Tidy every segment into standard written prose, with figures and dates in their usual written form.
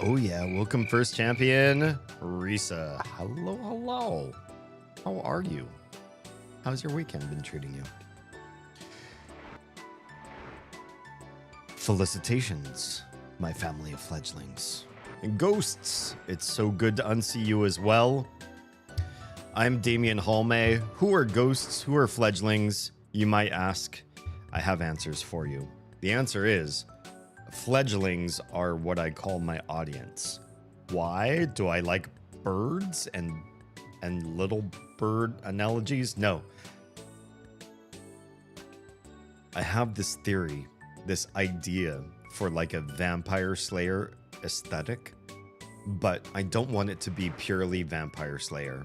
Oh yeah, welcome first champion, Risa. Hello, hello. How are you? How's your weekend been treating you? Felicitations, my family of fledglings. And ghosts, it's so good to unsee you as well. I'm Damien Halme. Who are ghosts? Who are fledglings? You might ask. I have answers for you. The answer is fledglings are what I call my audience. Why? Do I like birds and little bird analogies? No. I have this theory, this idea for like a vampire slayer aesthetic, but I don't want it to be purely vampire slayer.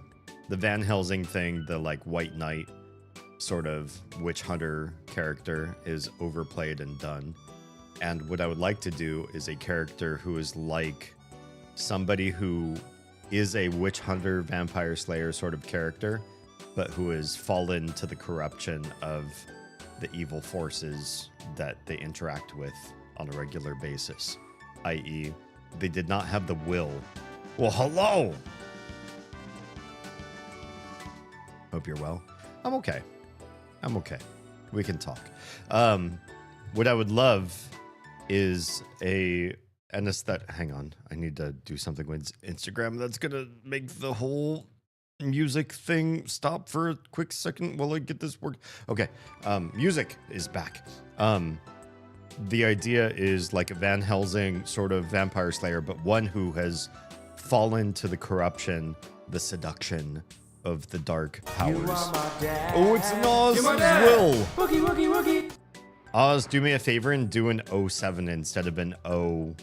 The Van Helsing thing, the like White Knight sort of witch hunter character is overplayed and done. And what I would like to do is a character who is like somebody who is a witch hunter, vampire slayer sort of character, but who has fallen to the corruption of the evil forces that they interact with on a regular basis, i.e., they did not have the will. Well, hello! Hope you're well. I'm okay. I'm okay. We can talk. What I would love is an aesthetic. Hang on. I need to do something with Instagram that's going to make the whole music thing stop for a quick second while I get this work. Okay. Music is back. The idea is like a Van Helsing sort of vampire slayer, but one who has fallen to the corruption, the seduction of the dark powers. Oh, it's an Oz as well. Wookie, wookie, wookie. Oz, do me a favor and do an 07 instead of an O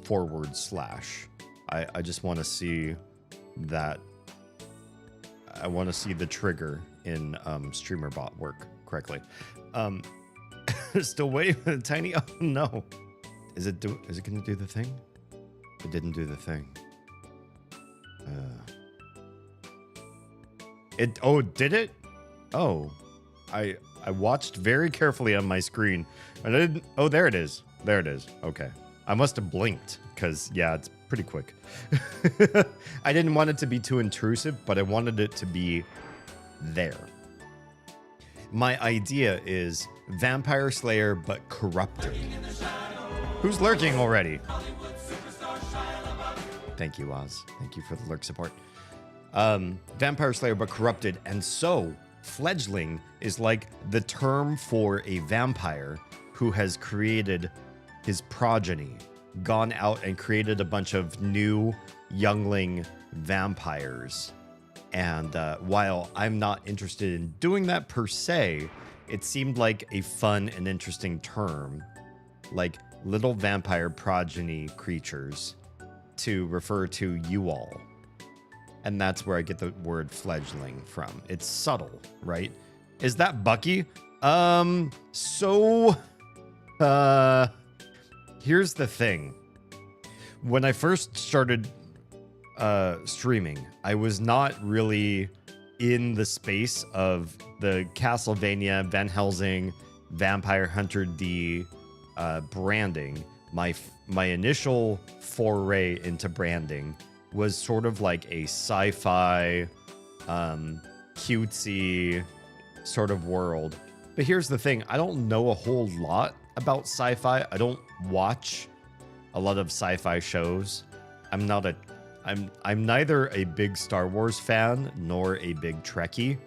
/. I just want to see that. I want to see the trigger in StreamerBot work correctly. Still waiting for the tiny. Oh no, is it gonna do the thing? It didn't do the thing. Did it? Oh, I watched very carefully on my screen. And I didn't. Oh, there it is. There it is. Okay. I must have blinked because, yeah, it's pretty quick. I didn't want it to be too intrusive, but I wanted it to be there. My idea is Vampire Slayer, but corrupted. Who's lurking already? Thank you, Oz. Thank you for the lurk support. Vampire Slayer, but corrupted. And so fledgling is like the term for a vampire who has created his progeny, gone out and created a bunch of new youngling vampires. And while I'm not interested in doing that per se, it seemed like a fun and interesting term, like little vampire progeny creatures, to refer to you all. And that's where I get the word fledgling from. It's subtle, right? Is that Bucky? Here's the thing. When I first started streaming, I was not really in the space of the Castlevania, Van Helsing, Vampire Hunter D branding. My initial foray into branding was sort of like a sci-fi, cutesy sort of world. But here's the thing. I don't know a whole lot about sci-fi. I don't watch a lot of sci-fi shows. I'm neither a big Star Wars fan nor a big Trekkie.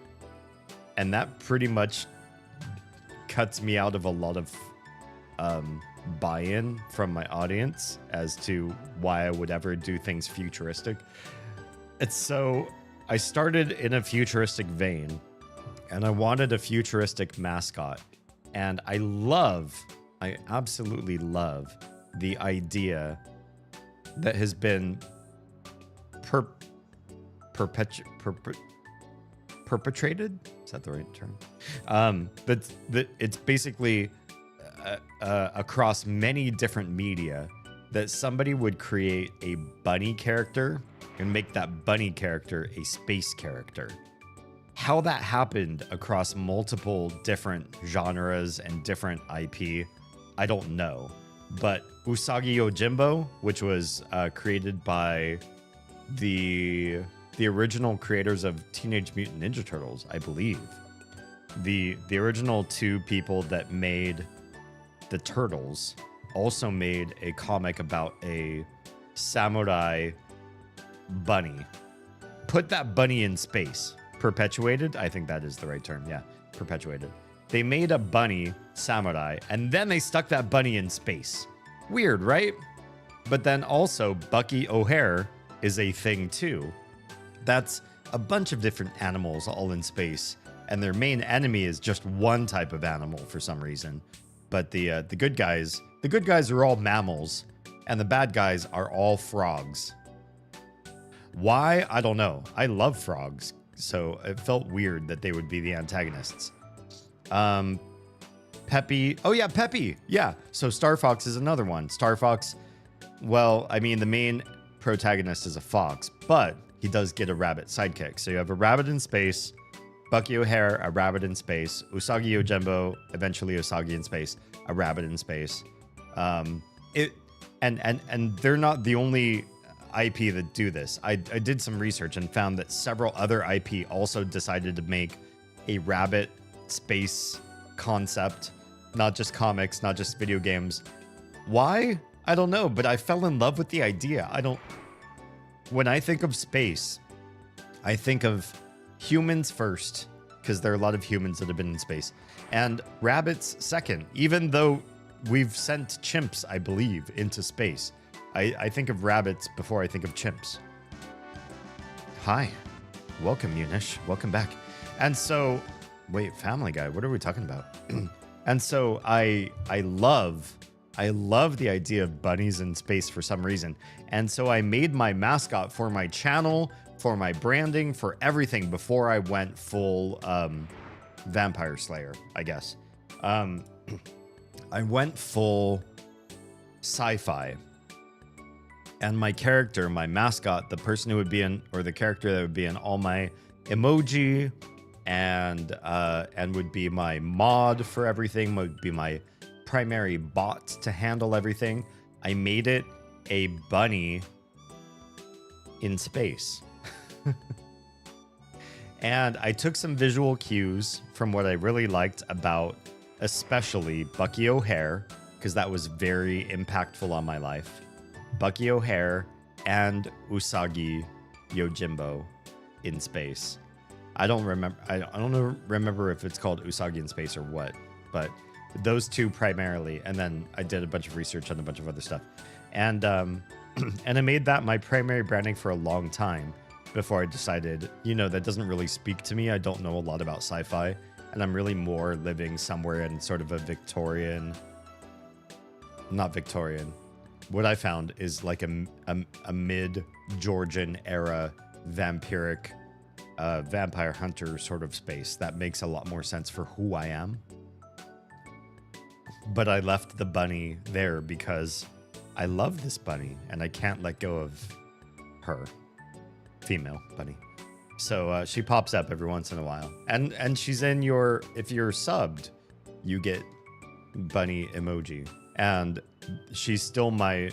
And that pretty much cuts me out of a lot of buy-in from my audience as to why I would ever do things futuristic. It's so I started in a futuristic vein and I wanted a futuristic mascot. And I absolutely love the idea that has been perpetrated. Is that the right term? That it's basically across many different media that somebody would create a bunny character and make that bunny character a space character. How that happened across multiple different genres and different IP, I don't know. But Usagi Yojimbo, which was created by the original creators of Teenage Mutant Ninja Turtles, I believe. The original two people that made the Turtles also made a comic about a samurai bunny. Put that bunny in space. Perpetuated? I think that is the right term. Yeah, perpetuated. They made a bunny samurai, and then they stuck that bunny in space. Weird, right? But then also, Bucky O'Hare is a thing too. That's a bunch of different animals all in space, and their main enemy is just one type of animal for some reason. But the good guys are all mammals, and the bad guys are all frogs. Why? I don't know. I love frogs, so it felt weird that they would be the antagonists. Peppy. Oh yeah, Peppy. Yeah. So Star Fox is another one. Star Fox. Well, I mean, the main protagonist is a fox, but he does get a rabbit sidekick. So you have a rabbit in space, Bucky O'Hare, a rabbit in space, Usagi Yojimbo, eventually Usagi in space, a rabbit in space. And they're not the only IP that do this. I did some research and found that several other IP also decided to make a rabbit space concept, not just comics, not just video games. Why? I don't know, but I fell in love with the idea. When I think of space, I think of humans first, because there are a lot of humans that have been in space, and rabbits second, even though we've sent chimps, I believe, into space. I think of rabbits before I think of chimps. Hi. Welcome, Munish. Welcome back. And so, wait, Family Guy, what are we talking about? And so I love the idea of bunnies in space for some reason. And so I made my mascot for my channel, for my branding, for everything before I went full Vampire Slayer, I guess. I went full sci-fi. And my character, my mascot, the person who would be in, or the character that would be in all my emoji and would be my mod for everything, would be my primary bot to handle everything. I made it a bunny in space. And I took some visual cues from what I really liked about especially Bucky O'Hare, because that was very impactful on my life. Bucky O'Hare and Usagi Yojimbo in space. I don't remember if it's called Usagi in space or what, but those two primarily. And then I did a bunch of research on a bunch of other stuff. And and I made that my primary branding for a long time before I decided, that doesn't really speak to me. I don't know a lot about sci-fi, and I'm really more living somewhere in sort of a not Victorian. What I found is like a mid-Georgian era vampiric vampire hunter sort of space that makes a lot more sense for who I am. But I left the bunny there because I love this bunny and I can't let go of her. Female bunny. So she pops up every once in a while. And she's in your, if you're subbed, you get bunny emoji. And she's still my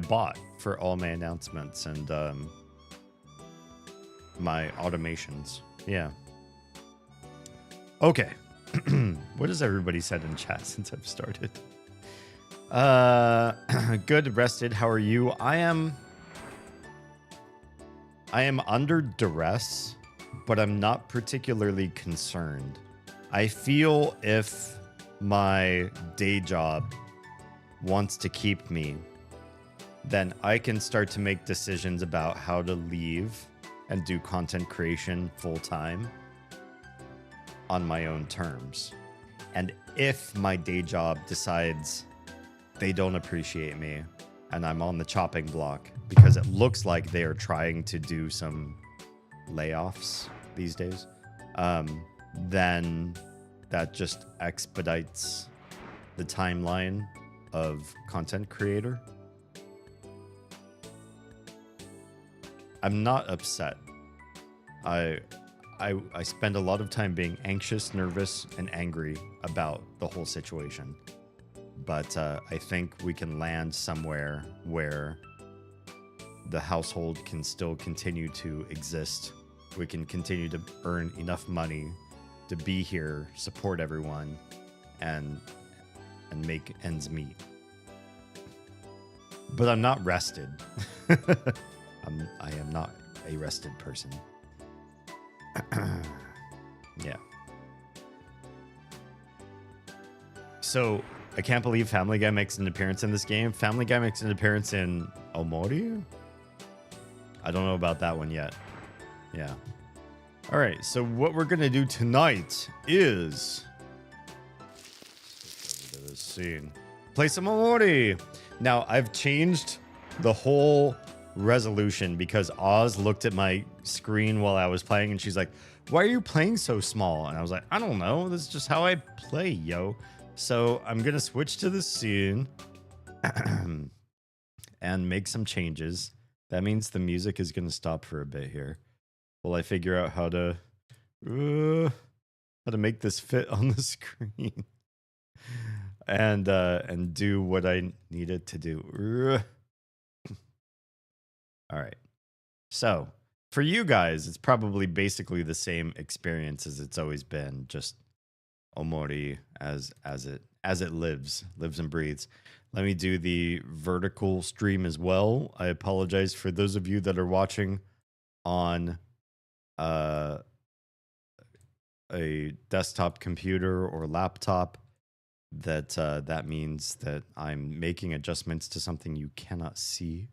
bot for all my announcements and my automations. Yeah. Okay. What has everybody said in chat since I've started? Good, rested. How are you? I am under duress, but I'm not particularly concerned. I feel if my day job wants to keep me, then I can start to make decisions about how to leave and do content creation full time on my own terms. And if my day job decides they don't appreciate me and I'm on the chopping block, because it looks like they are trying to do some layoffs these days, then that just expedites the timeline of content creator. I'm not upset. I spend a lot of time being anxious, nervous, and angry about the whole situation. but I think we can land somewhere where the household can still continue to exist. We can continue to earn enough money to be here, support everyone, and make ends meet. But I'm not rested. I am not a rested person. Yeah. So I can't believe Family Guy makes an appearance in this game. Family Guy makes an appearance in OMORI? I don't know about that one yet. Yeah. All right. So what we're going to do tonight is let's go over to this scene. Play some OMORI. Now I've changed the whole resolution because Oz looked at my screen while I was playing and she's like, "Why are you playing so small?" And I was like, "I don't know. This is just how I play, yo." So I'm going to switch to the scene and make some changes. That means the music is going to stop for a bit here while I figure out how to make this fit on the screen and do what I needed to do. All right. So for you guys, it's probably basically the same experience as it's always been, just OMORI as it lives and breathes. Let me do the vertical stream as well. I apologize for those of you that are watching on a desktop computer or laptop. That means that I'm making adjustments to something you cannot see.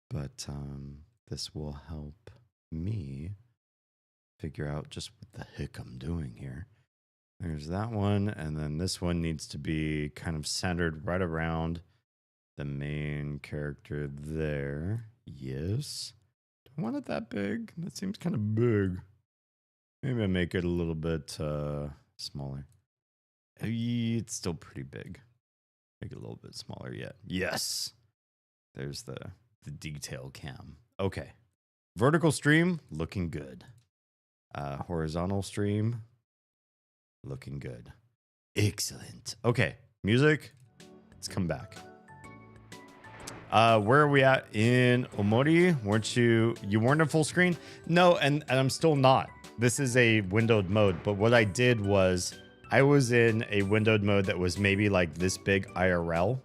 But this will help me figure out just what the heck I'm doing here. There's that one, and then this one needs to be kind of centered right around the main character there. Yes. Don't want it that big. That seems kind of big. Maybe I make it a little bit smaller. It's still pretty big. Make it a little bit smaller yet. Yes. There's the detail cam. Okay. Vertical stream, looking good. Horizontal stream, looking good. Excellent. Okay, music. Let's come back. Where are we at in OMORI? You weren't in full screen? No, and I'm still not. This is a windowed mode, but what I did was I was in a windowed mode that was maybe like this big IRL.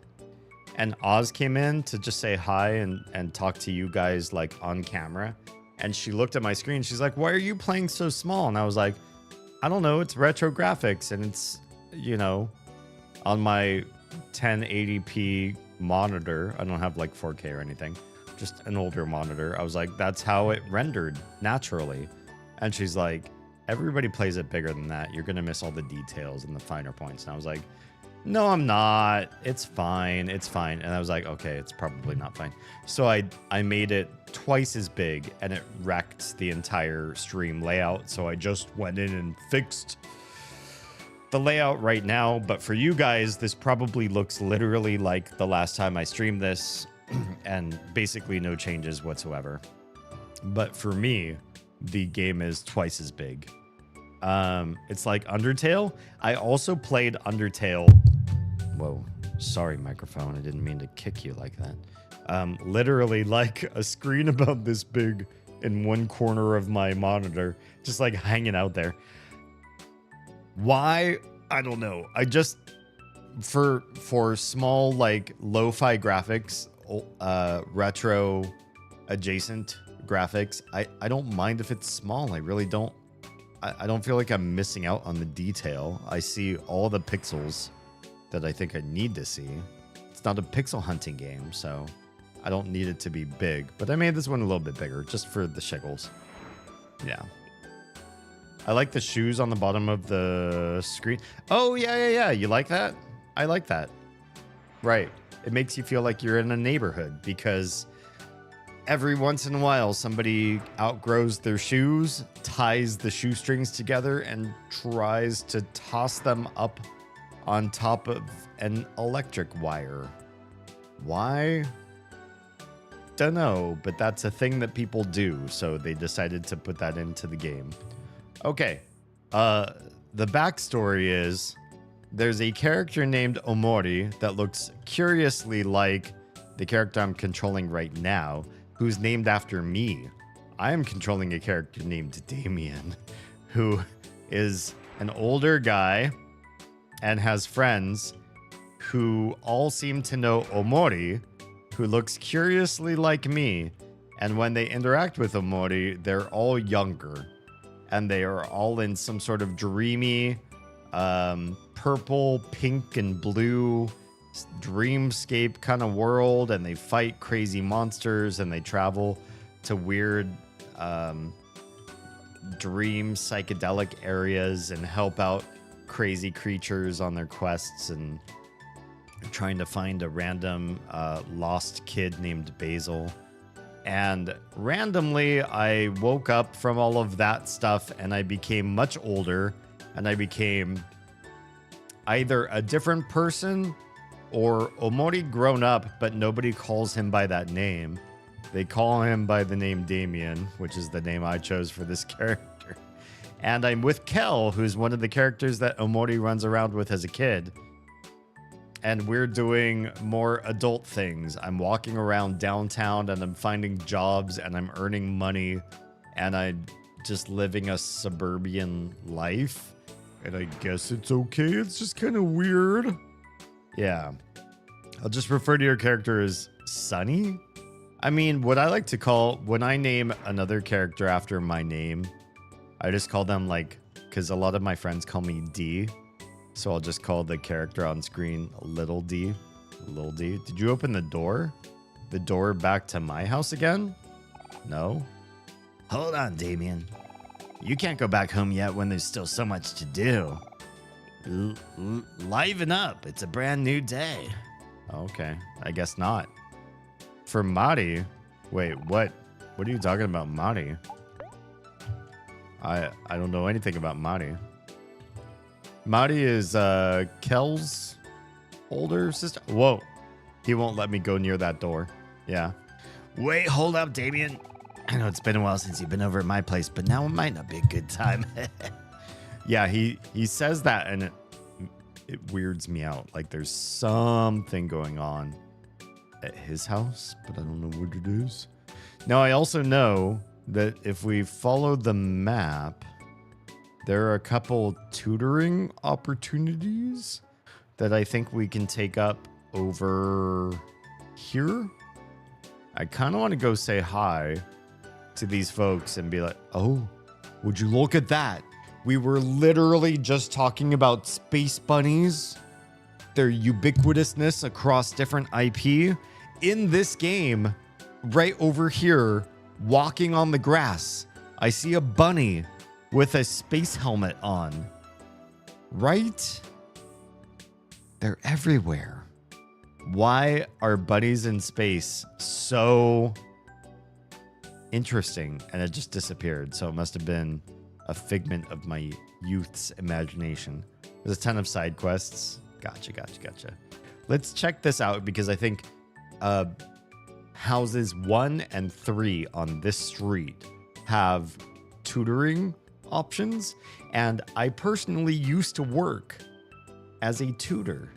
And Oz came in to just say hi and talk to you guys like on camera. And she looked at my screen. She's like, "Why are you playing so small?" And I was like, "I don't know. It's retro graphics. And it's, you know, on my 1080p monitor. I don't have like 4K or anything. Just an older monitor." I was like, "That's how it rendered naturally." And she's like, "Everybody plays it bigger than that. You're going to miss all the details and the finer points." And I was like, "No, I'm not. It's fine. It's fine." And I was like, "Okay, it's probably not fine." So I made it twice as big and it wrecked the entire stream layout. So I just went in and fixed the layout right now. But for you guys, this probably looks literally like the last time I streamed this and basically no changes whatsoever. But for me, the game is twice as big. It's like Undertale. I also played Undertale. Whoa, sorry, microphone. I didn't mean to kick you like that. Literally like a screen about this big in one corner of my monitor, just like hanging out there. Why? I don't know. I just, for small, like lo-fi graphics, retro adjacent graphics, I don't mind if it's small. I really don't. I don't feel like I'm missing out on the detail. I see all the pixels that I think I need to see. It's not a pixel hunting game, so I don't need it to be big. But I made this one a little bit bigger, just for the shiggles. Yeah. I like the shoes on the bottom of the screen. Oh, yeah. You like that? I like that. Right. It makes you feel like you're in a neighborhood because every once in a while, somebody outgrows their shoes, ties the shoestrings together, and tries to toss them up on top of an electric wire. Why? Dunno, but that's a thing that people do, so they decided to put that into the game. Okay. The backstory is there's a character named Omori that looks curiously like the character I'm controlling right now, who's named after me. I am controlling a character named Damien, who is an older guy and has friends who all seem to know Omori, who looks curiously like me. And when they interact with Omori, they're all younger. And they are all in some sort of dreamy, purple, pink, and blue dreamscape kind of world. And they fight crazy monsters and they travel to weird dream psychedelic areas and help out crazy creatures on their quests and trying to find a random lost kid named Basil. And randomly, I woke up from all of that stuff and I became much older and I became either a different person or Omori grown up, but nobody calls him by that name. They call him by the name Damien, which is the name I chose for this character. And I'm with Kel, who's one of the characters that Omori runs around with as a kid. And we're doing more adult things. I'm walking around downtown and I'm finding jobs and I'm earning money and I'm just living a suburban life. And I guess it's okay. It's just kind of weird. Yeah. I'll just refer to your character as Sunny. I mean, what I like to call, when I name another character after my name, I just call them like, because a lot of my friends call me D. So I'll just call the character on screen Little D. Little D. Did you open the door? The door back to my house again? No? Hold on, Damien. You can't go back home yet when there's still so much to do. Liven up. It's a brand new day. Okay. I guess not. For Mari? Wait, what? What are you talking about, Mari? I don't know anything about Mari. Mari is Kel's older sister. Whoa. He won't let me go near that door. Yeah. Wait, hold up, Damien. I know it's been a while since you've been over at my place, but now it might not be a good time. Yeah, he says that and it weirds me out. Like there's something going on at his house, but I don't know what it is. Now, I also know that if we follow the map, there are a couple tutoring opportunities that I think we can take up over here. I kind of want to go say hi to these folks and be like, oh, would you look at that? We were literally just talking about space bunnies, their ubiquitousness across different IP. In this game, right over here, walking on the grass, I see a bunny with a space helmet on. Right? They're everywhere. Why are bunnies in space so interesting? And it just disappeared. So it must have been a figment of my youth's imagination. There's a ton of side quests. Gotcha. Let's check this out because I think houses 1 and 3 on this street have tutoring options, and I personally used to work as a tutor.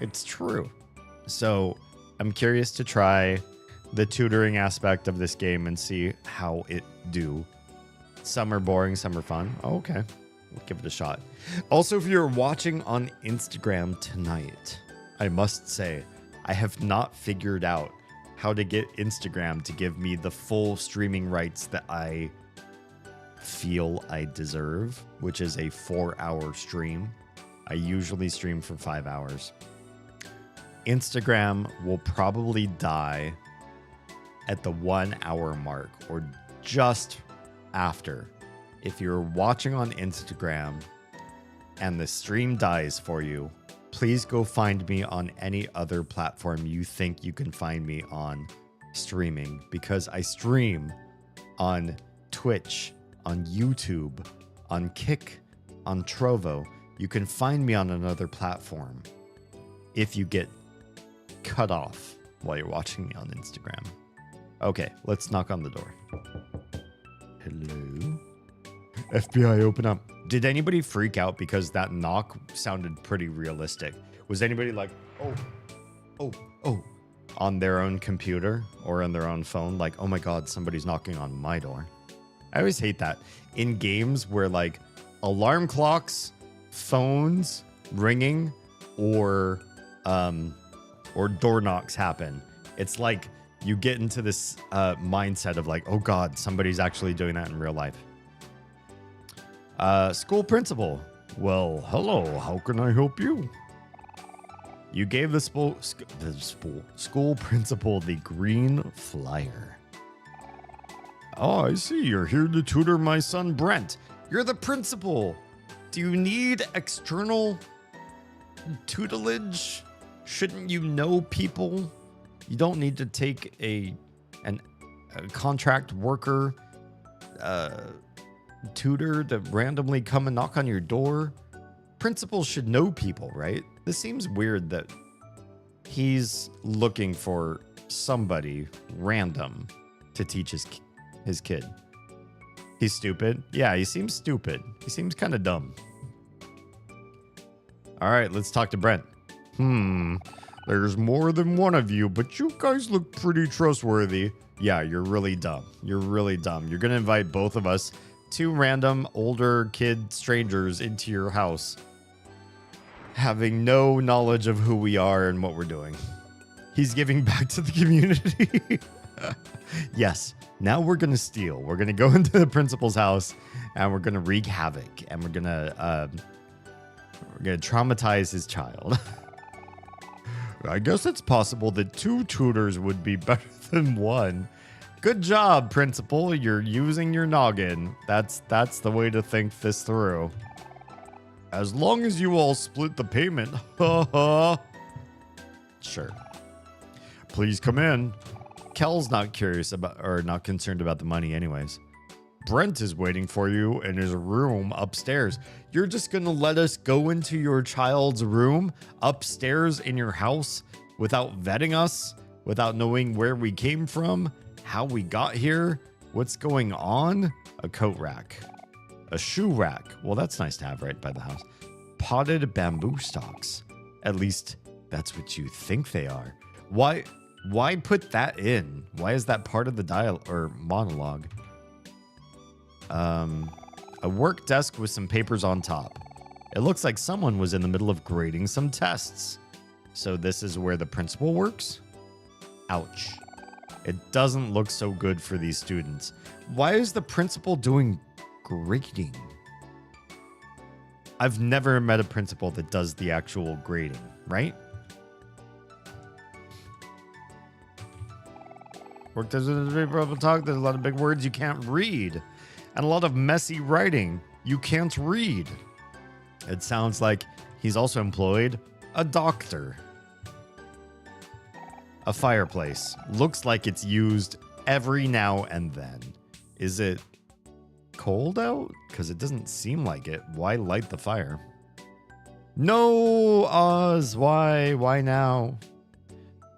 It's true. So I'm curious to try the tutoring aspect of this game and see how it do. Some are boring, some are fun. Oh, okay. We'll give it a shot. Also, if you're watching on Instagram tonight, I must say, I have not figured out how to get Instagram to give me the full streaming rights that I feel I deserve, which is a 4-hour stream. I usually stream for 5 hours. Instagram will probably die at the 1 hour mark or just after. If you're watching on Instagram and the stream dies for you, please go find me on any other platform you think you can find me on streaming, because I stream on Twitch, on YouTube, on Kick, on Trovo. You can find me on another platform if you get cut off while you're watching me on Instagram. Okay, let's knock on the door. Hello? FBI, open up. Did anybody freak out because that knock sounded pretty realistic? Was anybody like, oh, oh, oh, on their own computer or on their own phone? Like, oh my God, somebody's knocking on my door. I always hate that. In games where like alarm clocks, phones ringing, or door knocks happen, it's like you get into this mindset of like, oh God, somebody's actually doing that in real life. School principal. Well, hello. How can I help you? You gave the school principal the green flyer. Oh, I see. You're here to tutor my son, Brent. You're the principal. Do you need external tutelage? Shouldn't you know people? You don't need to take a contract worker tutor to randomly come and knock on your door. Principals should know people, right? This seems weird that he's looking for somebody random to teach his kid. He's stupid. Yeah, he seems stupid. He seems kind of dumb. All right, let's talk to Brent. There's more than one of you, but you guys look pretty trustworthy. Yeah, you're really dumb. You're really dumb. You're going to invite both of us, two random older kid strangers, into your house, having no knowledge of who we are and what we're doing. He's giving back to the community. Yes, now we're going to steal. We're going to go into the principal's house and we're going to wreak havoc, and we're going to traumatize his child. I guess it's possible that 2 tutors would be better than 1. Good job, principal. You're using your noggin. That's the way to think this through. As long as you all split the payment. Sure. Please come in. Kel's not not concerned about the money anyways. Brent is waiting for you in his room upstairs. You're just going to let us go into your child's room upstairs in your house without vetting us, without knowing where we came from, how we got here, what's going on? A coat rack. A shoe rack. Well, that's nice to have right by the house. Potted bamboo stalks. At least that's what you think they are. Why put that in? Why is that part of the dialogue or monologue? A work desk with some papers on top. It looks like someone was in the middle of grading some tests. So this is where the principal works? Ouch. It doesn't look so good for these students. Why is the principal doing grading? I've never met a principal that does the actual grading, right? Work does people talk. There's a lot of big words you can't read. And a lot of messy writing you can't read. It sounds like he's also employed a doctor. A fireplace. Looks like it's used every now and then. Is it cold out? Because it doesn't seem like it. Why light the fire? No, Oz. Why? Why now?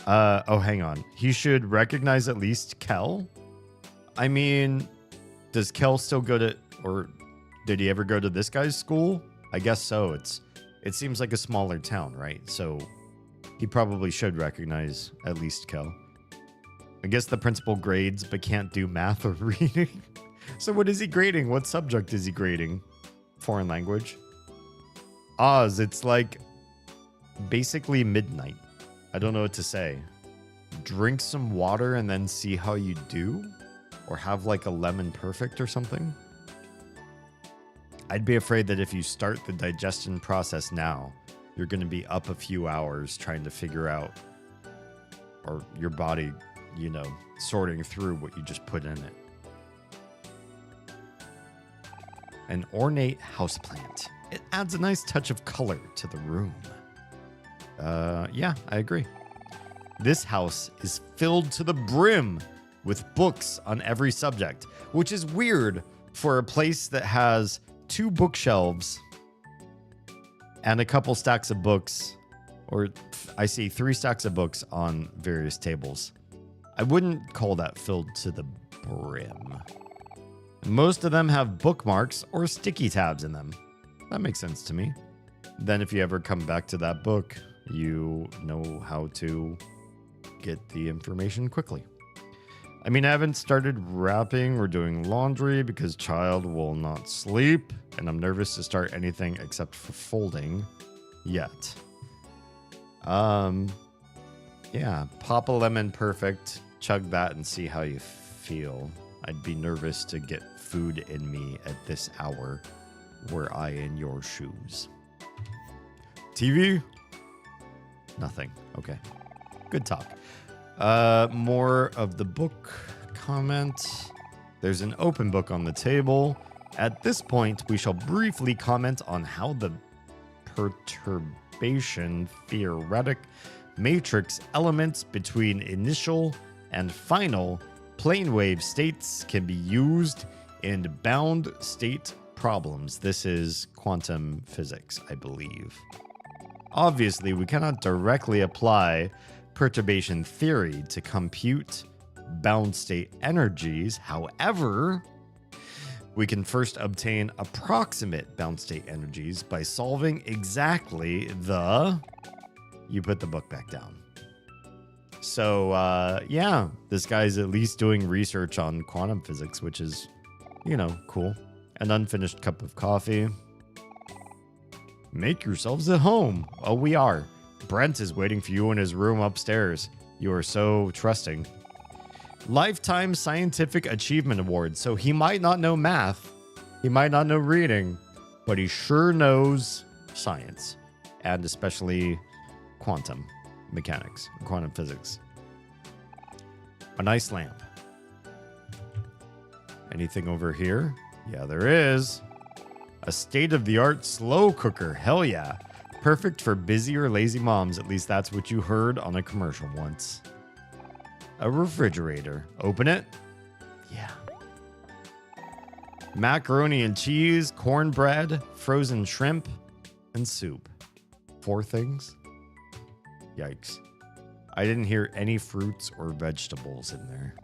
Oh, hang on. He should recognize at least Kel. I mean, does Kel still go to, or did he ever go to this guy's school? I guess so. It seems like a smaller town, right? So he probably should recognize at least Kel. I guess the principal grades but can't do math or reading. So what is he grading? What subject is he grading? Foreign language. Oz, it's like basically midnight. I don't know what to say. Drink some water and then see how you do? Or have like a lemon perfect or something? I'd be afraid that if you start the digestion process now, you're going to be up a few hours trying to figure out, or your body, you know, sorting through what you just put in it. An ornate houseplant. It adds a nice touch of color to the room. Yeah, I agree. This house is filled to the brim with books on every subject, which is weird for a place that has 2 bookshelves and a couple stacks of books, or I see 3 stacks of books on various tables. I wouldn't call that filled to the brim. Most of them have bookmarks or sticky tabs in them. That makes sense to me. Then if you ever come back to that book, you know how to get the information quickly. I mean, I haven't started wrapping or doing laundry because child will not sleep, and I'm nervous to start anything except for folding yet. Yeah, pop a lemon perfect, chug that and see how you feel. I'd be nervous to get food in me at this hour were I in your shoes. TV? Nothing. Okay. Good talk. More of the book comment. There's an open book on the table. At this point, we shall briefly comment on how the perturbation theoretic matrix elements between initial and final plane wave states can be used in bound state problems. This is quantum physics, I believe. Obviously, we cannot directly apply perturbation theory to compute bound state energies. However, we can first obtain approximate bound state energies by solving exactly the... You put the book back down. So, yeah, this guy's at least doing research on quantum physics, which is, you know, cool. An unfinished cup of coffee. Make yourselves at home. Oh, we are. Brent is waiting for you in his room upstairs. You are so trusting. Lifetime Scientific Achievement Award. So he might not know math. He might not know reading. But he sure knows science. And especially quantum mechanics, quantum physics. A nice lamp. Anything over here? Yeah, there is. A state-of-the-art slow cooker. Hell yeah. Perfect for busy or lazy moms. At least that's what you heard on a commercial once. A refrigerator. Open it. Yeah. Macaroni and cheese, cornbread, frozen shrimp, and soup. 4 things? Yikes. I didn't hear any fruits or vegetables in there.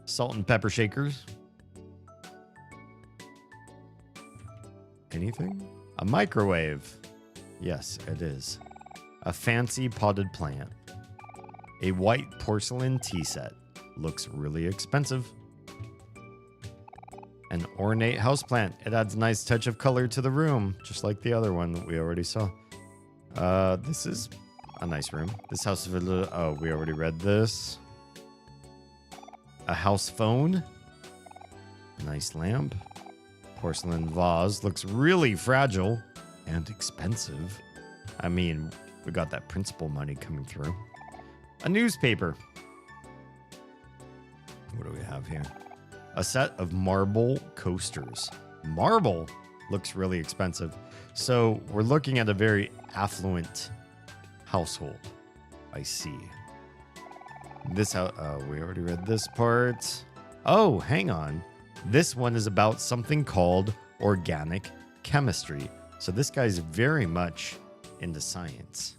Salt and pepper shakers. Anything? A microwave. Yes, it is. A fancy potted plant. A white porcelain tea set. Looks really expensive. An ornate houseplant. It adds a nice touch of color to the room, just like the other one that we already saw. This is a nice room. This house of... Oh, we already read this. A house phone. A nice lamp. Porcelain vase. Looks really fragile and expensive. I mean, we got that principal money coming through. A newspaper. What do we have here? A set of marble coasters. Marble looks really expensive. So we're looking at a very affluent household. I see. This house... Oh, we already read this part. Oh, hang on. This one is about something called organic chemistry. So this guy's very much into science.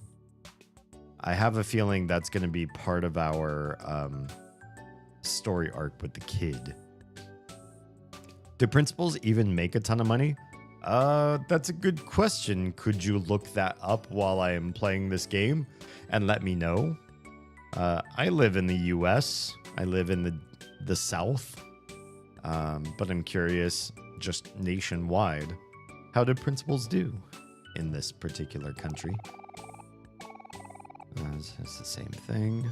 I have a feeling that's going to be part of our story arc with the kid. Do principals even make a ton of money? That's a good question. Could you look that up while I am playing this game and let me know? I live in the US. I live in the South. But I'm curious, just nationwide, how do principals do in this particular country? It's the same thing.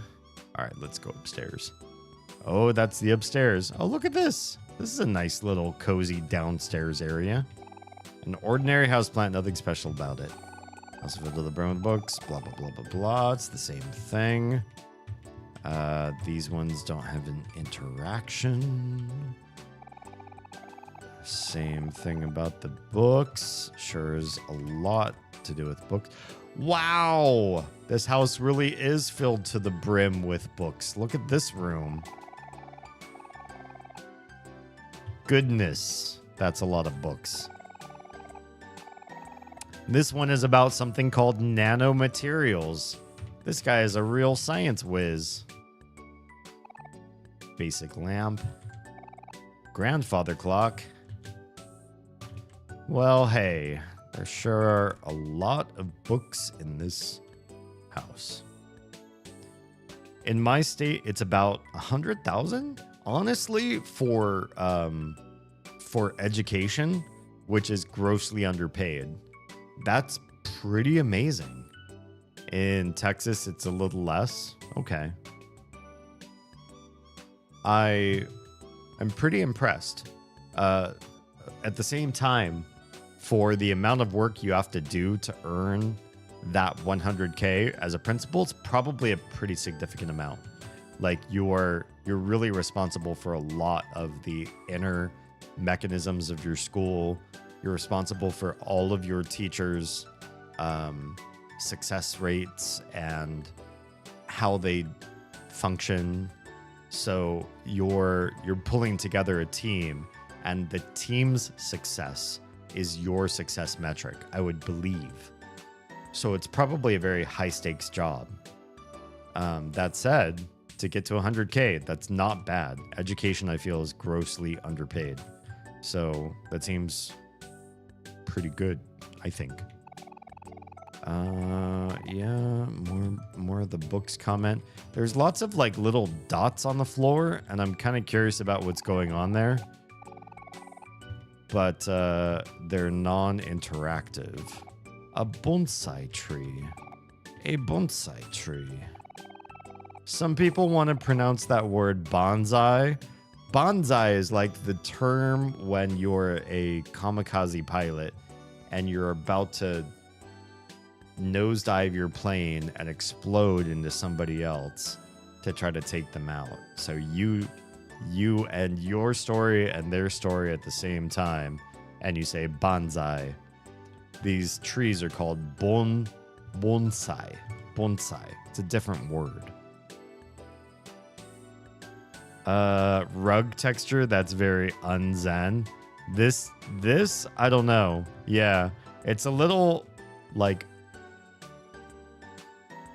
All right, let's go upstairs. Oh, that's the upstairs. Oh, look at this. This is a nice little cozy downstairs area. An ordinary houseplant, nothing special about it. House of the Brown books, blah, blah, blah, blah, blah. It's the same thing. These ones don't have an interaction. Same thing about the books. Sure is a lot to do with books. Wow! This house really is filled to the brim with books. Look at this room. Goodness, that's a lot of books. This one is about something called nanomaterials. This guy is a real science whiz. Basic lamp. grandfather clock. Well, hey, there sure are a lot of books in this house. In my state, it's about 100,000. Honestly, for education, which is grossly underpaid, that's pretty amazing. In Texas, it's a little less. Okay. I'm pretty impressed. At the same time, for the amount of work you have to do to earn that 100K as a principal, it's probably a pretty significant amount. Like you're really responsible for a lot of the inner mechanisms of your school. You're responsible for all of your teachers' success rates and how they function. So you're pulling together a team, and the team's success is your success metric, I would believe. So it's probably a very high stakes job. That said, to get to 100K, that's not bad. Education, I feel, is grossly underpaid. So that seems pretty good, I think. Yeah, more of the books comment. There's lots of like little dots on the floor, and I'm kind of curious about what's going on there. But they're non-interactive. A bonsai tree. A bonsai tree. Some people want to pronounce that word bonsai. Bonsai is like the term when you're a kamikaze pilot and you're about to nosedive your plane and explode into somebody else to try to take them out. So you and your story and their story at the same time, and you say bonsai. These trees are called bonsai. Bonsai. It's a different word. Rug texture, that's very unzen. This, I don't know. Yeah, it's a little like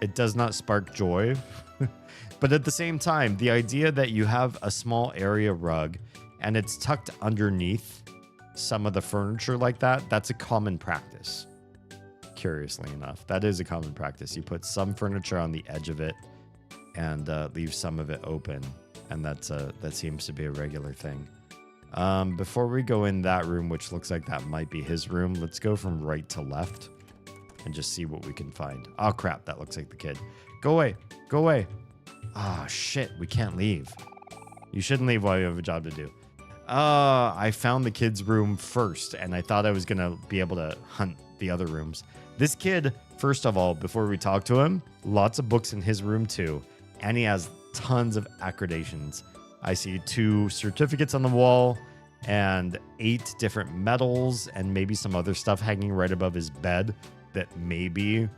it does not spark joy. But at the same time, the idea that you have a small area rug and it's tucked underneath some of the furniture like that, that's a common practice. Curiously enough, that is a common practice. You put some furniture on the edge of it and leave some of it open. And that seems to be a regular thing. Before we go in that room, which looks like that might be his room, let's go from right to left and just see what we can find. Oh, crap. That looks like the kid. Go away. Go away. Oh, shit. We can't leave. You shouldn't leave while you have a job to do. I found the kid's room first, and I thought I was going to be able to hunt the other rooms. This kid, first of all, before we talk to him, lots of books in his room, too. And he has tons of accreditations. I see 2 certificates on the wall and 8 different medals and maybe some other stuff hanging right above his bed that may be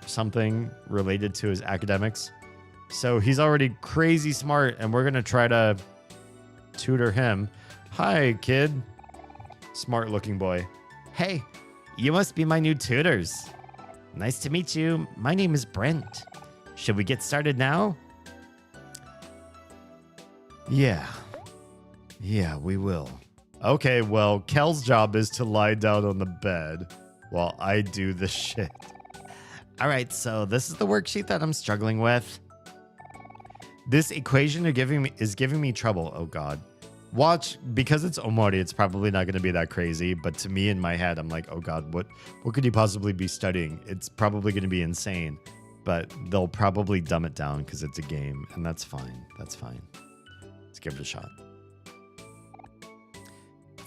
something related to his academics. So he's already crazy smart, and we're going to try to tutor him. Hi, kid. Smart looking boy. Hey, you must be my new tutors. Nice to meet you. My name is Brent. Should we get started now? Yeah, we will. Okay, well, Kel's job is to lie down on the bed while I do the shit. All right, so this is the worksheet that I'm struggling with. This equation is giving me trouble. Oh, God. Watch, because it's OMORI, it's probably not going to be that crazy. But to me, in my head, I'm like, oh, God, what could you possibly be studying? It's probably going to be insane. But they'll probably dumb it down because it's a game. And that's fine. That's fine. Let's give it a shot.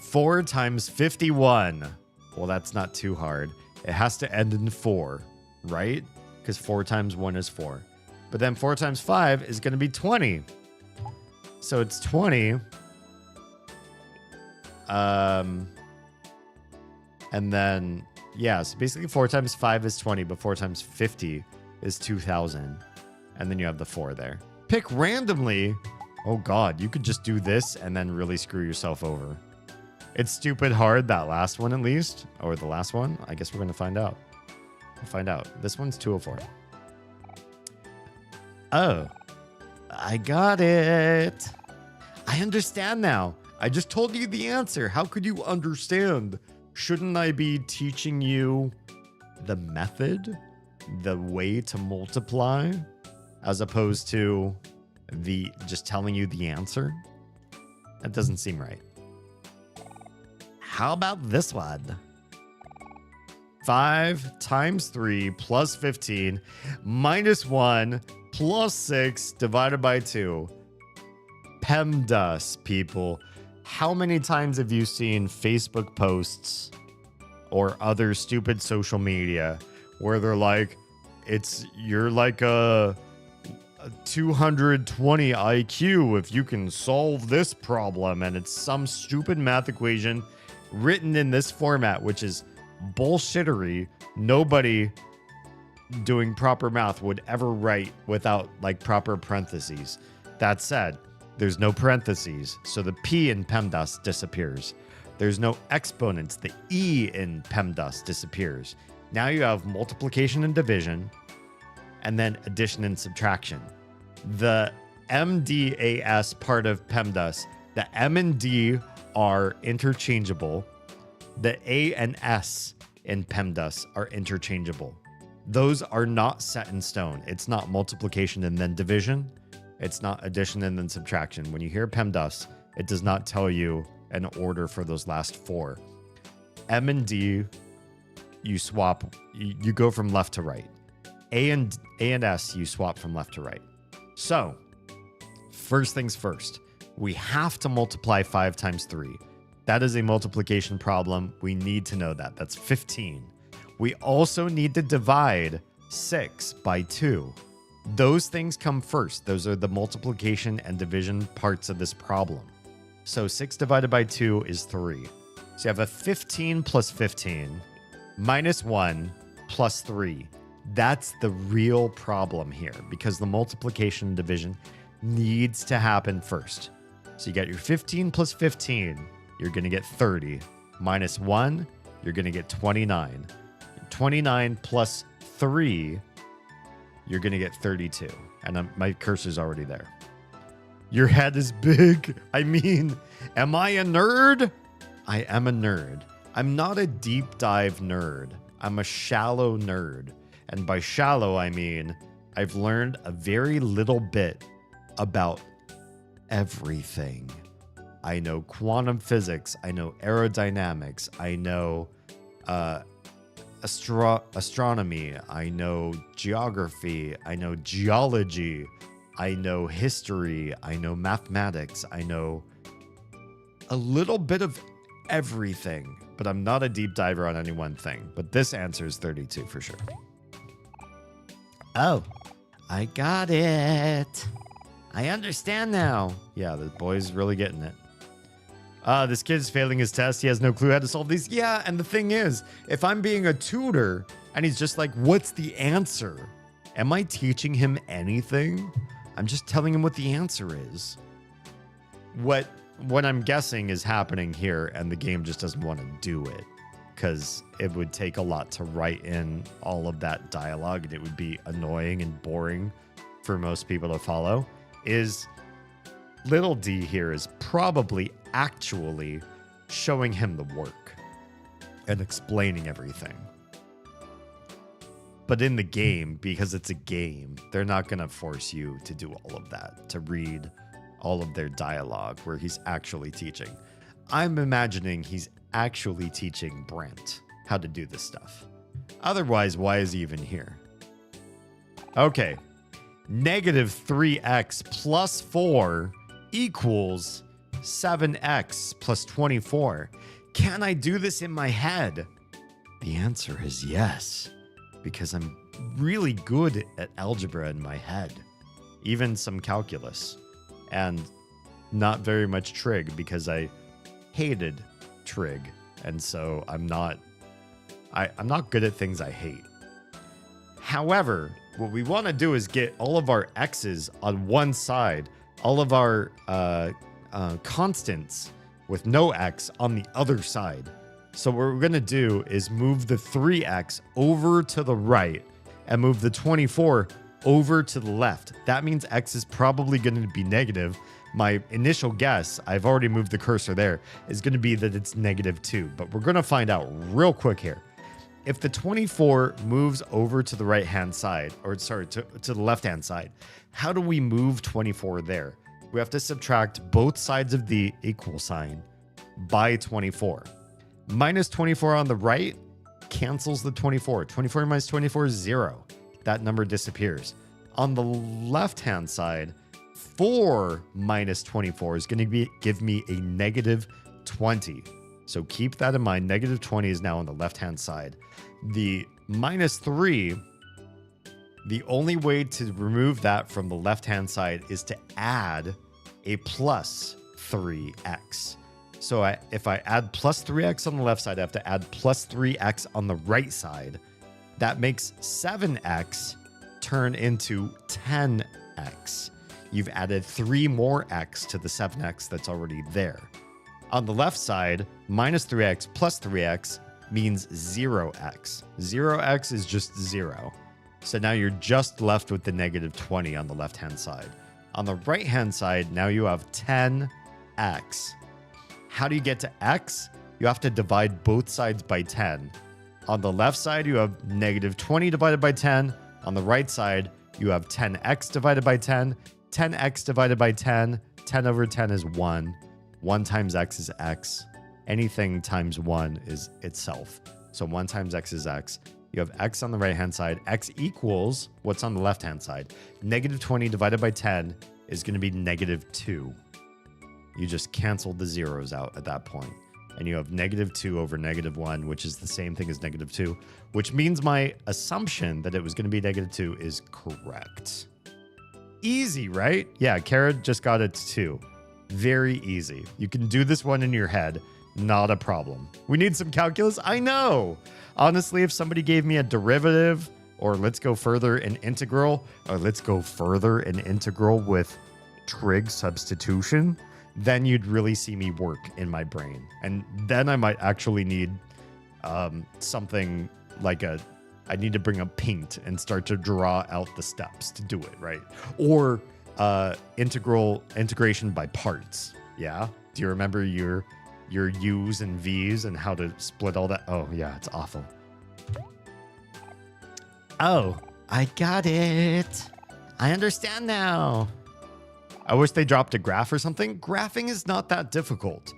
4 times 51. Well, that's not too hard. It has to end in 4, right? Because 4 times 1 is 4. But then 4 times 5 is going to be 20. So it's 20. And then, yeah, so basically 4 times 5 is 20, but 4 times 50 is 2,000. And then you have the 4 there. Pick randomly. Oh, God, you could just do this and then really screw yourself over. It's stupid hard, that last one at least. Or the last one. I guess we're going to find out. We'll find out. This one's 204. Oh, I got it. I understand now. I just told you the answer. How could you understand? Shouldn't I be teaching you the method, the way to multiply, as opposed to just telling you the answer? That doesn't seem right. How about this one? 5 times 3 plus 15 minus 1 plus 6 divided by 2. PEMDAS, people. How many times have you seen Facebook posts or other stupid social media where they're like, you're like a 220 IQ if you can solve this problem, and it's some stupid math equation written in this format, which is bullshittery. Nobody doing proper math would ever write without like proper parentheses. That said, there's no parentheses, so the P in PEMDAS disappears. There's no exponents. The E in PEMDAS disappears. Now you have multiplication and division, and then addition and subtraction. The MDAS part of PEMDAS, the M and D are interchangeable. The A and S in PEMDAS are interchangeable. Those are not set in stone. It's not multiplication and then division. It's not addition and then subtraction. When you hear PEMDAS, it does not tell you an order for those last 4. M and D, you swap, you go from left to right. A and S, you swap from left to right. So, first things first, we have to multiply 5 times 3. That is a multiplication problem. We need to know that. That's 15. We also need to divide 6 by 2. Those things come first. Those are the multiplication and division parts of this problem. So 6 divided by 2 is 3. So you have a 15 plus 15 minus 1 plus 3. That's the real problem here, because the multiplication and division needs to happen first. So you got your 15 plus 15, you're going to get 30. Minus 1, you're going to get 29. 29 plus 3, you're going to get 32. And my cursor's already there. Your head is big. I mean, am I a nerd? I am a nerd. I'm not a deep dive nerd. I'm a shallow nerd. And by shallow, I mean I've learned a very little bit about everything. I know quantum physics. I know aerodynamics. I know astronomy. I know geography. I know geology. I know history. I know mathematics. I know a little bit of everything, but I'm not a deep diver on any one thing. But this answer is 32 for sure. Oh, I got it. I understand now. Yeah, the boy's really getting it. This kid's failing his test. He has no clue how to solve these. Yeah, and the thing is, if I'm being a tutor and he's just like, what's the answer? Am I teaching him anything? I'm just telling him what the answer is. What I'm guessing is happening here, and the game just doesn't want to do it because it would take a lot to write in all of that dialogue, and it would be annoying and boring for most people to follow, is little D here is probably actually showing him the work and explaining everything. But in the game, because it's a game, they're not going to force you to do all of that, to read all of their dialogue where he's actually teaching. I'm imagining he's actually teaching Brent how to do this stuff. Otherwise, why is he even here? Okay. Negative 3x plus 4 equals 7x plus 24. Can I do this in my head? The answer is yes, because I'm really good at algebra in my head, even some calculus, and not very much trig because I hated trig, and so I'm not good at things I hate. However, what we want to do is get all of our x's on one side, all of our constants with no x on the other side. So what we're going to do is move the 3x over to the right and move the 24 over to the left. That means x is probably going to be negative my initial guess, I've already moved the cursor there, is going to be that it's -2. But we're going to find out real quick here. If the 24 moves over to the right-hand side, or sorry, to the left-hand side, how do we move 24 there? We have to subtract both sides of the equal sign by 24. -24 on the right cancels the 24. 24 minus 24 is 0. That number disappears. On the left-hand side, 4 minus 24 is going to give me a -20. So keep that in mind. -20 is now on the left-hand side. The -3, the only way to remove that from the left-hand side is to add a +3x. So if I add +3x on the left side, I have to add +3x on the right side. That makes 7x turn into 10x. You've added 3 more x to the 7x that's already there. On the left side, -3x plus 3x means 0x. 0x is just 0. So now you're just left with the -20 on the left-hand side. On the right-hand side, now you have 10x. How do you get to x? You have to divide both sides by 10. On the left side, you have -20 divided by 10. On the right side, you have 10x divided by 10. 10x divided by 10. 10 over 10 is 1. 1 times x is x. Anything times 1 is itself. So 1 times x is x. You have x on the right-hand side. X equals what's on the left-hand side. -20 divided by 10 is going to be -2. You just canceled the zeros out at that point. And you have -2 over -1, which is the same thing as -2, which means my assumption that it was going to be -2 is correct. Easy, right? Yeah, Kara just got it 2. Very easy. You can do this one in your head. Not a problem. We need some calculus? I know. Honestly, if somebody gave me a derivative, or let's go further an integral, or let's go further an integral with trig substitution, then you'd really see me work in my brain. And then I might actually need something like I need to bring up paint and start to draw out the steps to do it, right? Or integration by parts. Yeah? Do you remember your U's and V's and how to split all that? Oh, yeah, it's awful. Oh, I got it. I understand now. I wish they dropped a graph or something. Graphing is not that difficult.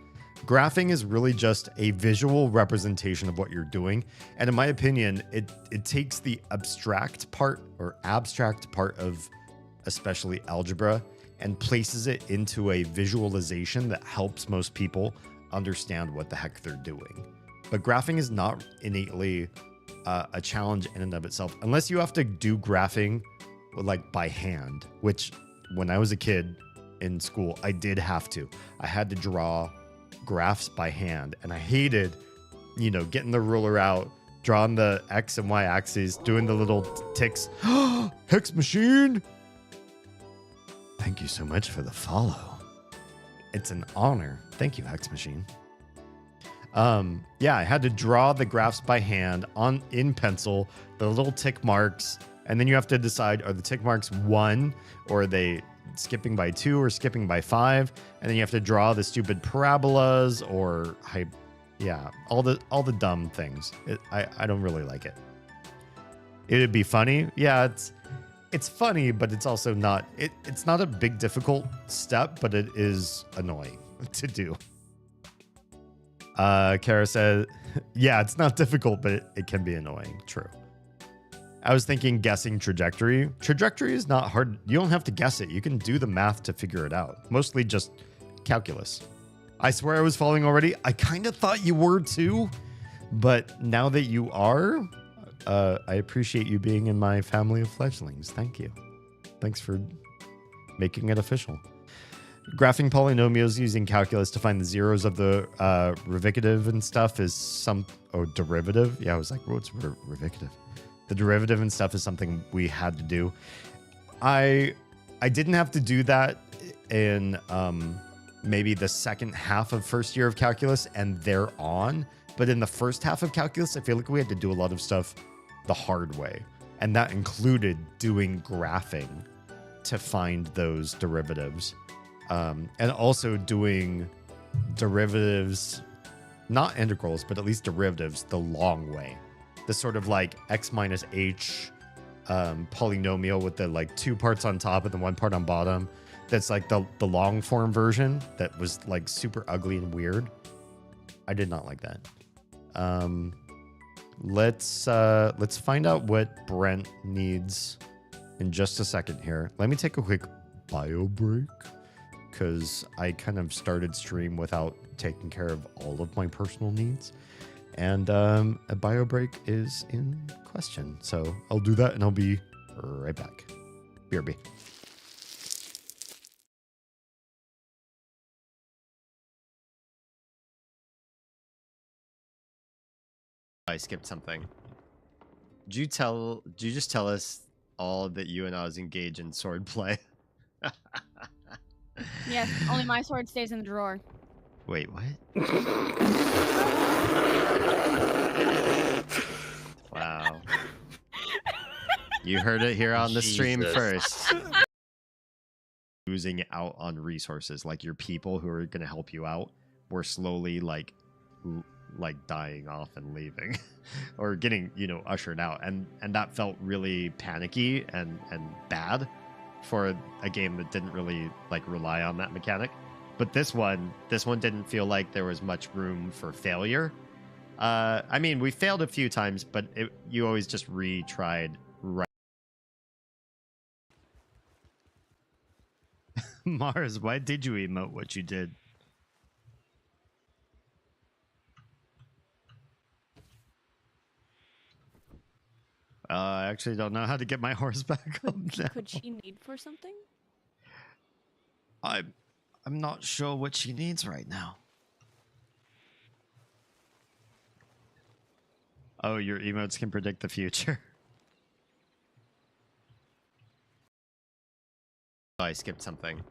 Graphing is really just a visual representation of what you're doing. And in my opinion, it takes the abstract part of especially algebra and places it into a visualization that helps most people understand what the heck they're doing. But graphing is not innately a challenge in and of itself, unless you have to do graphing like by hand, which when I was a kid in school, I did have to. I had to draw graphs by hand, and I hated, getting the ruler out, drawing the X and Y axes, doing the little ticks. Hex machine! Thank you so much for the follow. It's an honor. Thank you, Hex machine. Yeah, I had to draw the graphs by hand in pencil, the little tick marks, and then you have to decide, are the tick marks 1, or are they skipping by 2 or skipping by 5? And then you have to draw the stupid parabolas or all the dumb things. I don't really like it. It'd be funny. Yeah, it's funny, but it's also not it's not a big difficult step, but it is annoying to do. Kara said, yeah, it's not difficult, but it can be annoying. True. I was thinking guessing trajectory. Trajectory is not hard. You don't have to guess it. You can do the math to figure it out. Mostly just calculus. I swear I was following already. I kind of thought you were too, but now that you are, I appreciate you being in my family of fledglings. Thank you. Thanks for making it official. Graphing polynomials using calculus to find the zeros of the revicative and stuff is derivative. Yeah, I was like, what's revicative? The derivative and stuff is something we had to do. I didn't have to do that in maybe the second half of first year of calculus and thereon. But in the first half of calculus, I feel like we had to do a lot of stuff the hard way. And that included doing graphing to find those derivatives. And also doing derivatives, not integrals, but at least derivatives the long way. The sort of like x minus h polynomial with the like 2 parts on top and the 1 part on bottom. That's like the long form version that was like super ugly and weird. I did not like that. Let's find out what Brent needs in just a second here. Let me take a quick bio break because I kind of started stream without taking care of all of my personal needs. And a bio break is in question. So I'll do that and I'll be right back. BRB. I skipped something. Did you just tell us all that you and I was engaged in sword play? Yes, only my sword stays in the drawer. Wait, what? Wow. You heard it here on the stream first. Losing out on resources, like your people who are going to help you out were slowly like dying off and leaving or getting, you know, ushered out, and that felt really panicky and bad for a game that didn't really like rely on that mechanic. But this one didn't feel like there was much room for failure. I mean, we failed a few times, but you always just retried right. Mars, why did you emote what you did? I actually don't know how to get my horse back up now. Could she need for something? I'm not sure what she needs right now. Oh, your emotes can predict the future. I skipped something.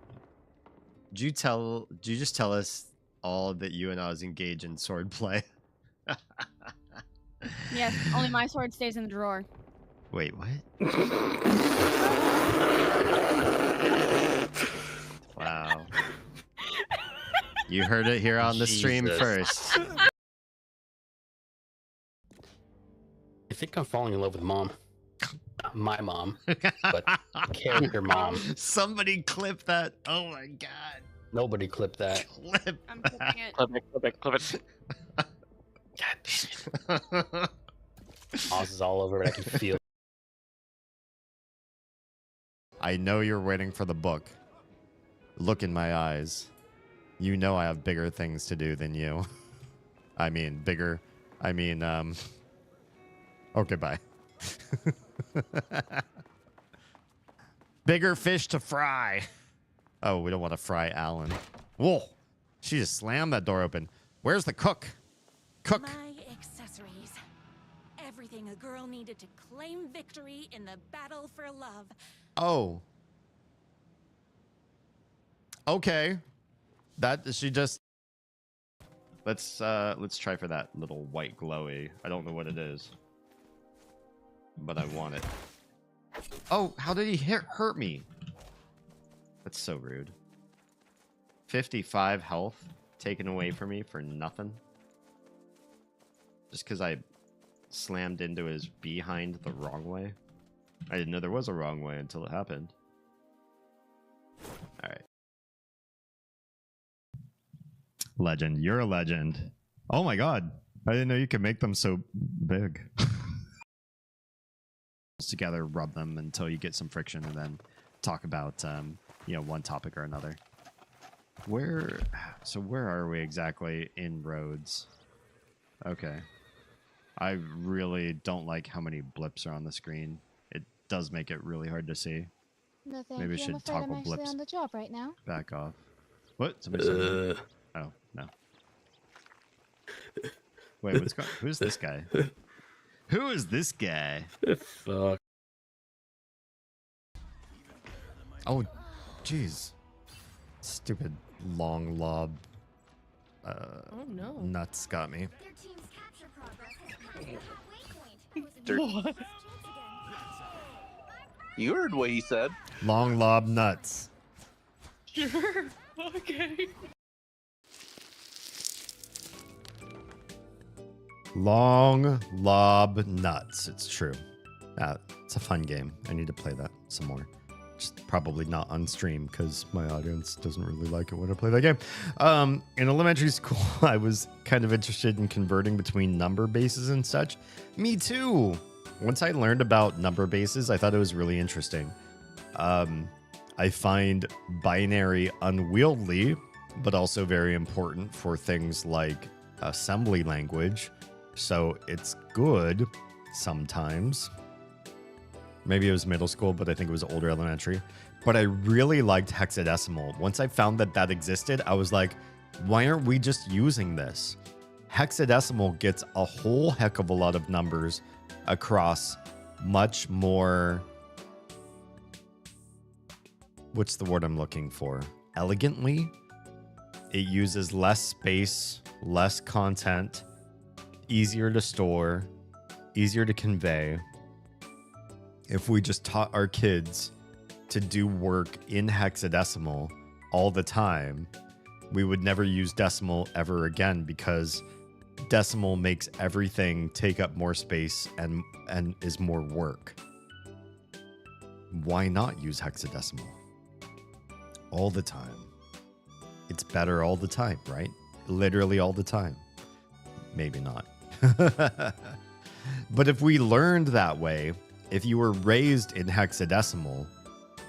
Did you just tell us all that you and I was engaged in sword play? Yes, only my sword stays in the drawer. Wait, what? Wow. You heard it here on the stream first. I think I'm falling in love with mom. My mom, but character mom. Somebody clip that. Oh my god. Nobody clipped that. Clip. I'm clipping it. Clip it. God damn it. Oz is all over it. I can feel it. I know you're waiting for the book. Look in my eyes. You know I have bigger things to do than you. I mean, bigger. I mean, okay, bye. Bigger fish to fry. Oh, we don't want to fry Alan. Whoa. She just slammed that door open. Where's the cook? Cook. My accessories. Everything a girl needed to claim victory in the battle for love. Oh. Okay. That she just. Let's try for that little white glowy. I don't know what it is, but I want it. Oh, how did he hurt me? That's so rude. 55 health taken away from me for nothing. Just because I slammed into his behind the wrong way. I didn't know there was a wrong way until it happened. Alright. Legend. You're a legend. Oh my god. I didn't know you could make them so big. Together, rub them until you get some friction, and then talk about, you know, one topic or another. So where are we exactly in roads? Okay. I really don't like how many blips are on the screen. It does make it really hard to see. No, thank Maybe we you. should I'm afraid toggle I'm actually blips on the job right now. back off. What? Somebody said that? Oh, no. Wait, who's this guy? Who is this guy? Fuck. Oh, jeez. Stupid long lob. Oh no. Nuts got me. Their team's capture progress has come to a waypoint. You heard what he said. Long lob nuts. Sure. Okay. Long lob nuts. It's true. It's a fun game. I need to play that some more. Just probably not on stream because my audience doesn't really like it when I play that game. In elementary school, I was kind of interested in converting between number bases and such. Me too. Once I learned about number bases, I thought it was really interesting. I find binary unwieldy, but also very important for things like assembly language. So it's good sometimes. Maybe it was middle school, but I think it was older elementary. But I really liked hexadecimal. Once I found that that existed, I was like, why aren't we just using this? Hexadecimal gets a whole heck of a lot of numbers across much more... What's the word I'm looking for? Elegantly. It uses less space, less content, easier to store, easier to convey. If we just taught our kids to do work in hexadecimal all the time, we would never use decimal ever again because decimal makes everything take up more space and is more work. Why not use hexadecimal? All the time. It's better all the time, right? Literally all the time. Maybe not. But if we learned that way, if you were raised in hexadecimal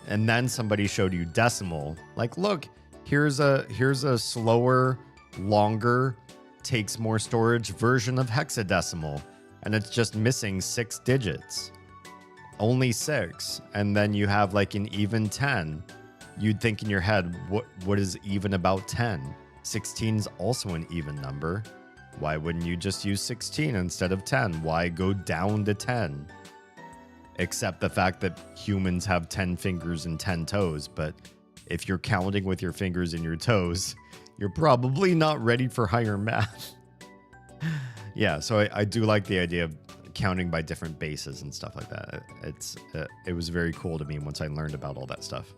and then somebody showed you decimal, like, look, here's a slower, longer, takes more storage version of hexadecimal, and it's just missing 6 digits. Only 6. And then you have like an even 10. You'd think in your head, what is even about 10? 16 is also an even number. Why wouldn't you just use 16 instead of 10? Why go down to 10? Except the fact that humans have 10 fingers and 10 toes. But if you're counting with your fingers and your toes, you're probably not ready for higher math. Yeah, so I do like the idea of counting by different bases and stuff like that. It was very cool to me once I learned about all that stuff.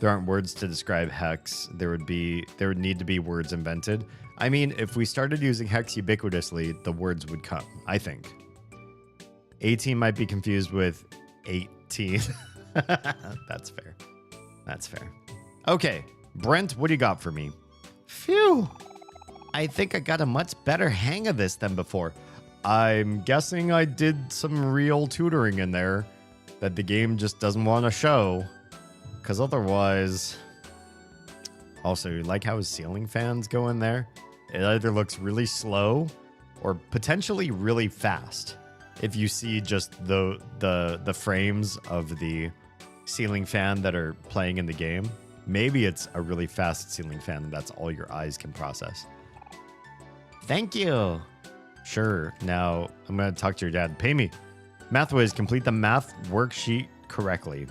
There aren't words to describe hex. There would need to be words invented. I mean, if we started using hex ubiquitously, the words would come, I think. 18 might be confused with 18. That's fair. That's fair. Okay, Brent, what do you got for me? Phew. I think I got a much better hang of this than before. I'm guessing I did some real tutoring in there that the game just doesn't want to show. Because otherwise... Also, you like how his ceiling fans go in there? It either looks really slow or potentially really fast. If you see just the frames of the ceiling fan that are playing in the game, maybe it's a really fast ceiling fan and that's all your eyes can process. Thank you. Sure. Now, I'm going to talk to your dad. Pay me. Mathwiz, complete the math worksheet correctly.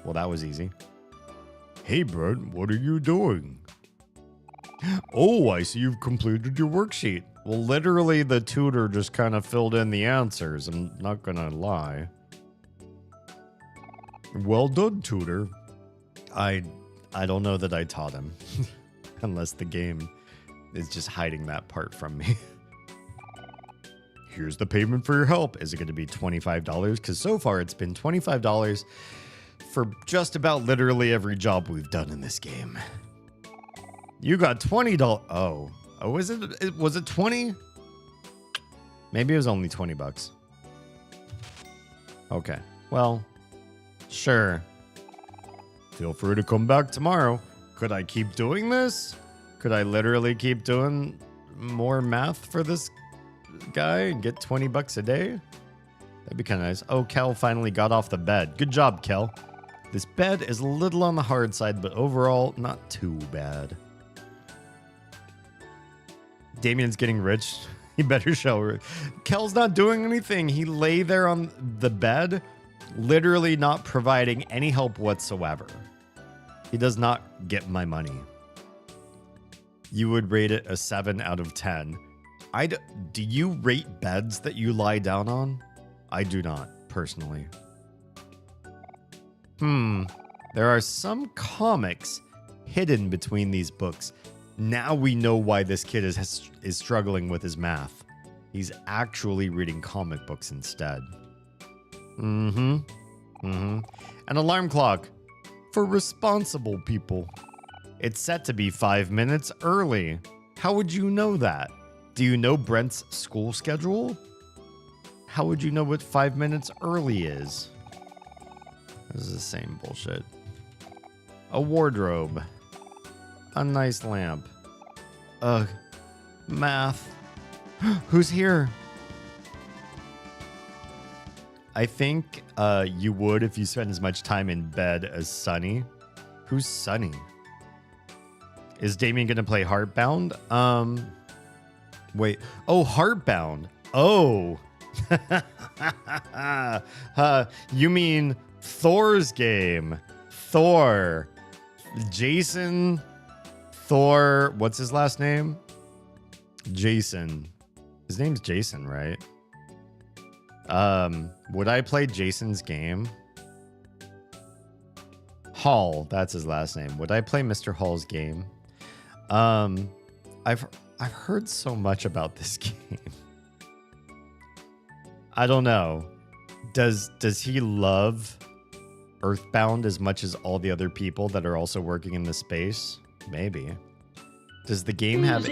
Well, that was easy. Hey, Brent, what are you doing? Oh, I see you've completed your worksheet. Well, literally, the tutor just kind of filled in the answers. I'm not going to lie. Well done, tutor. I don't know that I taught him. Unless the game is just hiding that part from me. Here's the payment for your help. Is it going to be $25? Because so far it's been $25 for just about literally every job we've done in this game. You got $20. Oh, was it 20? Maybe it was only $20. Okay. Well, sure. Feel free to come back tomorrow. Could I keep doing this? Could I literally keep doing more math for this guy and get $20 a day? That'd be kind of nice. Oh, Kel finally got off the bed. Good job, Kel. This bed is a little on the hard side, but overall, not too bad. Damien's getting rich. He better show her. Kel's not doing anything. He lay there on the bed, literally not providing any help whatsoever. He does not get my money. You would rate it a 7 out of 10. Do you rate beds that you lie down on? I do not, personally. There are some comics hidden between these books. Now we know why this kid is struggling with his math. He's actually reading comic books instead. An alarm clock for responsible people. It's set to be 5 minutes early. How would you know that? Do you know Brent's school schedule? How would you know what 5 minutes early is? This is the same bullshit. A wardrobe. A nice lamp. Ugh. Math. Who's here? I think you would if you spent as much time in bed as Sunny. Who's Sunny? Is Damien gonna play Heartbound? Wait. Oh, Heartbound. Oh. You mean Thor's game? Thor. Jason. Thor. What's his last name? Jason. His name's Jason, right? Would I play Jason's game? Hall, that's his last name. Would I play Mr. Hall's game? I've heard so much about this game. I don't know. Does he love Earthbound as much as all the other people that are also working in the space? Maybe. Does the game have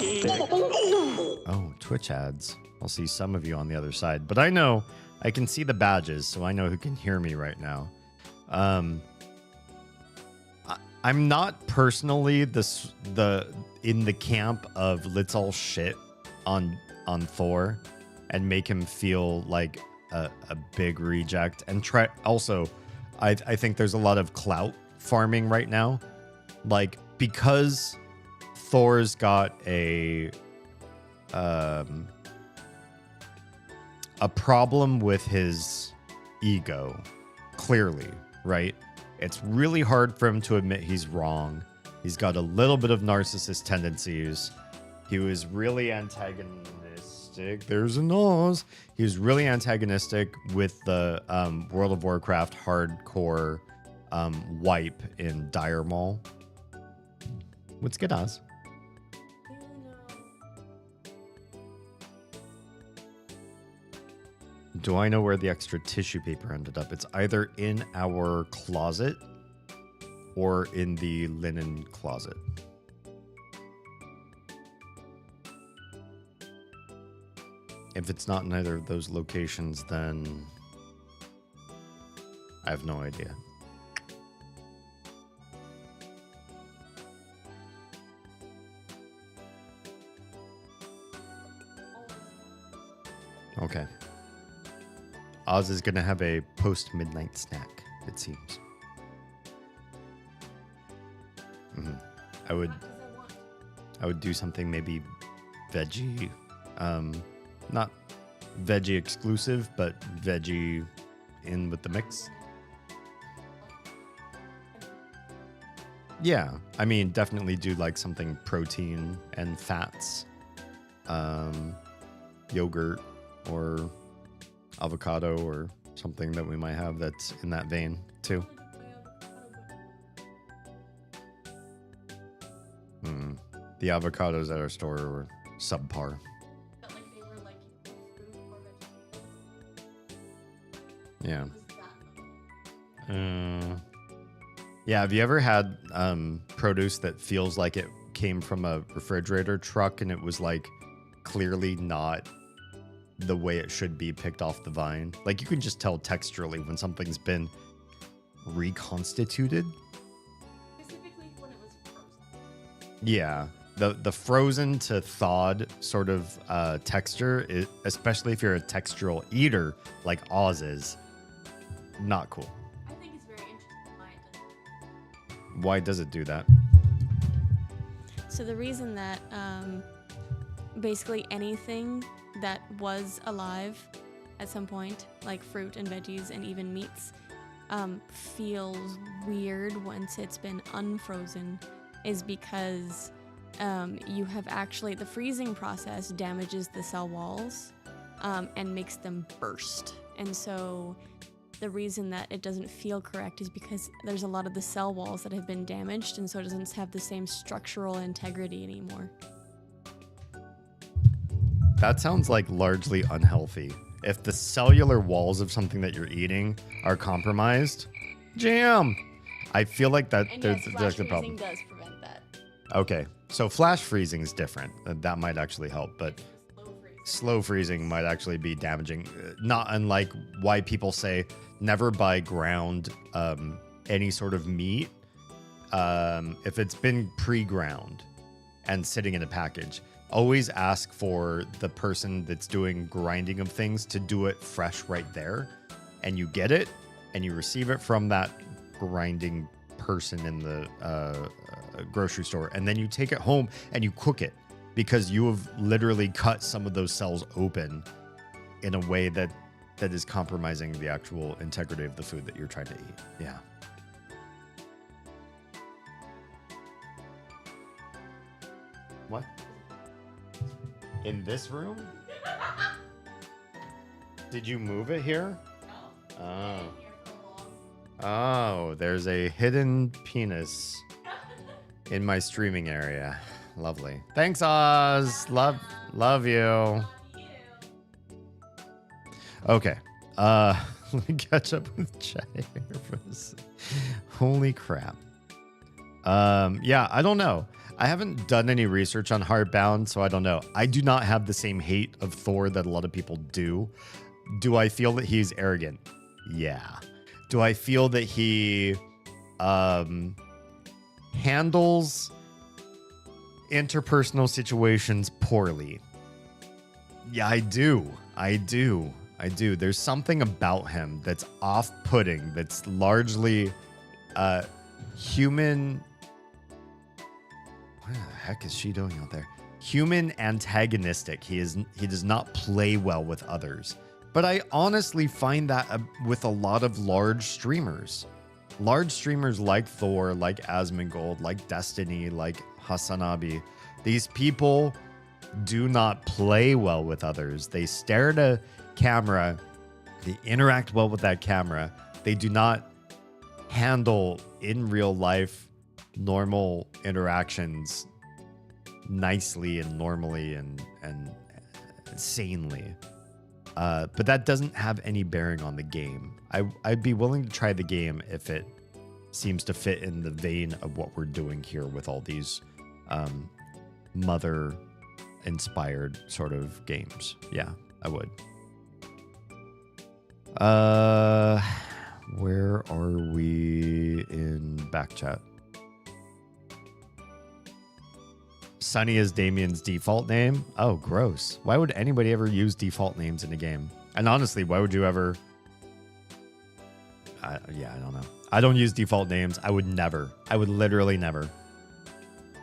Oh, Twitch ads. I'll see some of you on the other side, but I know I can see the badges, so I know who can hear me right now. I'm not personally in the camp of let's all shit on Thor and make him feel like a big reject, and try also I think there's a lot of clout farming right now, like because Thor's got a problem with his ego, clearly, right? It's really hard for him to admit he's wrong. He's got a little bit of narcissist tendencies. He was really antagonistic. There's a nose. He was really antagonistic with the World of Warcraft hardcore wipe in Dire Mall. What's good, Oz? Do I know where the extra tissue paper ended up? It's either in our closet or in the linen closet. If it's not in either of those locations, then I have no idea. Okay. Oz is going to have a post-midnight snack, it seems. I would do something maybe veggie, not veggie exclusive, but veggie in with the mix. Yeah, I mean, definitely do like something protein and fats, yogurt or avocado or something that we might have that's in that vein too. The avocados at our store were subpar. Yeah. Yeah, have you ever had produce that feels like it came from a refrigerator truck and it was like clearly not the way it should be picked off the vine? Like you can just tell texturally when something's been reconstituted. Specifically when it was frozen. Yeah, the frozen to thawed sort of texture, especially if you're a textural eater like Oz is, not cool. I think it's very interesting why it does. Why does it do that? So the reason that basically anything that was alive at some point, like fruit and veggies and even meats, feels weird once it's been unfrozen, is because you have actually, the freezing process damages the cell walls and makes them burst. And so the reason that it doesn't feel correct is because there's a lot of the cell walls that have been damaged, and so it doesn't have the same structural integrity anymore. That sounds like largely unhealthy. If the cellular walls of something that you're eating are compromised, jam. I feel like that And there's yes, flash the problem. freezing does prevent that. Okay, so flash freezing is different. That might actually help, but slow freezing might actually be damaging. Not unlike why people say never buy ground any sort of meat if it's been pre-ground and sitting in a package. Always ask for the person that's doing grinding of things to do it fresh right there, and you get it and you receive it from that grinding person in the grocery store, and then you take it home and you cook it, because you have literally cut some of those cells open in a way that is compromising the actual integrity of the food that you're trying to eat. Yeah. What? In this room? Did you move it here? Oh. Oh, there's a hidden penis in my streaming area. Lovely. Thanks, Oz. Love you. Okay. Let me catch up with chat here for this. Holy crap. Yeah, I don't know. I haven't done any research on Heartbound, so I don't know. I do not have the same hate of Thor that a lot of people do. Do I feel that he's arrogant? Yeah. Do I feel that he handles interpersonal situations poorly? Yeah, I do. There's something about him that's off-putting, that's largely human. What the heck is she doing out there? Human antagonistic. He does not play well with others. But I honestly find that with a lot of large streamers. Large streamers like Thor, like Asmongold, like Destiny, like Hasanabi. These people do not play well with others. They stare at a camera. They interact well with that camera. They do not handle in real life normal interactions nicely and normally and sanely. But that doesn't have any bearing on the game. I'd be willing to try the game if it seems to fit in the vein of what we're doing here with all these mother-inspired sort of games. Yeah, I would. Where are we in backchat? Sunny is Damien's default name. Oh, gross. Why would anybody ever use default names in a game? And honestly, why would you ever? I don't know. I don't use default names. I would never. I would literally never.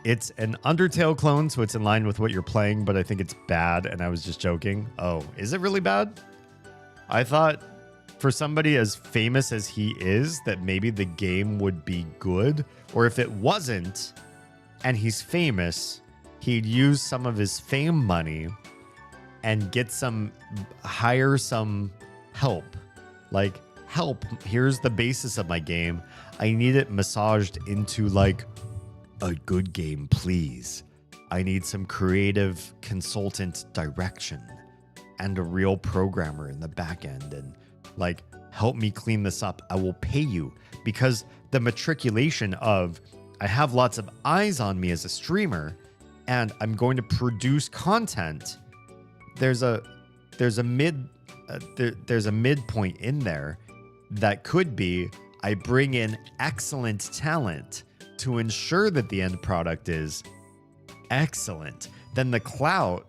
It's an Undertale clone, so it's in line with what you're playing, but I think it's bad, and I was just joking. Oh, is it really bad? I thought for somebody as famous as he is, that maybe the game would be good, or if it wasn't, and he's famous, he'd use some of his fame money and hire some help. Like, help, here's the basis of my game. I need it massaged into like a good game, please. I need some creative consultant direction and a real programmer in the back end, and like, help me clean this up. I will pay you, because the matriculation of I have lots of eyes on me as a streamer and I'm going to produce content. There's a midpoint in there that could be I bring in excellent talent to ensure that the end product is excellent. Then the clout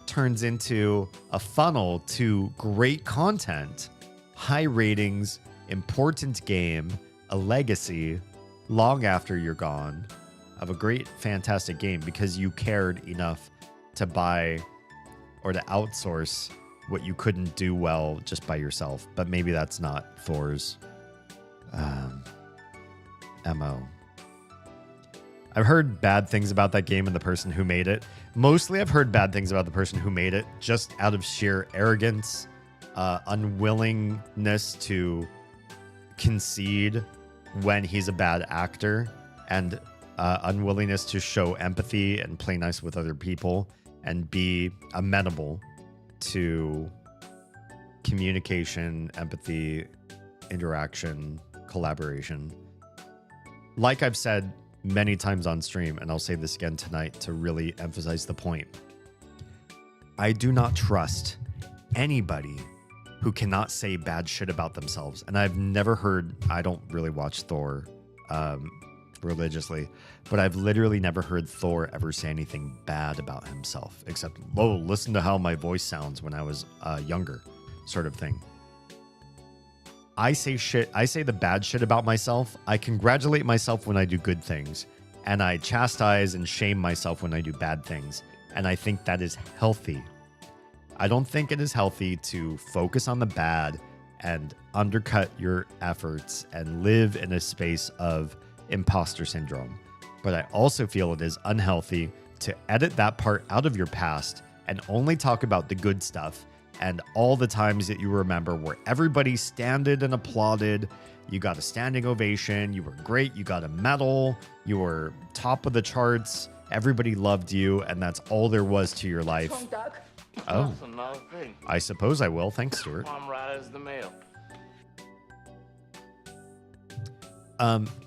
turns into a funnel to great content, high ratings, important game, a legacy long after you're gone of a great, fantastic game because you cared enough to buy or to outsource what you couldn't do well just by yourself. But maybe that's not Thor's MO. I've heard bad things about that game and the person who made it. Mostly I've heard bad things about the person who made it just out of sheer arrogance, unwillingness to concede when he's a bad actor, and unwillingness to show empathy and play nice with other people and be amenable to communication, empathy, interaction, collaboration. Like I've said many times on stream, and I'll say this again tonight to really emphasize the point. I do not trust anybody who cannot say bad shit about themselves. And I've never heard, I don't really watch Thor religiously, but I've literally never heard Thor ever say anything bad about himself, except, "Oh, listen to how my voice sounds when I was younger," sort of thing. I say the bad shit about myself. I congratulate myself when I do good things, and I chastise and shame myself when I do bad things. And I think that is healthy. I don't think it is healthy to focus on the bad and undercut your efforts and live in a space of imposter syndrome. But I also feel it is unhealthy to edit that part out of your past and only talk about the good stuff and all the times that you remember where everybody standed and applauded. You got a standing ovation. You were great. You got a medal. You were top of the charts. Everybody loved you. And that's all there was to your life. Oh, That's another thing. I suppose I will. Thanks, Stuart. I'm right as the mail.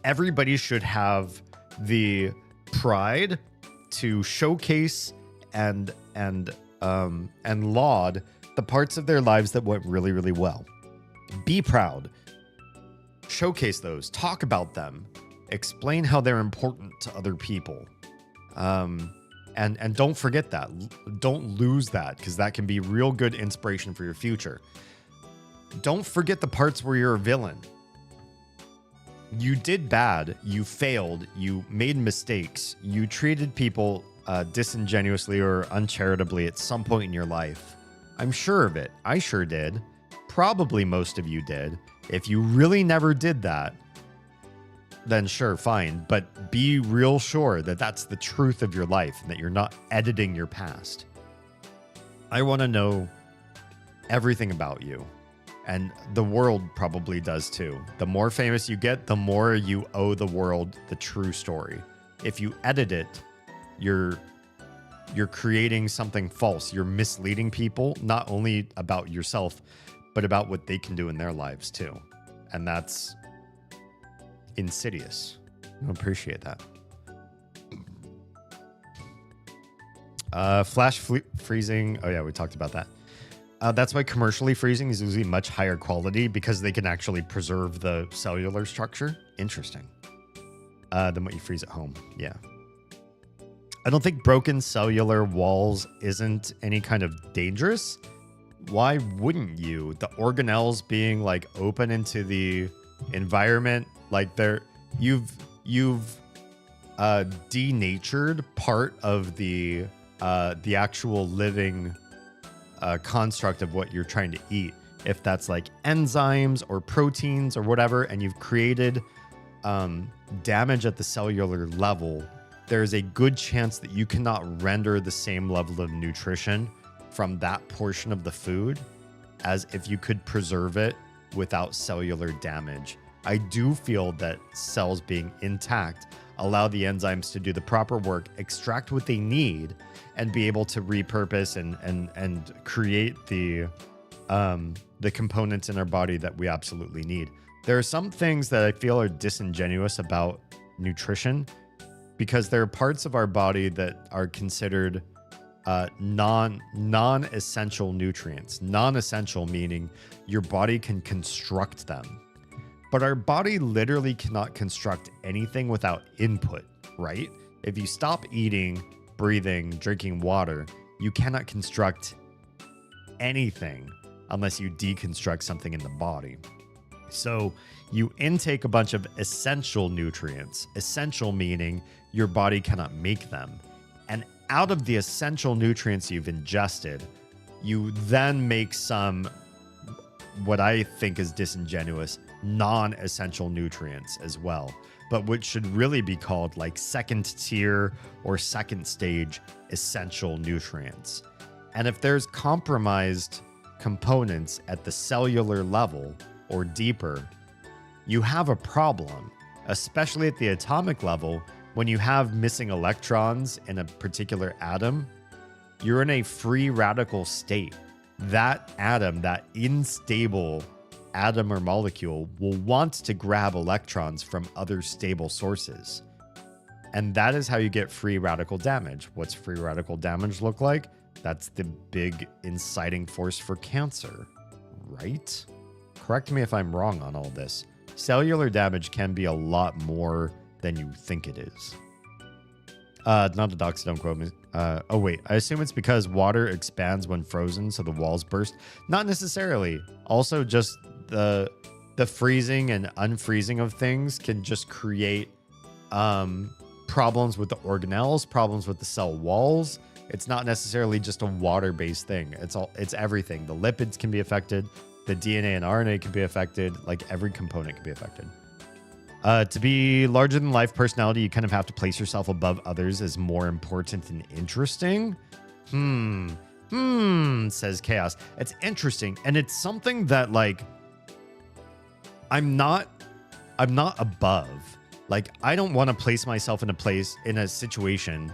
Everybody should have the pride to showcase and laud the parts of their lives that went really, really well. Be proud. Showcase those. Talk about them. Explain how they're important to other people. And don't forget that. Don't lose that, because that can be real good inspiration for your future. Don't forget the parts where you're a villain. You did bad. You failed. You made mistakes. You treated people disingenuously or uncharitably at some point in your life. I'm sure of it. I sure did. Probably most of you did. If you really never did that, then sure, fine. But be real sure that that's the truth of your life and that you're not editing your past. I want to know everything about you. And the world probably does too. The more famous you get, the more you owe the world the true story. If you edit it, you're creating something false. You're misleading people, not only about yourself, but about what they can do in their lives too. And that's insidious. I appreciate that. Freezing. Oh yeah, we talked about that. That's why commercially freezing is usually much higher quality, because they can actually preserve the cellular structure. Interesting. Than what you freeze at home. Yeah. I don't think broken cellular walls isn't any kind of dangerous. Why wouldn't you? The organelles being like open into the environment, like you've denatured part of the actual living construct of what you're trying to eat. If that's like enzymes or proteins or whatever, and you've created damage at the cellular level, there's a good chance that you cannot render the same level of nutrition from that portion of the food as if you could preserve it without cellular damage. I do feel that cells being intact allow the enzymes to do the proper work, extract what they need, and be able to repurpose and create the components in our body that we absolutely need. There are some things that I feel are disingenuous about nutrition, because there are parts of our body that are considered non-essential nutrients. Non-essential meaning your body can construct them. But our body literally cannot construct anything without input, right? If you stop eating, breathing, drinking water, you cannot construct anything unless you deconstruct something in the body. So you intake a bunch of essential nutrients, essential meaning your body cannot make them. And out of the essential nutrients you've ingested, you then make some, what I think is disingenuous, non-essential nutrients as well, but which should really be called like second tier or second stage essential nutrients. And if there's compromised components at the cellular level or deeper, you have a problem, especially at the atomic level. When you have missing electrons in a particular atom, you're in a free radical state. That atom, that unstable atom or molecule, will want to grab electrons from other stable sources. And that is how you get free radical damage. What's free radical damage look like? That's the big inciting force for cancer, right? Correct me if I'm wrong on all this. Cellular damage can be a lot more than you think it is. Not a dox, don't quote me. Oh wait, I assume it's because water expands when frozen, so the walls burst. Not necessarily. Also, just the freezing and unfreezing of things can just create problems with the organelles, problems with the cell walls. It's not necessarily just a water-based thing. It's everything. The lipids can be affected. The DNA and RNA can be affected. Like every component can be affected. To be larger than life personality, you kind of have to place yourself above others as more important and interesting. Says Chaos. It's interesting. And it's something that like, I'm not above. Like, I don't want to place myself in a situation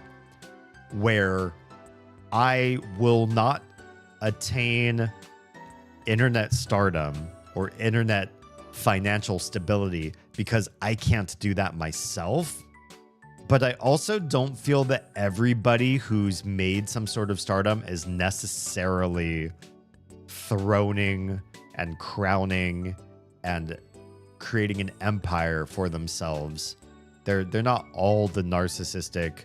where I will not attain internet stardom or internet financial stability because I can't do that myself. But I also don't feel that everybody who's made some sort of stardom is necessarily throning and crowning and creating an empire for themselves. They're not all the narcissistic,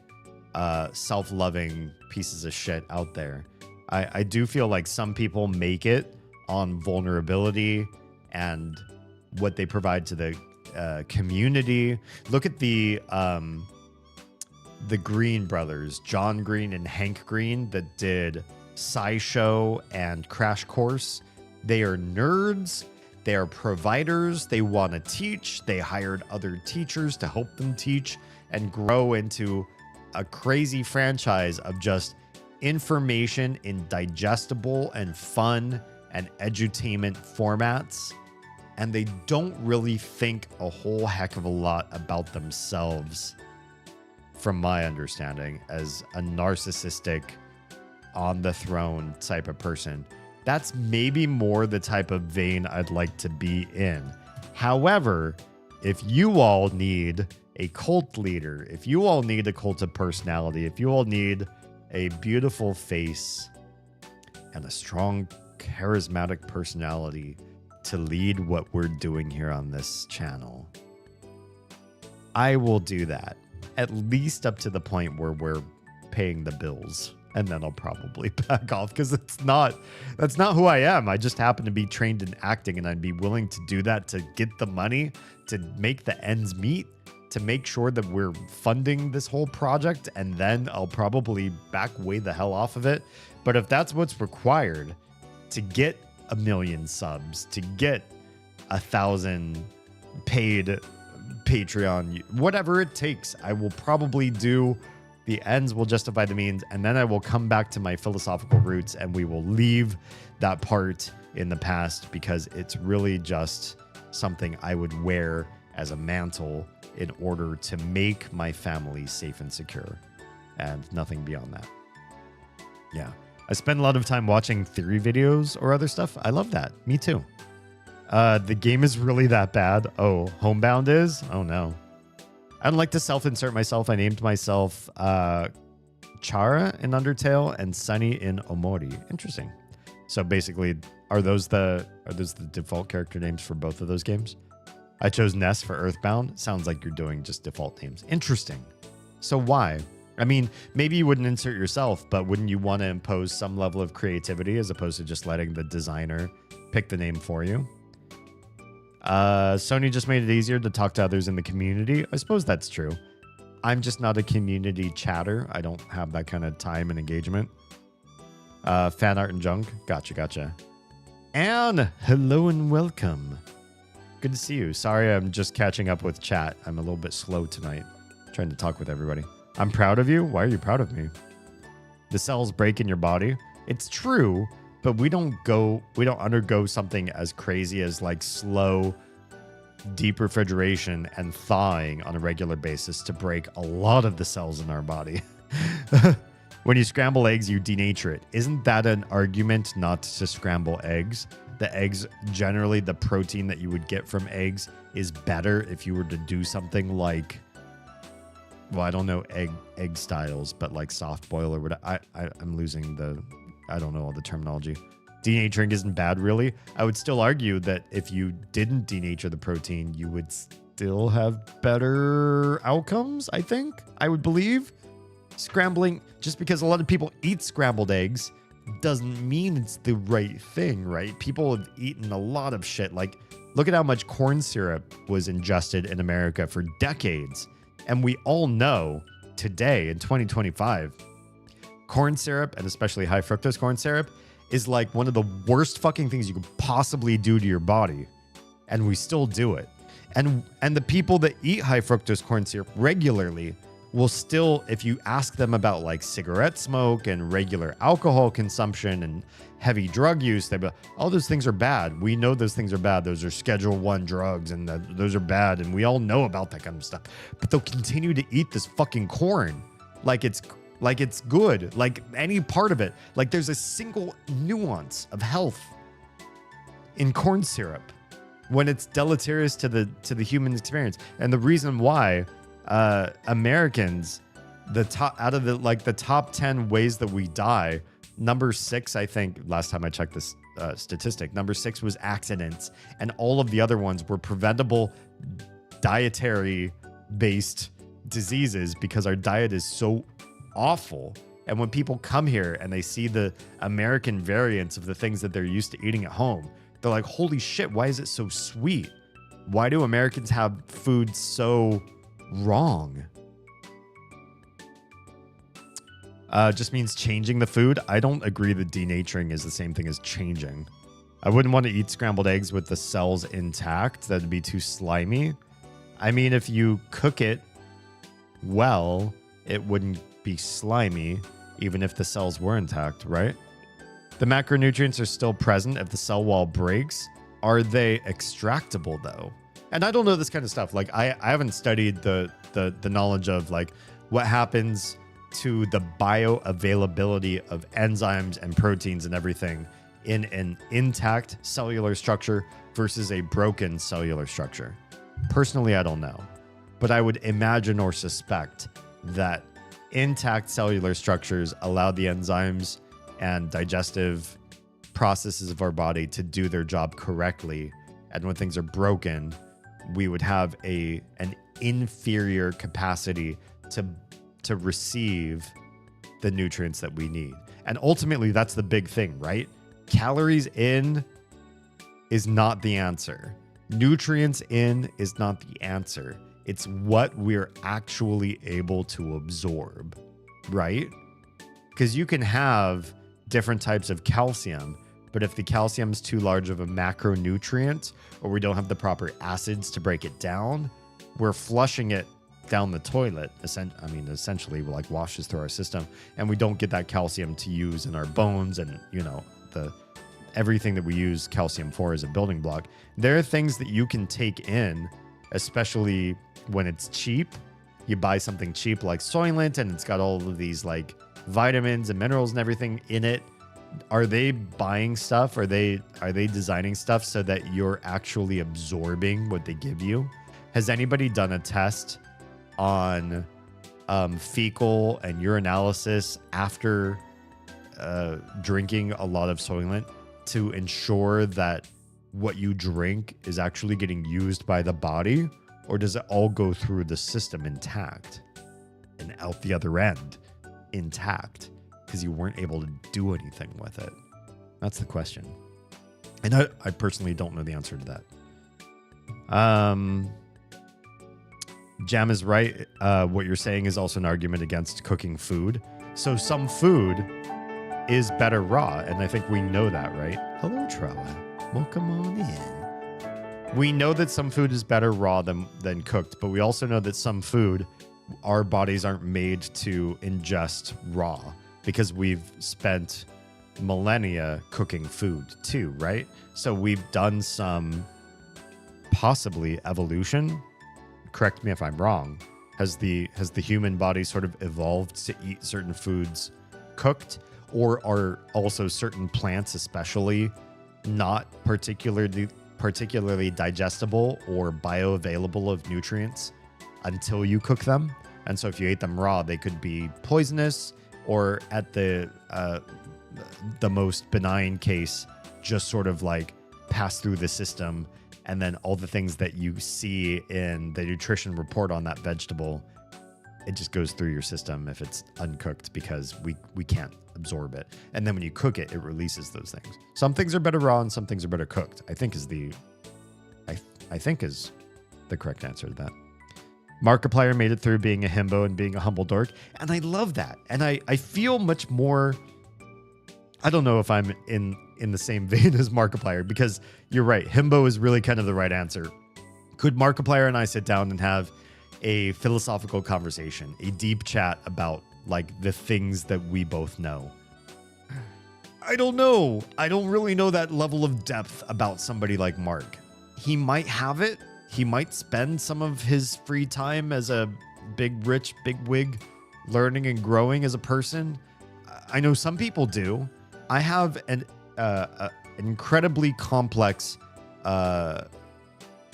self-loving pieces of shit out there. I do feel like some people make it on vulnerability and what they provide to the community. Look at the Green brothers, John Green and Hank Green, that did SciShow and Crash Course. They are nerds. They are providers. They want to teach. They hired other teachers to help them teach and grow into a crazy franchise of just information in digestible and fun and edutainment formats. And they don't really think a whole heck of a lot about themselves, from my understanding, as a narcissistic, on the throne type of person. That's maybe more the type of vein I'd like to be in. However, if you all need a cult leader, if you all need a cult of personality, if you all need a beautiful face and a strong, charismatic personality to lead what we're doing here on this channel, I will do that. At least up to the point where we're paying the bills. And then I'll probably back off because that's not who I am. I just happen to be trained in acting, and I'd be willing to do that to get the money, to make the ends meet, to make sure that we're funding this whole project, and then I'll probably back way the hell off of it. But if that's what's required to get 1 million subs, to get 1,000 paid Patreon, whatever it takes, I will probably do. The ends will justify the means, and then I will come back to my philosophical roots, and we will leave that part in the past because it's really just something I would wear as a mantle in order to make my family safe and secure, and nothing beyond that. Yeah. I spend a lot of time watching theory videos or other stuff. I love that. Me too. The game is really that bad. Oh, Homebound is? Oh no. I don't like to self-insert myself. I named myself Chara in Undertale and Sunny in Omori. Interesting. So basically, are those the default character names for both of those games? I chose Ness for Earthbound. Sounds like you're doing just default names. Interesting. So why? I mean, maybe you wouldn't insert yourself, but wouldn't you want to impose some level of creativity as opposed to just letting the designer pick the name for you? Sony just made it easier to talk to others in the community. I suppose that's true. I'm just not a community chatter. I don't have that kind of time and engagement. Fan art and junk. Gotcha. Anne, hello and welcome. Good to see you. Sorry, I'm just catching up with chat. I'm a little bit slow tonight, trying to talk with everybody. I'm proud of you. Why are you proud of me? The cells break in your body. It's true. But we don't undergo something as crazy as like slow deep refrigeration and thawing on a regular basis to break a lot of the cells in our body. When you scramble eggs, you denature it. Isn't that an argument not to scramble eggs? The eggs, generally, the protein that you would get from eggs is better if you were to do something like, well, I don't know egg styles, but like soft boil or whatever. I'm losing I don't know all the terminology. Denaturing isn't bad, really. I would still argue that if you didn't denature the protein, you would still have better outcomes, I think. I would believe. Scrambling, just because a lot of people eat scrambled eggs, doesn't mean it's the right thing, right? People have eaten a lot of shit. Like, look at how much corn syrup was ingested in America for decades. And we all know today, in 2025, corn syrup, and especially high fructose corn syrup, is like one of the worst fucking things you could possibly do to your body. And we still do it. And the people that eat high fructose corn syrup regularly will still, if you ask them about like cigarette smoke and regular alcohol consumption and heavy drug use, they'll be like, oh, those things are bad. We know those things are bad. Those are Schedule 1 drugs and those are bad. And we all know about that kind of stuff. But they'll continue to eat this fucking corn like it's good, like any part of it. Like there's a single nuance of health in corn syrup when it's deleterious to the human experience. And the reason why Americans, the top 10 ways that we die, number 6, I think last time I checked this statistic, number 6 was accidents, and all of the other ones were preventable dietary based diseases because our diet is so awful. And when people come here and they see the American variants of the things that they're used to eating at home, they're like, holy shit, why is it so sweet? Why do Americans have food so wrong? Just means changing the food. I don't agree that denaturing is the same thing as changing. I wouldn't want to eat scrambled eggs with the cells intact. That'd be too slimy. I mean, if you cook it well, it wouldn't be slimy, even if the cells were intact, right? The macronutrients are still present if the cell wall breaks. Are they extractable, though? And I don't know this kind of stuff. Like, I haven't studied the knowledge of, like, what happens to the bioavailability of enzymes and proteins and everything in an intact cellular structure versus a broken cellular structure. Personally, I don't know. But I would imagine or suspect that intact cellular structures allow the enzymes and digestive processes of our body to do their job correctly. And when things are broken, we would have an inferior capacity to receive the nutrients that we need. And ultimately, that's the big thing, right? Calories in is not the answer. Nutrients in is not the answer. It's what we're actually able to absorb, right? Because you can have different types of calcium, but if the calcium is too large of a macronutrient or we don't have the proper acids to break it down, we're flushing it down the toilet. Essentially, like washes through our system, and we don't get that calcium to use in our bones and, everything that we use calcium for as a building block. There are things that you can take in, especially when it's cheap. You buy something cheap like Soylent and it's got all of these like vitamins and minerals and everything in it. Are they buying stuff? Are they designing stuff so that you're actually absorbing what they give you? Has anybody done a test on fecal and urinalysis after drinking a lot of Soylent to ensure that what you drink is actually getting used by the body? Or does it all go through the system intact and out the other end intact because you weren't able to do anything with it? That's the question. And I personally don't know the answer to that. Jam is right. What you're saying is also an argument against cooking food. So some food is better raw, and I think we know that, right? Hello, Trella. Welcome on in. We know that some food is better raw than cooked, but we also know that some food our bodies aren't made to ingest raw because we've spent millennia cooking food too, right? So we've done some possibly evolution. Correct me if I'm wrong. Has the human body sort of evolved to eat certain foods cooked, or are also certain plants especially not particularly digestible or bioavailable of nutrients until you cook them? And so if you ate them raw, they could be poisonous, or at the most benign case, just sort of like pass through the system, and then all the things that you see in the nutrition report on that vegetable, it just goes through your system if it's uncooked, because we can't absorb it. And then when you cook it, it releases those things. Some things are better raw and some things are better cooked, I think is the correct answer to that. Markiplier made it through being a himbo and being a humble dork, and I love that. And I feel much more, I don't know if I'm in the same vein as Markiplier, because you're right, himbo is really kind of the right answer. Could Markiplier and I sit down and have a philosophical conversation, a deep chat about like the things that we both know? I don't know. I don't really know that level of depth about somebody like Mark. He might have it. He might spend some of his free time as a big wig learning and growing as a person. I know some people do. I have an incredibly complex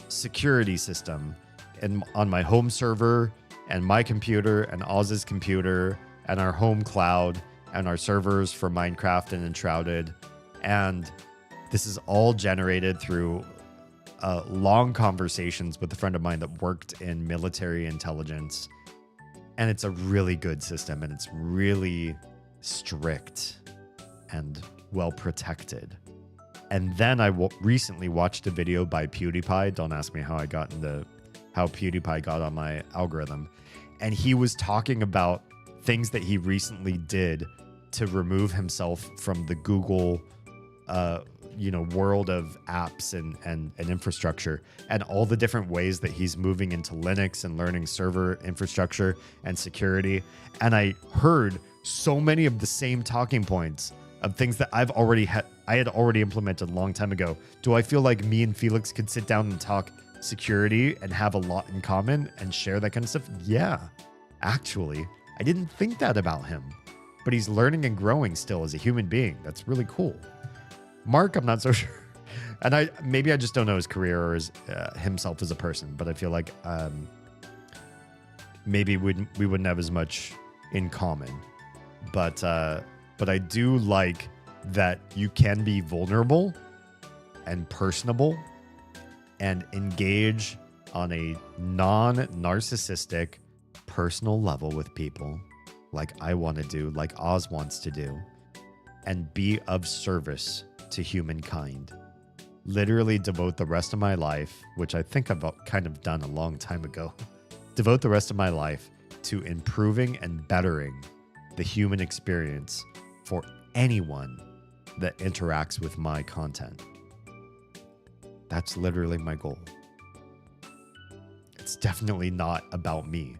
security system on my home server and my computer and Oz's computer and our home cloud and our servers for Minecraft and Enshrouded. And this is all generated through long conversations with a friend of mine that worked in military intelligence. And it's a really good system, and it's really strict and well protected. And then I recently watched a video by PewDiePie. Don't ask me how PewDiePie got on my algorithm. And he was talking about things that he recently did to remove himself from the Google world of apps and infrastructure, and all the different ways that he's moving into Linux and learning server infrastructure and security. And I heard so many of the same talking points of things that I had already implemented a long time ago. Do I feel like me and Felix could sit down and talk security and have a lot in common and share that kind of stuff? Yeah, actually, I didn't think that about him, but he's learning and growing still as a human being. That's really cool. Mark, I'm not so sure. And maybe I just don't know his career or himself as a person, but I feel like maybe we wouldn't have as much in common. But I do like that you can be vulnerable and personable and engage on a non-narcissistic personal level with people like I want to do, like Oz wants to do, and be of service to humankind. Literally devote the rest of my life, which I think I've kind of done a long time ago, devote the rest of my life to improving and bettering the human experience for anyone that interacts with my content. That's literally my goal. It's definitely not about me.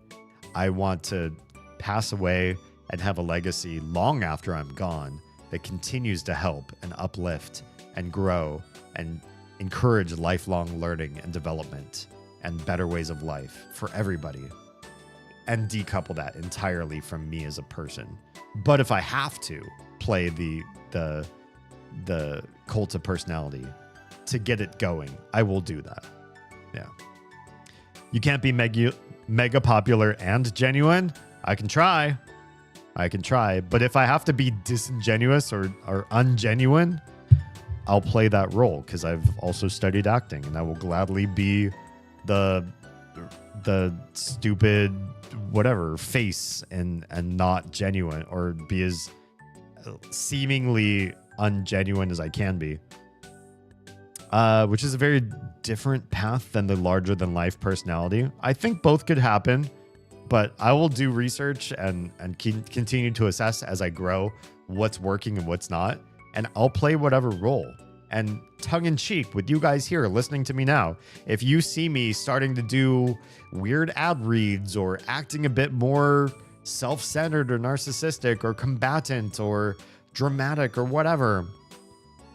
I want to pass away and have a legacy long after I'm gone that continues to help and uplift and grow and encourage lifelong learning and development and better ways of life for everybody, and decouple that entirely from me as a person. But if I have to play the cult of personality to get it going, I will do that. Yeah. You can't be mega popular and genuine. I can try. But if I have to be disingenuous or ungenuine, I'll play that role, because I've also studied acting, and I will gladly be the stupid whatever face and not genuine, or be as seemingly ungenuine as I can be. Which is a very different path than the larger than life personality. I think both could happen, but I will do research and continue to assess as I grow what's working and what's not. And I'll play whatever role. And tongue in cheek with you guys here listening to me now, if you see me starting to do weird ad reads or acting a bit more self-centered or narcissistic or combatant or dramatic or whatever,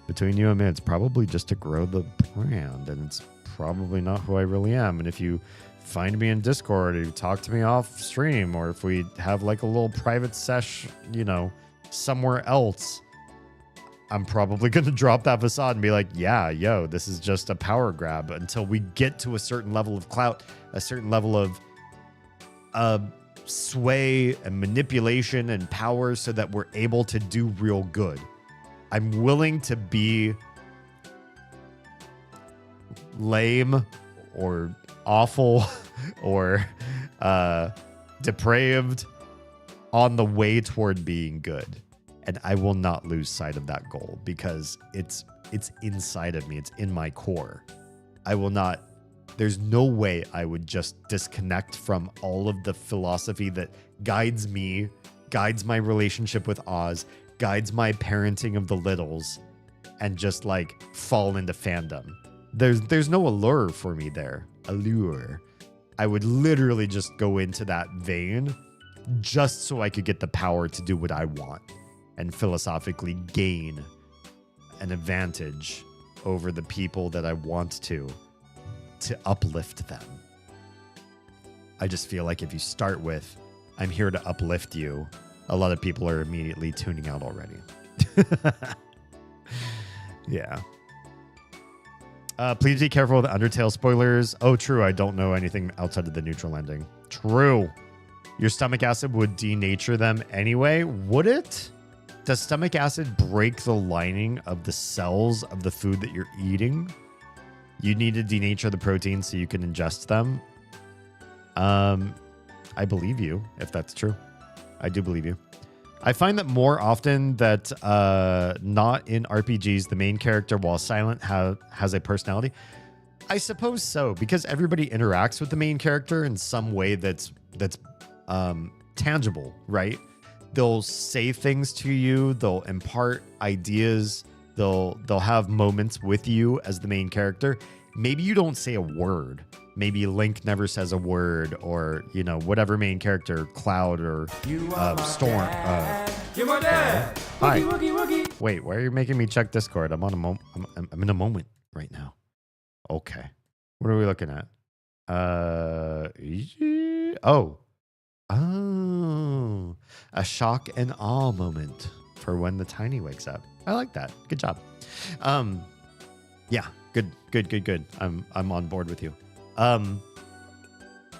between you and me, it's probably just to grow the brand, and it's probably not who I really am. And if you find me in Discord, or you talk to me off stream, or if we have like a little private sesh, somewhere else, I'm probably going to drop that facade and be like, yeah, yo, this is just a power grab until we get to a certain level of clout, a certain level of sway and manipulation and power so that we're able to do real good. I'm willing to be lame or awful or depraved on the way toward being good. And I will not lose sight of that goal because it's inside of me. It's in my core. I will not. There's no way I would just disconnect from all of the philosophy that guides me, guides my relationship with Oz, guides my parenting of the littles, and just like fall into fandom. There's no allure for me there. Allure. I would literally just go into that vein just so I could get the power to do what I want and philosophically gain an advantage over the people that I want to uplift them. I just feel like if you start with, I'm here to uplift you, a lot of people are immediately tuning out already. Yeah. Please be careful with Undertale spoilers. Oh, true. I don't know anything outside of the neutral ending. True. Your stomach acid would denature them anyway. Would it? Does stomach acid break the lining of the cells of the food that you're eating? You need to denature the protein so you can ingest them. I believe you, if that's true. I do believe you. I find that more often that not in RPGs, the main character, while silent, has a personality. I suppose so, because everybody interacts with the main character in some way that's tangible, right? They'll say things to you. They'll impart ideas. They'll have moments with you as the main character. Maybe you don't say a word. Maybe Link never says a word, or whatever main character, Cloud or Storm. You're my dad. Hi. Woogie, woogie, woogie. Wait, why are you making me check Discord? I'm on I'm in a moment right now. Okay, what are we looking at? A shock and awe moment for when the tiny wakes up. I like that. Good job. Yeah, good. I'm on board with you.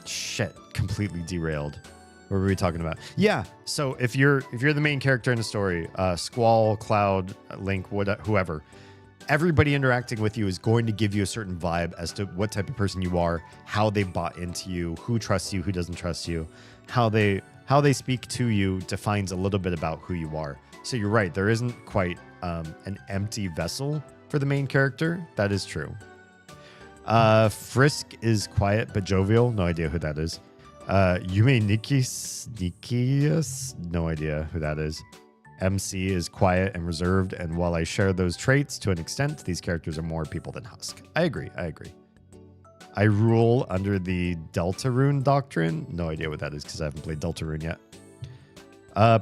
Shit, completely derailed. What were we talking about? Yeah, so if you're the main character in a story, Squall, Cloud, Link, whoever, everybody interacting with you is going to give you a certain vibe as to what type of person you are, how they bought into you, who trusts you, who doesn't trust you, how they speak to you defines a little bit about who you are. So you're right, there isn't quite an empty vessel for the main character. That is true. Frisk is quiet but jovial. No idea who that is. Yume Nikius, no idea who that is. MC is quiet and reserved, and while I share those traits to an extent, these characters are more people than Husk. I agree. I rule under the Deltarune doctrine. No idea what that is because I haven't played Deltarune yet.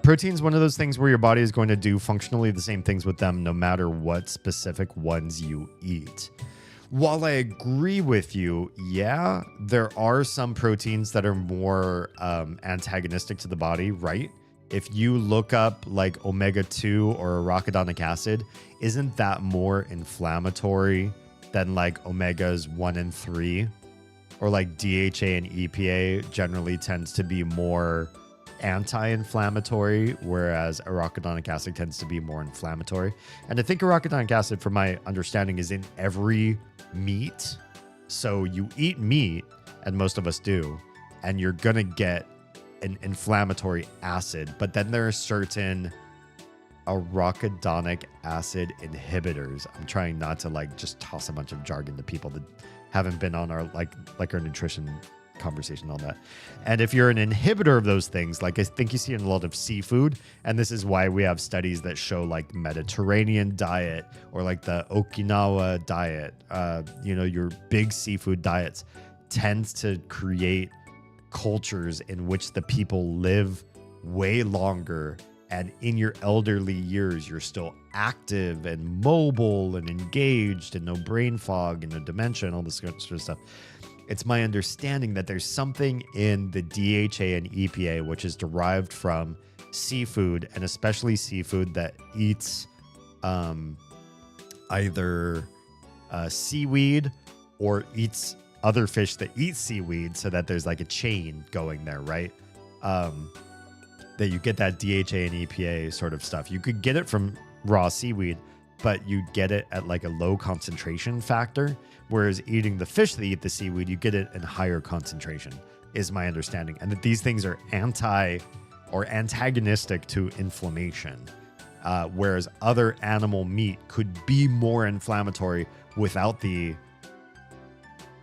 Protein's one of those things where your body is going to do functionally the same things with them no matter what specific ones you eat. While I agree with you, yeah, there are some proteins that are more antagonistic to the body, right? If you look up like omega-2 or arachidonic acid, isn't that more inflammatory than like omegas 1 and 3? Or like DHA and EPA generally tends to be more anti-inflammatory, whereas arachidonic acid tends to be more inflammatory. And I think arachidonic acid, from my understanding, is in every meat. So you eat meat, and most of us do, and you're going to get an inflammatory acid. But then there are certain arachidonic acid inhibitors. I'm trying not to like just toss a bunch of jargon to people that haven't been on our like our nutrition conversation on that. And if you're an inhibitor of those things, like I think you see in a lot of seafood, and this is why we have studies that show like Mediterranean diet or like the Okinawa diet, your big seafood diets tends to create cultures in which the people live way longer and in your elderly years, you're still active and mobile and engaged and no brain fog and no dementia and all this sort of stuff. It's my understanding that there's something in the DHA and EPA, which is derived from seafood, and especially seafood that eats either seaweed or eats other fish that eat seaweed, so that there's like a chain going there, right? That you get that DHA and EPA sort of stuff. You could get it from raw seaweed, but you get it at like a low concentration factor, whereas eating the fish that eat the seaweed, you get it in higher concentration, is my understanding. And that these things are antagonistic to inflammation, whereas other animal meat could be more inflammatory without the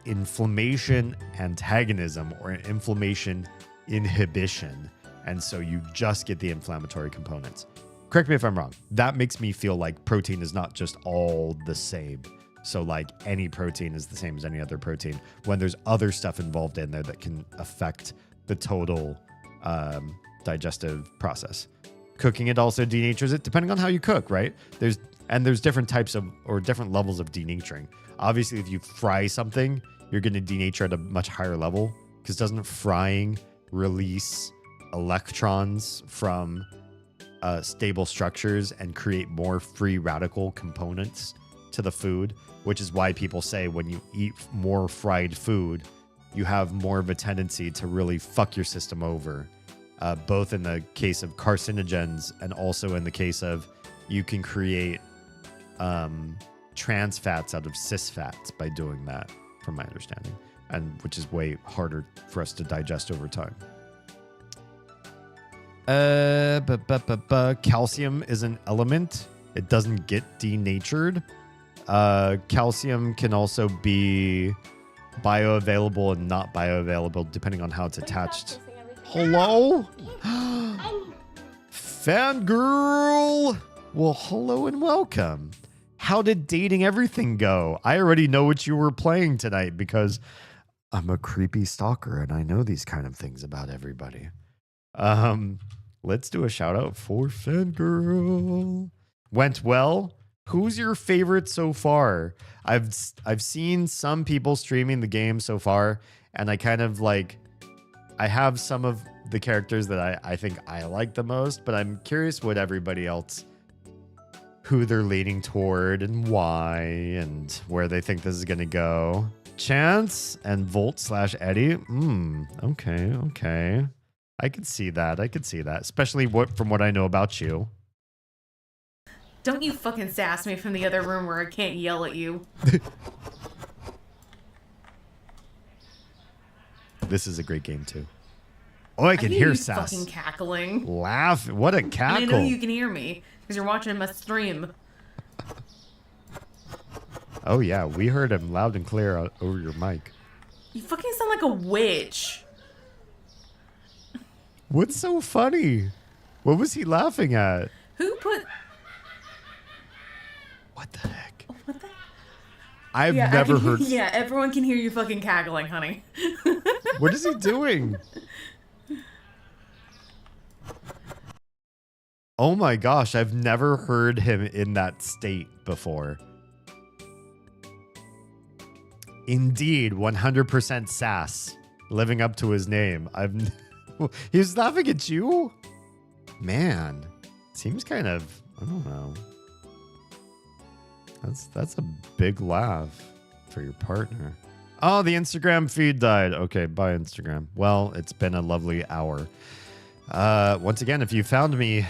inflammation antagonism or inflammation inhibition. And so you just get the inflammatory components. Correct me if I'm wrong. That makes me feel like protein is not just all the same. So like any protein is the same as any other protein, when there's other stuff involved in there that can affect the total digestive process. Cooking it also denatures it, depending on how you cook, right? There's different types of, or different levels of denaturing. Obviously, if you fry something, you're going to denature at a much higher level, because doesn't frying release electrons from stable structures and create more free radical components to the food, which is why people say when you eat more fried food, you have more of a tendency to really fuck your system over, both in the case of carcinogens and also in the case of you can create trans fats out of cis fats by doing that, from my understanding, and which is way harder for us to digest over time. Calcium is an element. It doesn't get denatured. Calcium can also be bioavailable and not bioavailable depending on how it's attached. Hello? Fangirl! Well, hello and welcome. How did dating everything go? I already know what you were playing tonight because I'm a creepy stalker and I know these kind of things about everybody. Let's do a shout out for Fangirl. Went well. Who's your favorite so far? I've seen some people streaming the game so far, and I kind of like, I have some of the characters that I think I like the most, but I'm curious what everybody else, who they're leaning toward and why, and where they think this is going to go. Chance and Volt/Eddie. Okay. I could see that. Especially from what I know about you. Don't you fucking sass me from the other room where I can't yell at you. This is a great game too. Oh, I can hear sass. Fucking cackling. Laugh. What a cackle. And I know you can hear me because you're watching my stream. Oh yeah, we heard him loud and clear over your mic. You fucking sound like a witch. What's so funny? What was he laughing at? Who put... What the heck? What the... I've never heard... Yeah, everyone can hear you fucking cackling, honey. What is he doing? Oh my gosh, I've never heard him in that state before. Indeed, 100% sass. Living up to his name. He was laughing at you? Man, seems kind of, I don't know. That's a big laugh for your partner. Oh, the Instagram feed died. Okay, bye Instagram. Well, it's been a lovely hour. Once again, if you found me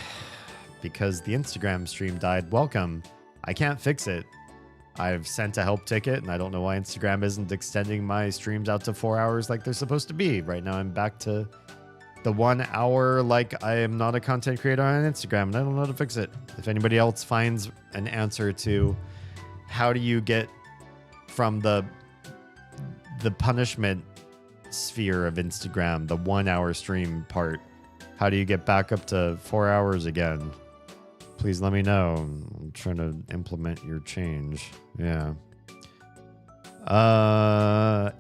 because the Instagram stream died, welcome. I can't fix it. I've sent a help ticket, and I don't know why Instagram isn't extending my streams out to 4 hours like they're supposed to be. Right now, I'm back to the 1 hour like I am not a content creator on Instagram, and I don't know how to fix it. If anybody else finds an answer to how do you get from the punishment sphere of Instagram, the 1 hour stream part, how do you get back up to 4 hours again? Please let me know. I'm trying to implement your change. Yeah.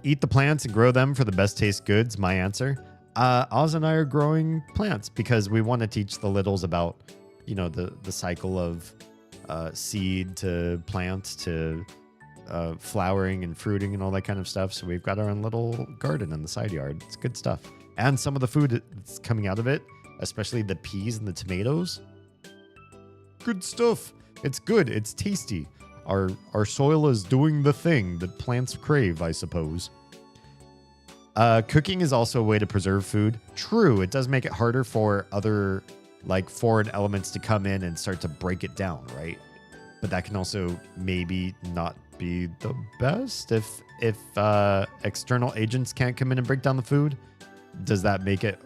Eat the plants and grow them for the best taste goods. My answer. Oz and I are growing plants because we want to teach the littles about, the cycle of seed to plant to flowering and fruiting and all that kind of stuff. So we've got our own little garden in the side yard. It's good stuff. And some of the food that's coming out of it, especially the peas and the tomatoes, good stuff. It's good. It's tasty. Our soil is doing the thing that plants crave, I suppose. Cooking is also a way to preserve food. True, it does make it harder for other foreign elements to come in and start to break it down, right? But that can also maybe not be the best if external agents can't come in and break down the food. Does that make it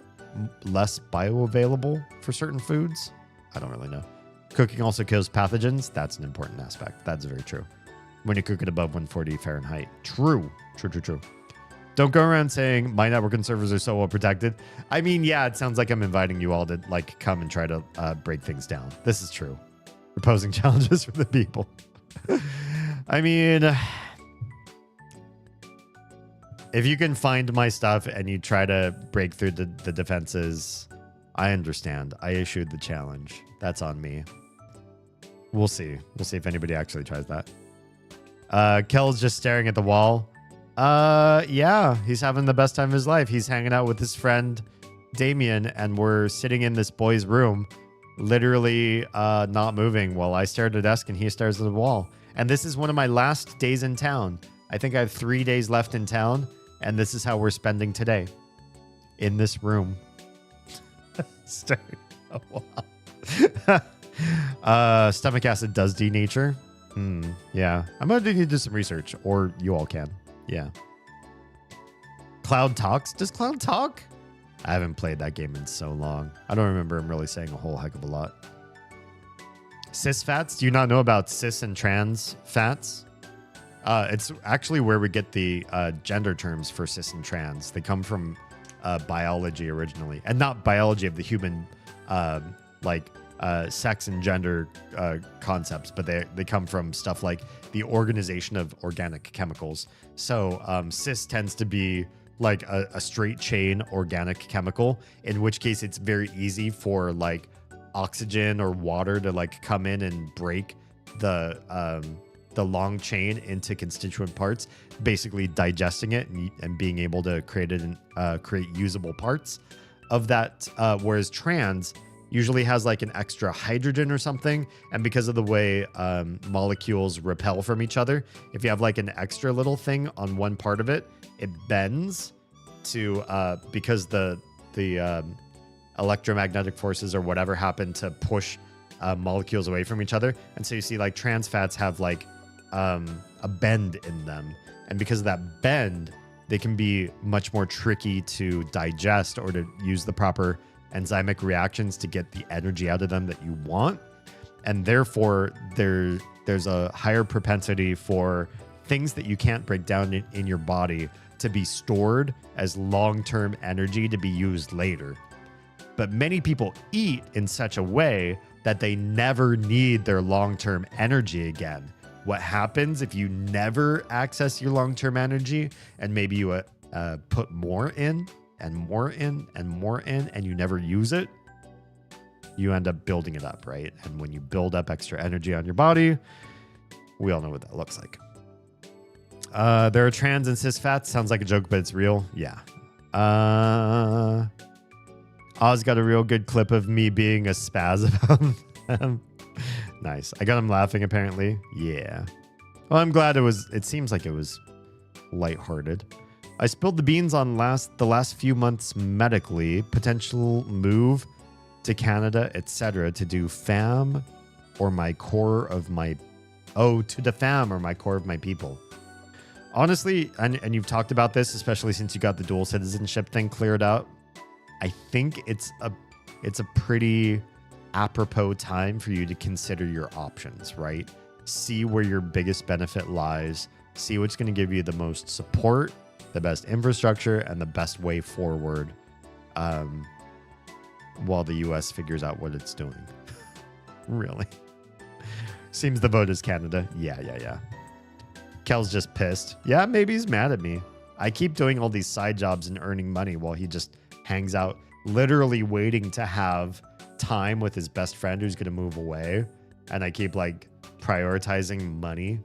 less bioavailable for certain foods? I don't really know. Cooking also kills pathogens. That's an important aspect. That's very true. When you cook it above 140 Fahrenheit. True. Don't go around saying my network and servers are so well protected. I mean, yeah, it sounds like I'm inviting you all to come and try to break things down. This is true. We're posing challenges for the people. I mean, if you can find my stuff and you try to break through the defenses, I understand. I issued the challenge. That's on me. We'll see. We'll see if anybody actually tries that. Kel's just staring at the wall. Yeah, he's having the best time of his life. He's hanging out with his friend Damien, and we're sitting in this boy's room, literally not moving while I stare at a desk and he stares at the wall. And this is one of my last days in town. I think I have 3 days left in town, and this is how we're spending today. In this room. Staring at the wall. Stomach acid does denature. Yeah. I'm going to need to do some research, or you all can. Yeah. Cloud talks. Does Cloud talk? I haven't played that game in so long. I don't remember him really saying a whole heck of a lot. Cis fats. Do you not know about cis and trans fats? It's actually where we get the gender terms for cis and trans. They come from biology originally, and not biology of the human sex and gender concepts, but they come from stuff like the organization of organic chemicals. So cis tends to be like a straight chain organic chemical, in which case it's very easy for oxygen or water to come in and break the long chain into constituent parts, basically digesting it and being able to create usable parts of that. Whereas trans usually has an extra hydrogen or something, and because of the way molecules repel from each other, if you have an extra little thing on one part of it, it bends to because the electromagnetic forces or whatever happen to push molecules away from each other. And so you see trans fats have a bend in them, and because of that bend, they can be much more tricky to digest or to use the proper enzymic reactions to get the energy out of them that you want. And therefore there's a higher propensity for things that you can't break down in your body to be stored as long-term energy to be used later. But many people eat in such a way that they never need their long-term energy again. What happens if you never access your long-term energy and maybe you put more in and more in and more in and you never use it? You end up building it up, right? And when you build up extra energy on your body, we all know what that looks like. There are trans and cis fats. Sounds like a joke, but it's real. Yeah. Oz got a real good clip of me being a spaz about them. Nice. I got him laughing, apparently. Yeah. Well, I'm glad it seems like it was lighthearted. I spilled the beans on the last few months medically, potential move to Canada, etc. to do fam or my core of my... Oh, to the fam or my core of my people. Honestly, and you've talked about this, especially since you got the dual citizenship thing cleared out, I think it's a pretty apropos time for you to consider your options, right? See where your biggest benefit lies. See what's going to give you the most support, the best infrastructure, and the best way forward while the U.S. figures out what it's doing. Really. Seems the vote is Canada. Yeah. Kel's just pissed. Yeah, maybe he's mad at me. I keep doing all these side jobs and earning money while he just hangs out, literally waiting to have time with his best friend who's going to move away. And I keep like prioritizing money.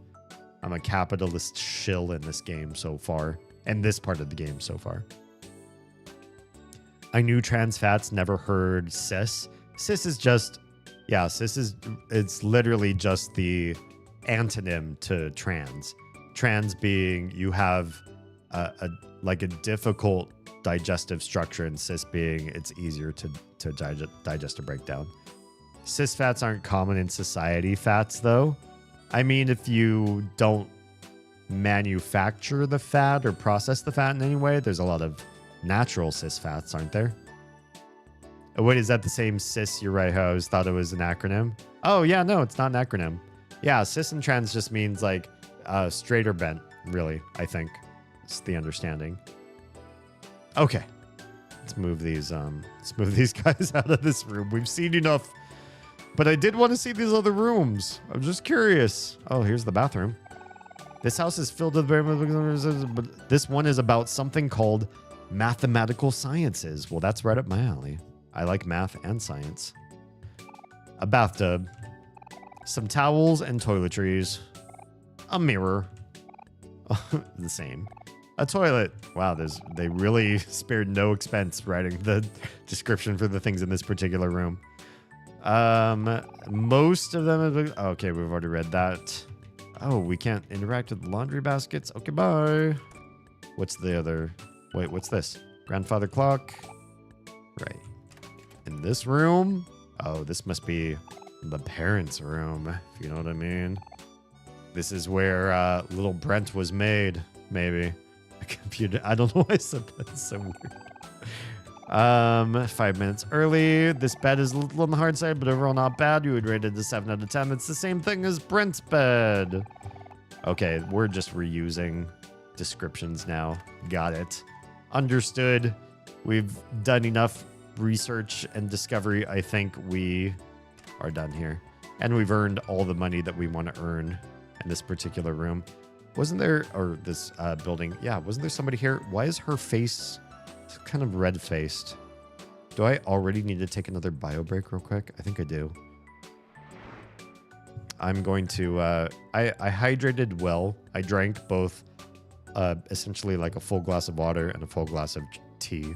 I'm a capitalist shill in this game so far, and this part of the game so far. I knew trans fats, never heard cis. Cis is just, yeah, cis is, it's literally just the antonym to trans. Trans being you have a like a difficult digestive structure, and cis being it's easier to digest or break down. Cis fats aren't common in society fats, though. I mean, if you don't manufacture the fat or process the fat in any way, there's a lot of natural cis fats, aren't there? Oh, wait, is that the same cis? You're right. I always thought it was an acronym. Oh, yeah, no, it's not an acronym. Yeah, cis and trans just means like straight or bent, really, I think. It's the understanding. Okay. Let's move these guys out of this room. We've seen enough. But I did want to see these other rooms. I'm just curious. Oh, here's the bathroom. This house is filled with but this one is about something called mathematical sciences. Well, that's right up my alley. I like math and science. A bathtub. Some towels and toiletries. A mirror. The same. A toilet. Wow, they really spared no expense writing the description for the things in this particular room. Most of them. Okay, we've already read that. Oh, we can't interact with laundry baskets. Okay, bye. What's the other? Wait, what's this? Grandfather clock. Right. In this room. Oh, this must be the parents' room, if you know what I mean. This is where little Brent was made, maybe. A computer. I don't know why I said that. It's so weird. 5 minutes early. This bed is a little on the hard side, but overall not bad. You would rate it a 7 out of 10. It's the same thing as Brent's bed. Okay, we're just reusing descriptions now. Got it. Understood. We've done enough research and discovery. I think we are done here. And we've earned all the money that we want to earn in this particular room. Wasn't there, or this building, yeah, wasn't there somebody here? Why is her face kind of red-faced? Do I already need to take another bio break real quick? I think I do. I'm going to, I hydrated well. I drank both essentially like a full glass of water and a full glass of tea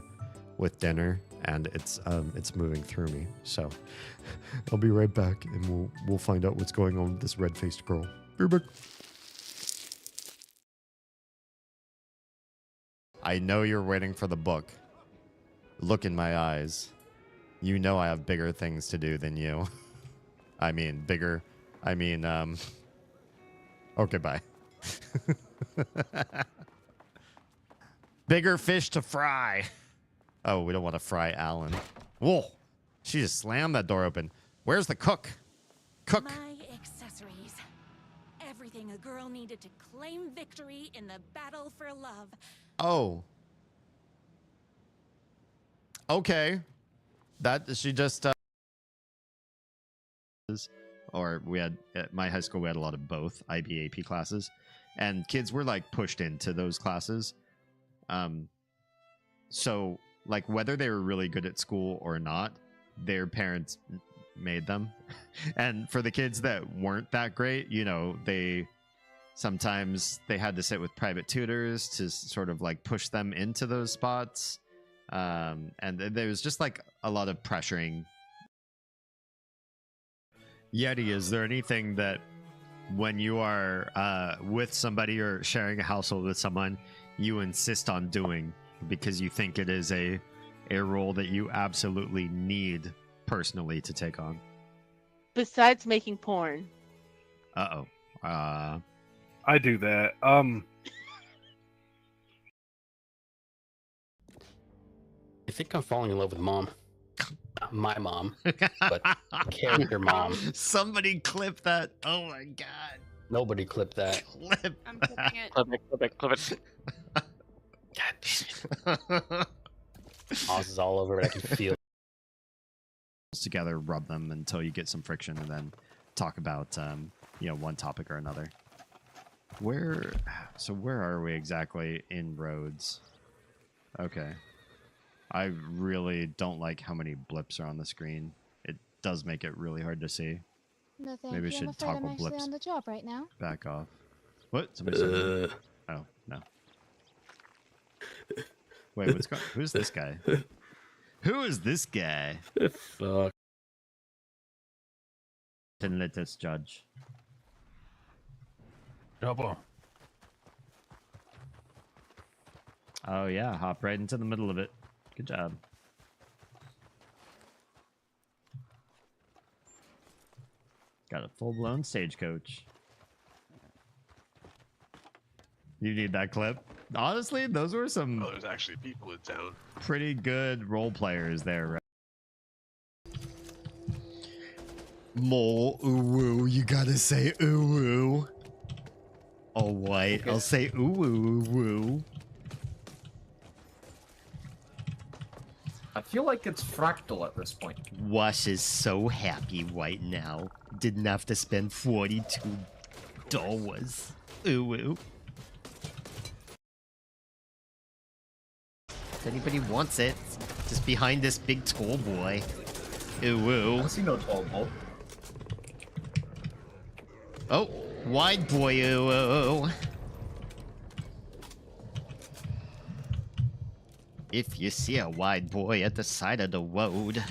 with dinner, and it's moving through me. So I'll be right back, and we'll find out what's going on with this red-faced girl. Be right back. I know you're waiting for the book. Look in my eyes. You know I have bigger things to do than you. I mean, bigger. I mean, okay, bye. Bigger fish to fry. Oh, we don't want to fry Alan. Whoa. She just slammed that door open. Where's the cook? Cook. My accessories. Everything a girl needed to claim victory in the battle for love. Oh. Okay. That she just or we had at my high school we had a lot of both IB AP classes, and kids were like pushed into those classes. So like whether they were really good at school or not, their parents made them. And for the kids that weren't that great, you know, sometimes they had to sit with private tutors to sort of like push them into those spots. And there was just like a lot of pressuring. Yeti, is there anything that when you are with somebody or sharing a household with someone, you insist on doing because you think it is a role that you absolutely need personally to take on? Besides making porn. Uh-oh. I do that. I think I'm falling in love with mom. Not my mom, but character mom. Somebody clip that. Oh my god. Nobody clip that. Clip. I'm clipping it. Clip it. God damn it. Oz is all over it. I can feel it. Together, rub them until you get some friction, and then talk about one topic or another. Where are we exactly in roads? Okay. I really don't like how many blips are on the screen. It does make it really hard to see. No, thank Maybe we you. should I'm afraid I'm toggle actually blips on the job right now. back off. What? Somebody said. Oh no. Wait, what's going? Who's this guy? Who is this guy? Fuck. Then let us judge. Double. Oh yeah, hop right into the middle of it. Good job. Got a full-blown stagecoach. You need that clip. Honestly, those were some there's actually people in town. pretty good role players there, right? More ooh-woo, you gotta say ooh-woo. All white, I'll say ooh-woo-woo. I feel like it's fractal at this point. Wash is so happy right now. Didn't have to spend $42. Ooh-woo. If anybody wants it, just behind this big tall boy. Ooh-woo. I see no tall boy. Oh, wide boy, ooh-woo. If you see a wide boy at the side of the road.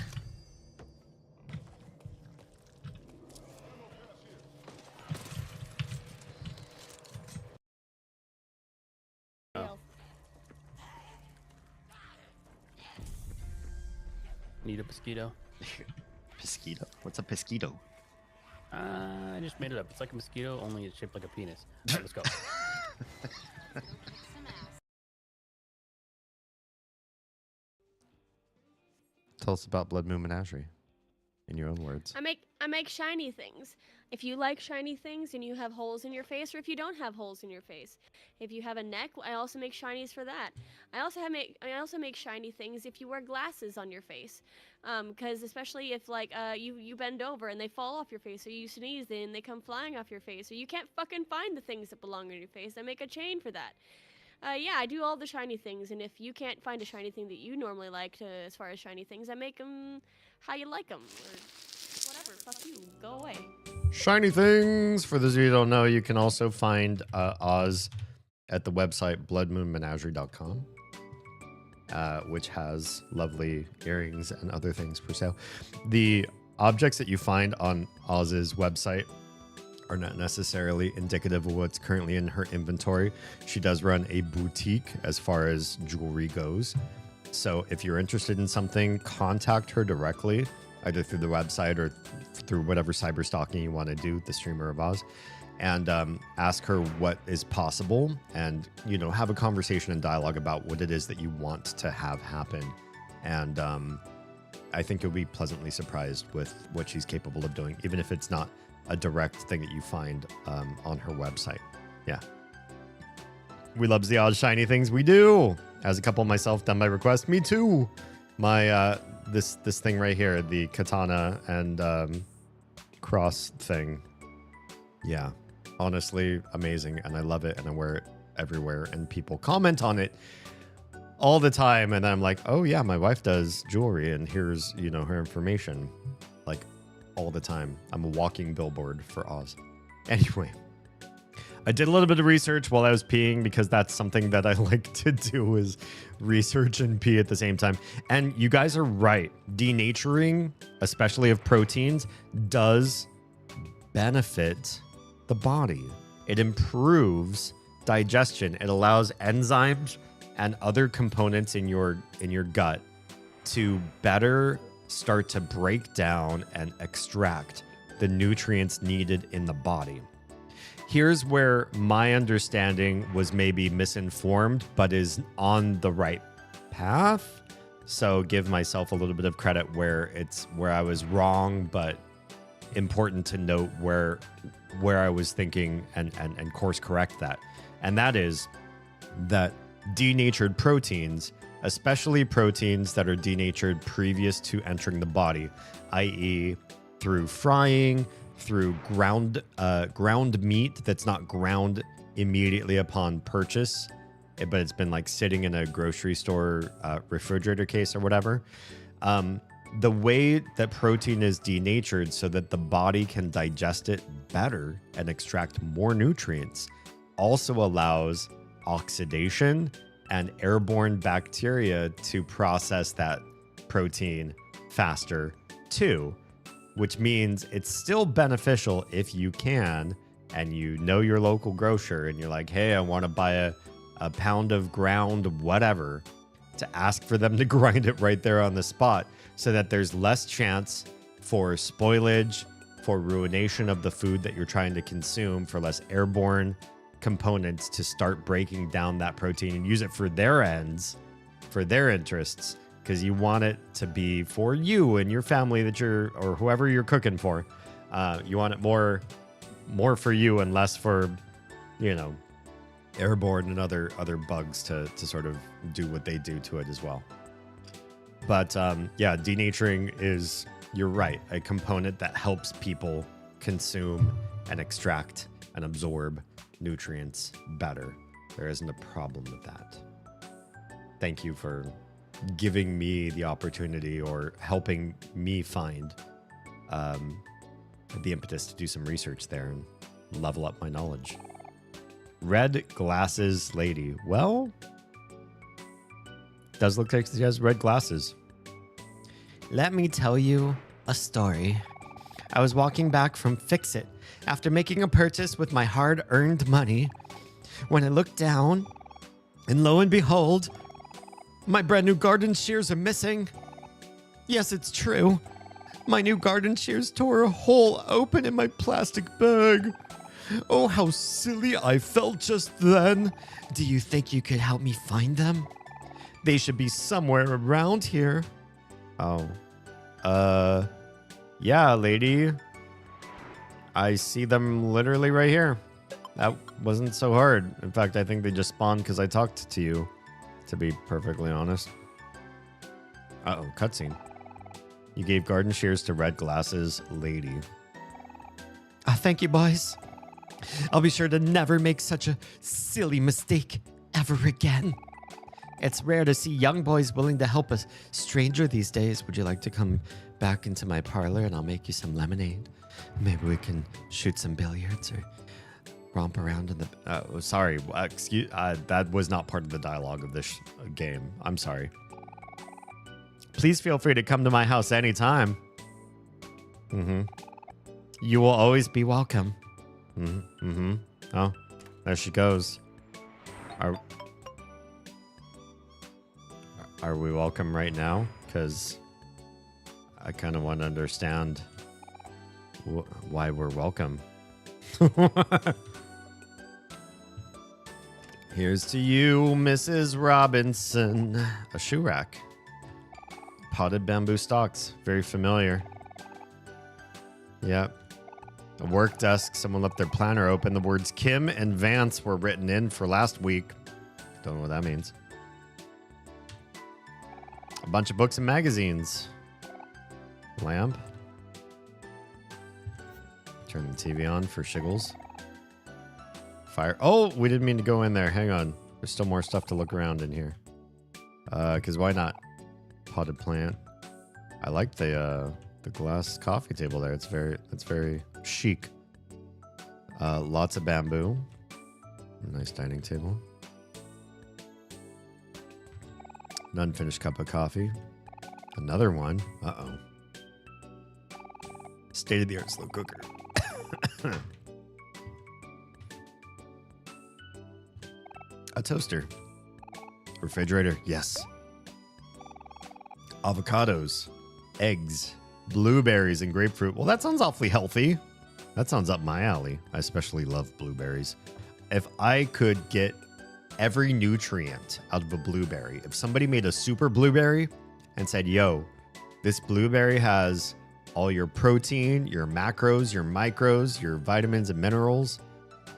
Need a mosquito? Mosquito? What's a mosquito? I just made it up. It's like a mosquito, only it's shaped like a penis. All right, let's go. Tell us about Blood Moon Menagerie, in your own words. I make shiny things. If you like shiny things and you have holes in your face, or if you don't have holes in your face, if you have a neck, I also make shinies for that. I also make shiny things if you wear glasses on your face, because especially if like you bend over and they fall off your face, or you sneeze and they come flying off your face, or you can't fucking find the things that belong on your face. I make a chain for that. Yeah, I do all the shiny things, and if you can't find a shiny thing that you normally like as far as shiny things, I make them how you like them, or whatever. Fuck you. Go away. Shiny things. For those of you who don't know, you can also find Oz at the website bloodmoonmenagerie.com, which has lovely earrings and other things for sale. The objects that you find on Oz's website are not necessarily indicative of what's currently in her inventory. She does run a boutique as far as jewelry goes. So if you're interested in something, contact her directly, either through the website or through whatever cyber stalking you want to do, the streamer of Oz, and ask her what is possible, and have a conversation and dialogue about what it is that you want to have happen. And I think you'll be pleasantly surprised with what she's capable of doing, even if it's not a direct thing that you find on her website. Yeah. We loves the odd shiny things. We do. As a couple myself, done by request. Me too. My this thing right here, the katana and cross thing. Yeah. Honestly, amazing, and I love it, and I wear it everywhere, and people comment on it all the time, and I'm like, oh yeah, my wife does jewelry, and here's her information. Like, all the time. I'm a walking billboard for Oz. Anyway, I did a little bit of research while I was peeing, because that's something that I like to do, is research and pee at the same time. And you guys are right. Denaturing, especially of proteins, does benefit the body. It improves digestion. It allows enzymes and other components in your gut to better start to break down and extract the nutrients needed in the body. Here's where my understanding was maybe misinformed, but is on the right path. So give myself a little bit of credit where I was wrong, but important to note where I was thinking and course correct that. And that is that denatured proteins, especially proteins that are denatured previous to entering the body, i.e. through frying, through ground meat that's not ground immediately upon purchase but it's been like sitting in a grocery store refrigerator case or whatever. The way that protein is denatured so that the body can digest it better and extract more nutrients also allows oxidation and airborne bacteria to process that protein faster too, which means it's still beneficial if you can, and you know your local grocer and you're like, hey, I want to buy a pound of ground whatever, to ask for them to grind it right there on the spot so that there's less chance for spoilage, for ruination of the food that you're trying to consume, for less airborne components to start breaking down that protein and use it for their ends, for their interests, because you want it to be for you and your family that you're, or whoever you're cooking for. You want it more for you and less for, you know, airborne and other bugs to sort of do what they do to it as well. But yeah, denaturing is, you're right, a component that helps people consume and extract and absorb nutrients better. There isn't a problem with that. Thank you for giving me the opportunity or helping me find the impetus to do some research there and level up my knowledge. Red glasses lady. Well, does look like she has red glasses. Let me tell you a story. I was walking back from Fix It after making a purchase with my hard-earned money when I looked down, and lo and behold, my brand new garden shears are missing. Yes, it's true. My new garden shears tore a hole open in my plastic bag. Oh, how silly I felt just then. Do you think you could help me find them? They should be somewhere around here. Oh. Yeah, lady. I see them literally right here. That wasn't so hard. In fact, I think they just spawned because I talked to you, to be perfectly honest. Uh-oh, cutscene. You gave garden shears to red glasses lady. Thank you, boys. I'll be sure to never make such a silly mistake ever again. It's rare to see young boys willing to help a stranger these days. Would you like to come back into my parlor and I'll make you some lemonade? Maybe we can shoot some billiards or romp around in the... sorry, excuse... that was not part of the dialogue of this game. I'm sorry. Please feel free to come to my house anytime. Mm-hmm. You will always be welcome. Mm-hmm. Mm-hmm. Oh, there she goes. Are we welcome right now? Because I kind of want to understand why we're welcome. Here's to you, Mrs. Robinson. A shoe rack. Potted bamboo stalks. Very familiar. Yep. A work desk. Someone left their planner open. The words Kim and Vance were written in for last week. Don't know what that means. A bunch of books and magazines. Lamp. Turn the TV on for shiggles. Fire. Oh, we didn't mean to go in there. Hang on. There's still more stuff to look around in here. Because why not? Potted plant. I like the glass coffee table there. It's very chic. Lots of bamboo. Nice dining table. An unfinished cup of coffee. Another one. Uh-oh. State-of-the-art slow cooker. A toaster. Refrigerator. Yes. Avocados. Eggs. Blueberries and grapefruit. Well, that sounds awfully healthy. That sounds up my alley. I especially love blueberries. If I could get every nutrient out of a blueberry, if somebody made a super blueberry and said, yo, this blueberry has all your protein, your macros, your micros, your vitamins and minerals.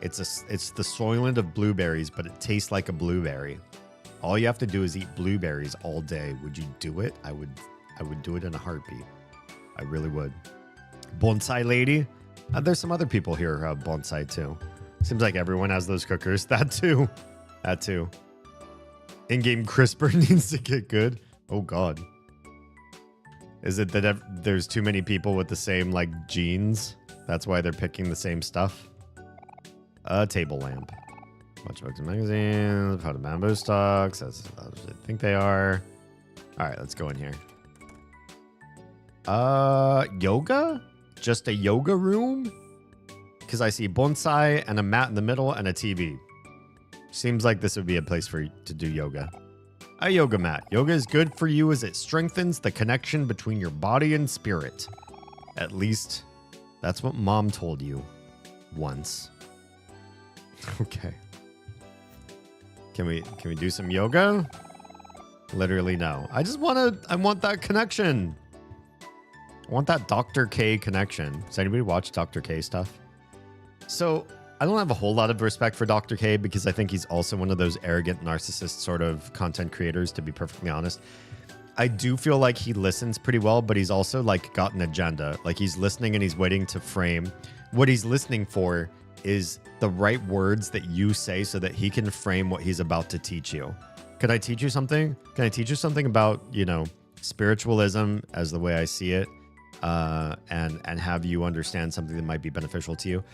It's the Soylent of blueberries, but it tastes like a blueberry. All you have to do is eat blueberries all day. Would you do it? I would do it in a heartbeat. I really would. Bonsai lady. There's some other people here who have bonsai too. Seems like everyone has those cookers. That too. In-game CRISPR needs to get good. Oh God. Is it that there's too many people with the same like genes? That's why they're picking the same stuff. A table lamp. Bunch of books and magazines. Pot of bamboo stalks. That's what I think they are. All right, let's go in here. Yoga? Just a yoga room? Because I see bonsai and a mat in the middle and a TV. Seems like this would be a place for you to do yoga. A yoga mat. Yoga is good for you as it strengthens the connection between your body and spirit. At least that's what Mom told you once. Okay. Can we do some yoga? Literally no. I want that connection. I want that Dr. K connection. Does anybody watch Dr. K stuff? So I don't have a whole lot of respect for Dr. K because I think he's also one of those arrogant narcissist sort of content creators, to be perfectly honest. I do feel like he listens pretty well, but he's also like got an agenda. Like he's listening and he's waiting to frame. What he's listening for is the right words that you say so that he can frame what he's about to teach you. Could I teach you something? Can I teach you something about, spiritualism as the way I see it, and have you understand something that might be beneficial to you?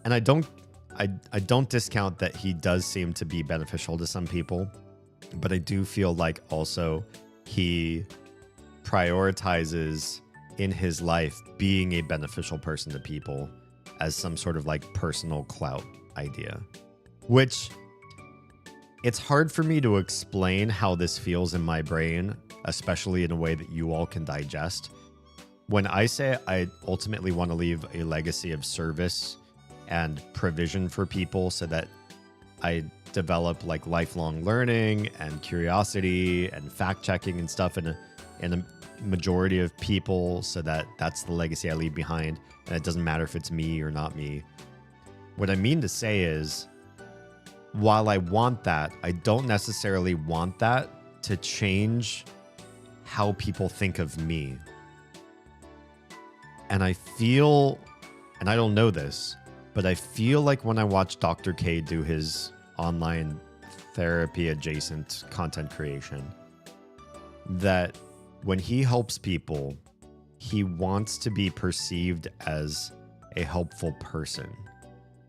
And I don't discount that he does seem to be beneficial to some people, but I do feel like also he prioritizes in his life being a beneficial person to people as some sort of like personal clout idea, which it's hard for me to explain how this feels in my brain, especially in a way that you all can digest. When I say I ultimately want to leave a legacy of service and provision for people so that I develop like lifelong learning and curiosity and fact checking and stuff in a majority of people, so that that's the legacy I leave behind, and it doesn't matter if it's me or not me. What I mean to say is, while I want that, I don't necessarily want that to change how people think of me. And I feel, and I don't know this, but I feel like when I watch Dr. K do his online therapy adjacent content creation, that when he helps people, he wants to be perceived as a helpful person.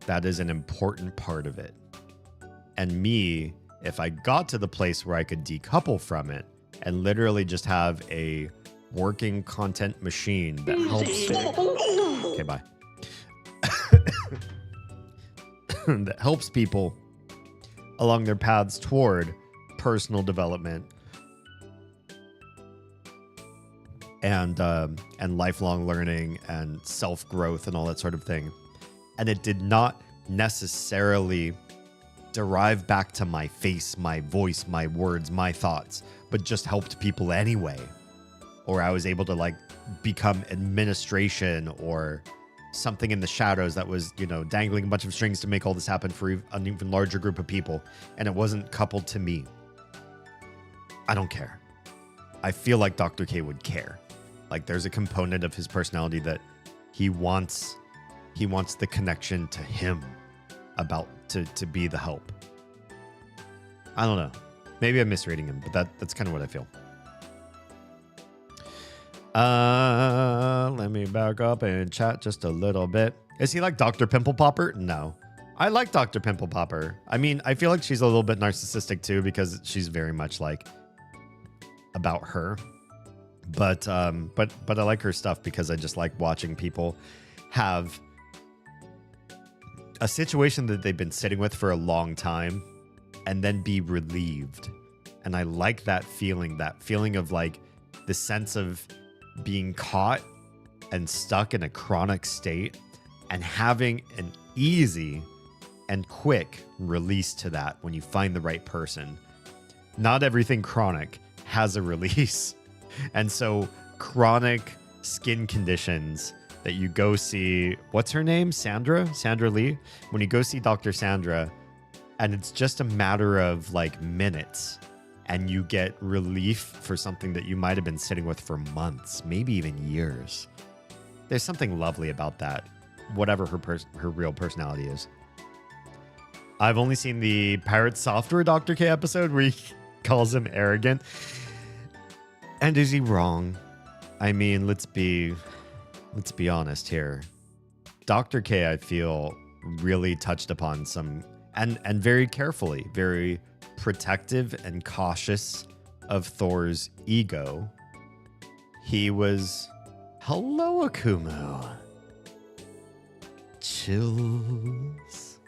That is an important part of it. And me, if I got to the place where I could decouple from it and literally just have a working content machine that helps. Okay, bye. That helps people along their paths toward personal development and lifelong learning and self-growth and all that sort of thing. And it did not necessarily derive back to my face, my voice, my words, my thoughts, but just helped people anyway. Or I was able to like become administration or something in the shadows that was, dangling a bunch of strings to make all this happen for an even larger group of people. And it wasn't coupled to me. I don't care. I feel like Dr. K would care. Like there's a component of his personality that he wants the connection to him about to be the help. I don't know. Maybe I'm misreading him, but that's kind of what I feel. Let me back up and chat just a little bit. Is he like Dr. Pimple Popper? No. I like Dr. Pimple Popper. I mean, I feel like she's a little bit narcissistic too because she's very much like about her. But I like her stuff because I just like watching people have a situation that they've been sitting with for a long time and then be relieved. And I like that feeling of like the sense of being caught and stuck in a chronic state and having an easy and quick release to that when you find the right person. Not everything chronic has a release. And so chronic skin conditions that you go see, what's her name? Sandra Lee. When you go see Dr. Sandra, and it's just a matter of like minutes, and you get relief for something that you might have been sitting with for months, maybe even years. There's something lovely about that, whatever her real personality is. I've only seen the Pirate Software Dr. K episode where he calls him arrogant. And is he wrong? I mean, let's be honest here. Dr. K, I feel, really touched upon some, and very carefully, very protective and cautious of Thor's ego. He was, hello, Akumu. Chills.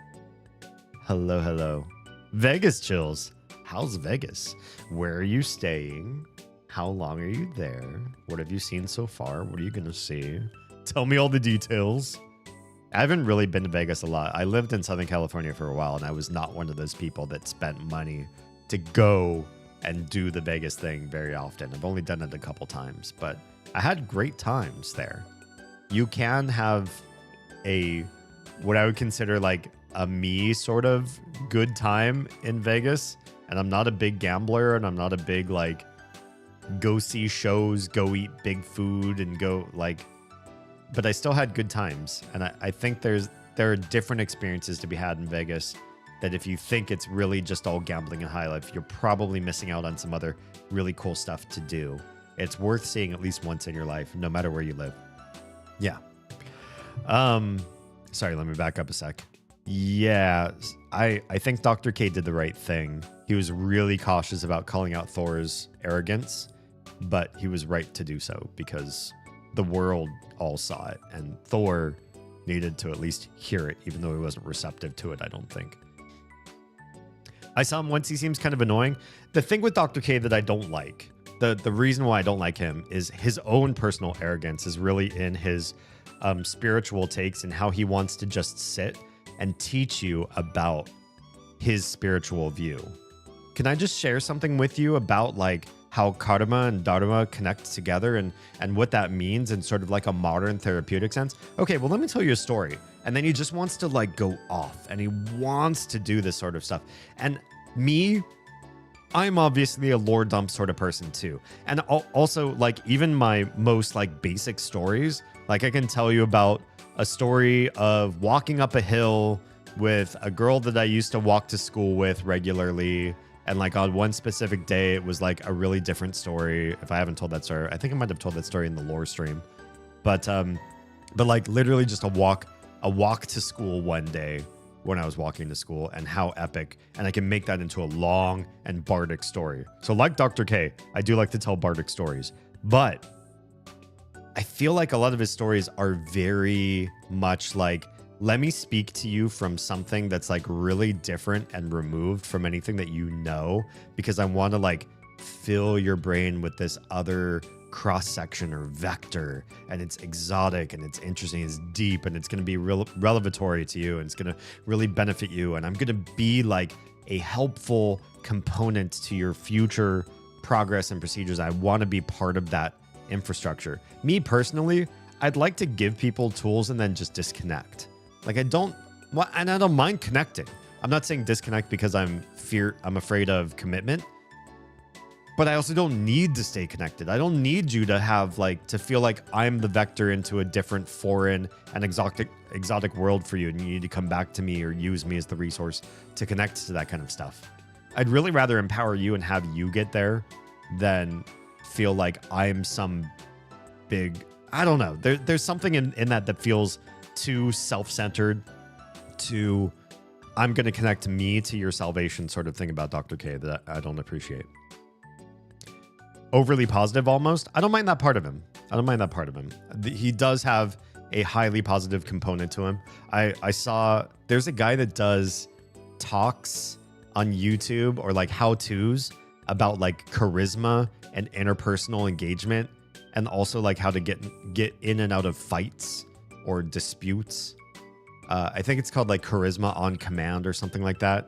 Hello, hello. Vegas chills. How's Vegas? Where are you staying? How long are you there? What have you seen so far? What are you going to see? Tell me all the details. I haven't really been to Vegas a lot. I lived in Southern California for a while, and I was not one of those people that spent money to go and do the Vegas thing very often. I've only done it a couple times, but I had great times there. You can have what I would consider like a me sort of good time in Vegas. And I'm not a big gambler, and I'm not a big like go see shows, go eat big food, and go like, but I still had good times. And I think there are different experiences to be had in Vegas that if you think it's really just all gambling and high life, you're probably missing out on some other really cool stuff to do. It's worth seeing at least once in your life, no matter where you live. Yeah. Sorry, let me back up a sec. Yeah, I think Dr. K did the right thing. He was really cautious about calling out Thor's arrogance, but he was right to do so because the world all saw it, and Thor needed to at least hear it, even though he wasn't receptive to it, I don't think. I saw him once. He seems kind of annoying. The thing with Dr. K that I don't like, the reason why I don't like him is his own personal arrogance is really in his spiritual takes and how he wants to just sit and teach you about his spiritual view. Can I just share something with you about like how karma and dharma connect together and what that means in sort of like a modern therapeutic sense? Okay, well, let me tell you a story. And then he just wants to like go off and he wants to do this sort of stuff. And me, I'm obviously a lore dump sort of person too. And also like even my most like basic stories, like I can tell you about a story of walking up a hill with a girl that I used to walk to school with regularly. And like on one specific day, it was like a really different story. If I haven't told that story, I think I might have told that story in the lore stream. But like literally just a walk to school one day when I was walking to school, and how epic. And I can make that into a long and bardic story. So like Dr. K, I do like to tell bardic stories, but I feel like a lot of his stories are very much like, let me speak to you from something that's like really different and removed from anything that you know, because I want to like fill your brain with this other cross section or vector, and it's exotic and it's interesting, it's deep, and it's going to be revelatory to you, and it's going to really benefit you, and I'm going to be like a helpful component to your future progress and procedures. I want to be part of that infrastructure. Me personally, I'd like to give people tools and then just disconnect. Like I don't mind connecting. I'm not saying disconnect because I'm afraid of commitment, but I also don't need to stay connected. I don't need you to have like to feel like I'm the vector into a different foreign and exotic world for you, and you need to come back to me or use me as the resource to connect to that kind of stuff. I'd really rather empower you and have you get there than feel like I'm some big, I don't know. There's something in that feels too self-centered, too I'm going to connect me to your salvation sort of thing about Dr. K that I don't appreciate. Overly positive almost. I don't mind that part of him. He does have a highly positive component to him. I saw there's a guy that does talks on YouTube or like how-tos about like charisma and interpersonal engagement, and also like how to get in and out of fights or disputes. I think it's called like Charisma on Command or something like that.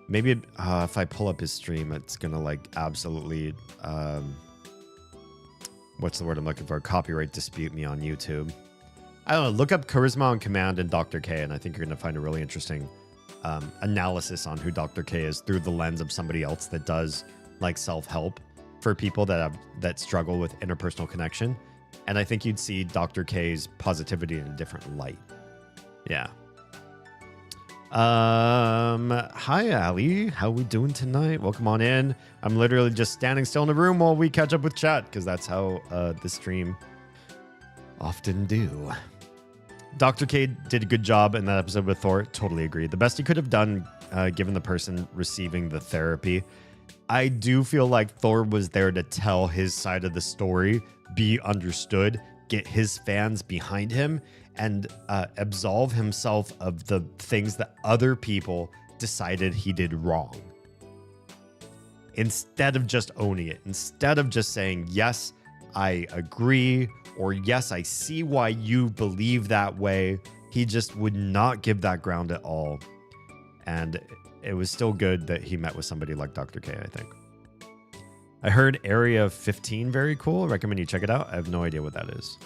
Maybe if I pull up his stream, it's gonna like absolutely what's the word I'm looking for? Copyright dispute me on YouTube. I don't know. Look up Charisma on Command and Dr. K, and I think you're gonna find a really interesting analysis on who Dr. K is through the lens of somebody else that does like self-help for people that struggle with interpersonal connection. And I think you'd see Dr. K's positivity in a different light. Yeah. Hi, Ali. How we doing tonight? Welcome on in. I'm literally just standing still in the room while we catch up with chat because that's how the stream often do. Dr. K did a good job in that episode with Thor. Totally agree. The best he could have done, given the person receiving the therapy. I do feel like Thor was there to tell his side of the story, be understood, get his fans behind him, and absolve himself of the things that other people decided he did wrong. Instead of just owning it, instead of just saying, yes, I agree, or yes, I see why you believe that way, he just would not give that ground at all. And it was still good that he met with somebody like Dr. K, I think. I heard Area 15 very cool. I recommend you check it out. I have no idea what that is.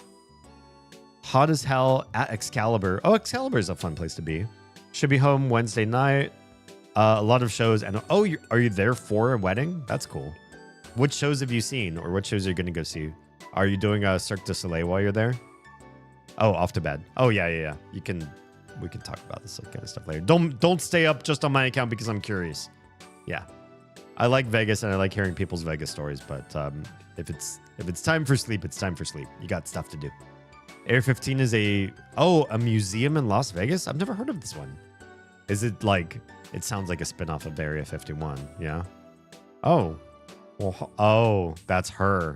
Hot as hell at Excalibur. Oh, Excalibur is a fun place to be. Should be home Wednesday night. A lot of shows. And oh, are you there for a wedding? That's cool. What shows have you seen, or what shows are you going to go see? Are you doing a Cirque du Soleil while you're there? Oh, off to bed. Oh yeah. We can talk about this kind of stuff later. Don't stay up just on my account because I'm curious. Yeah, I like Vegas and I like hearing people's Vegas stories. But if it's time for sleep, it's time for sleep. You got stuff to do. Area 15 is a museum in Las Vegas. I've never heard of this one. Is it like? It sounds like a spinoff of Area 51. Yeah. Oh. Well, oh, that's her.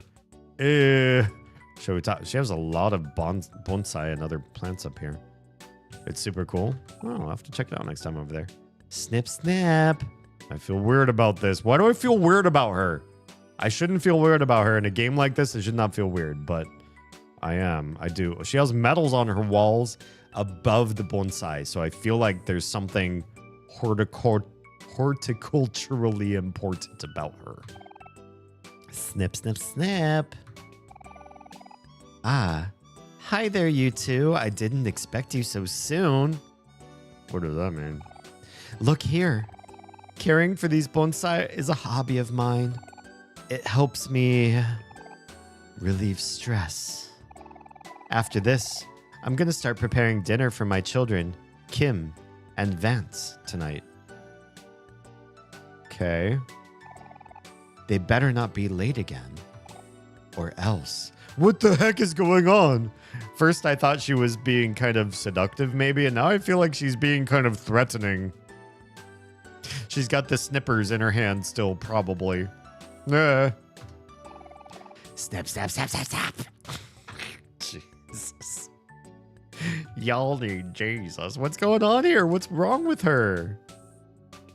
Shall we talk? She has a lot of bonsai and other plants up here. It's super cool. Oh, I'll have to check it out next time over there. Snip, snap. I feel weird about this. Why do I feel weird about her? I shouldn't feel weird about her. In a game like this, I should not feel weird, but I am. I do. She has medals on her walls above the bonsai, so I feel like there's something horticulturally important about her. Snip, snip, snap. Ah. Hi there, you two. I didn't expect you so soon. What does that mean? Look here. Caring for these bonsai is a hobby of mine. It helps me relieve stress. After this, I'm going to start preparing dinner for my children, Kim and Vance, tonight. Okay. They better not be late again. Or else. What the heck is going on? First, I thought she was being kind of seductive, maybe, and now I feel like she's being kind of threatening. She's got the snippers in her hand still, probably. Snap, snap, snap, snap, snap. Jesus. Y'all need Jesus. What's going on here? What's wrong with her?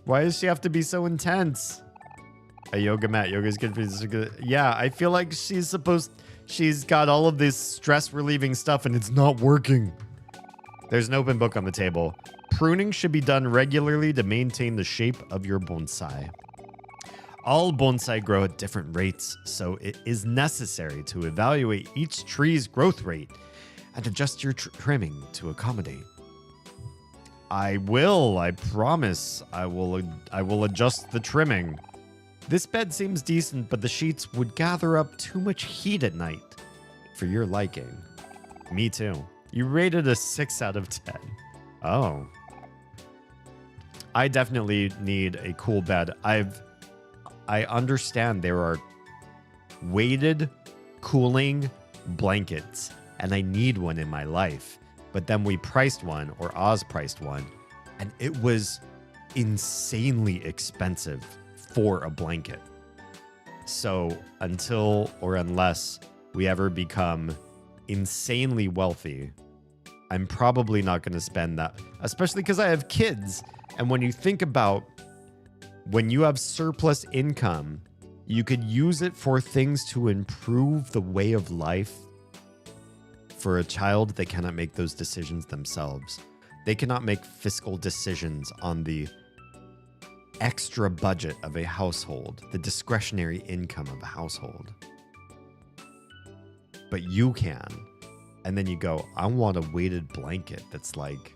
Why does she have to be so intense? A yoga mat. Yoga's good for this. Yeah, I feel like she's got all of this stress relieving stuff and it's not working. There's an open book on the table. Pruning should be done regularly to maintain the shape of your bonsai. All bonsai grow at different rates, so it is necessary to evaluate each tree's growth rate and adjust your trimming to accommodate. I promise. I will adjust the trimming. This bed seems decent, but the sheets would gather up too much heat at night. For your liking. Me too. You rated a 6 out of 10. Oh. I definitely need a cool bed. I understand there are weighted cooling blankets, and I need one in my life. But then we priced one, or Oz priced one, and it was insanely expensive for a blanket. So until or unless we ever become insanely wealthy, I'm probably not going to spend that, especially because I have kids. And when you think about when you have surplus income, you could use it for things to improve the way of life. For a child, they cannot make those decisions themselves. They cannot make fiscal decisions on the extra budget of a household, the discretionary income of a household. But you can. And then you go, I want a weighted blanket that's like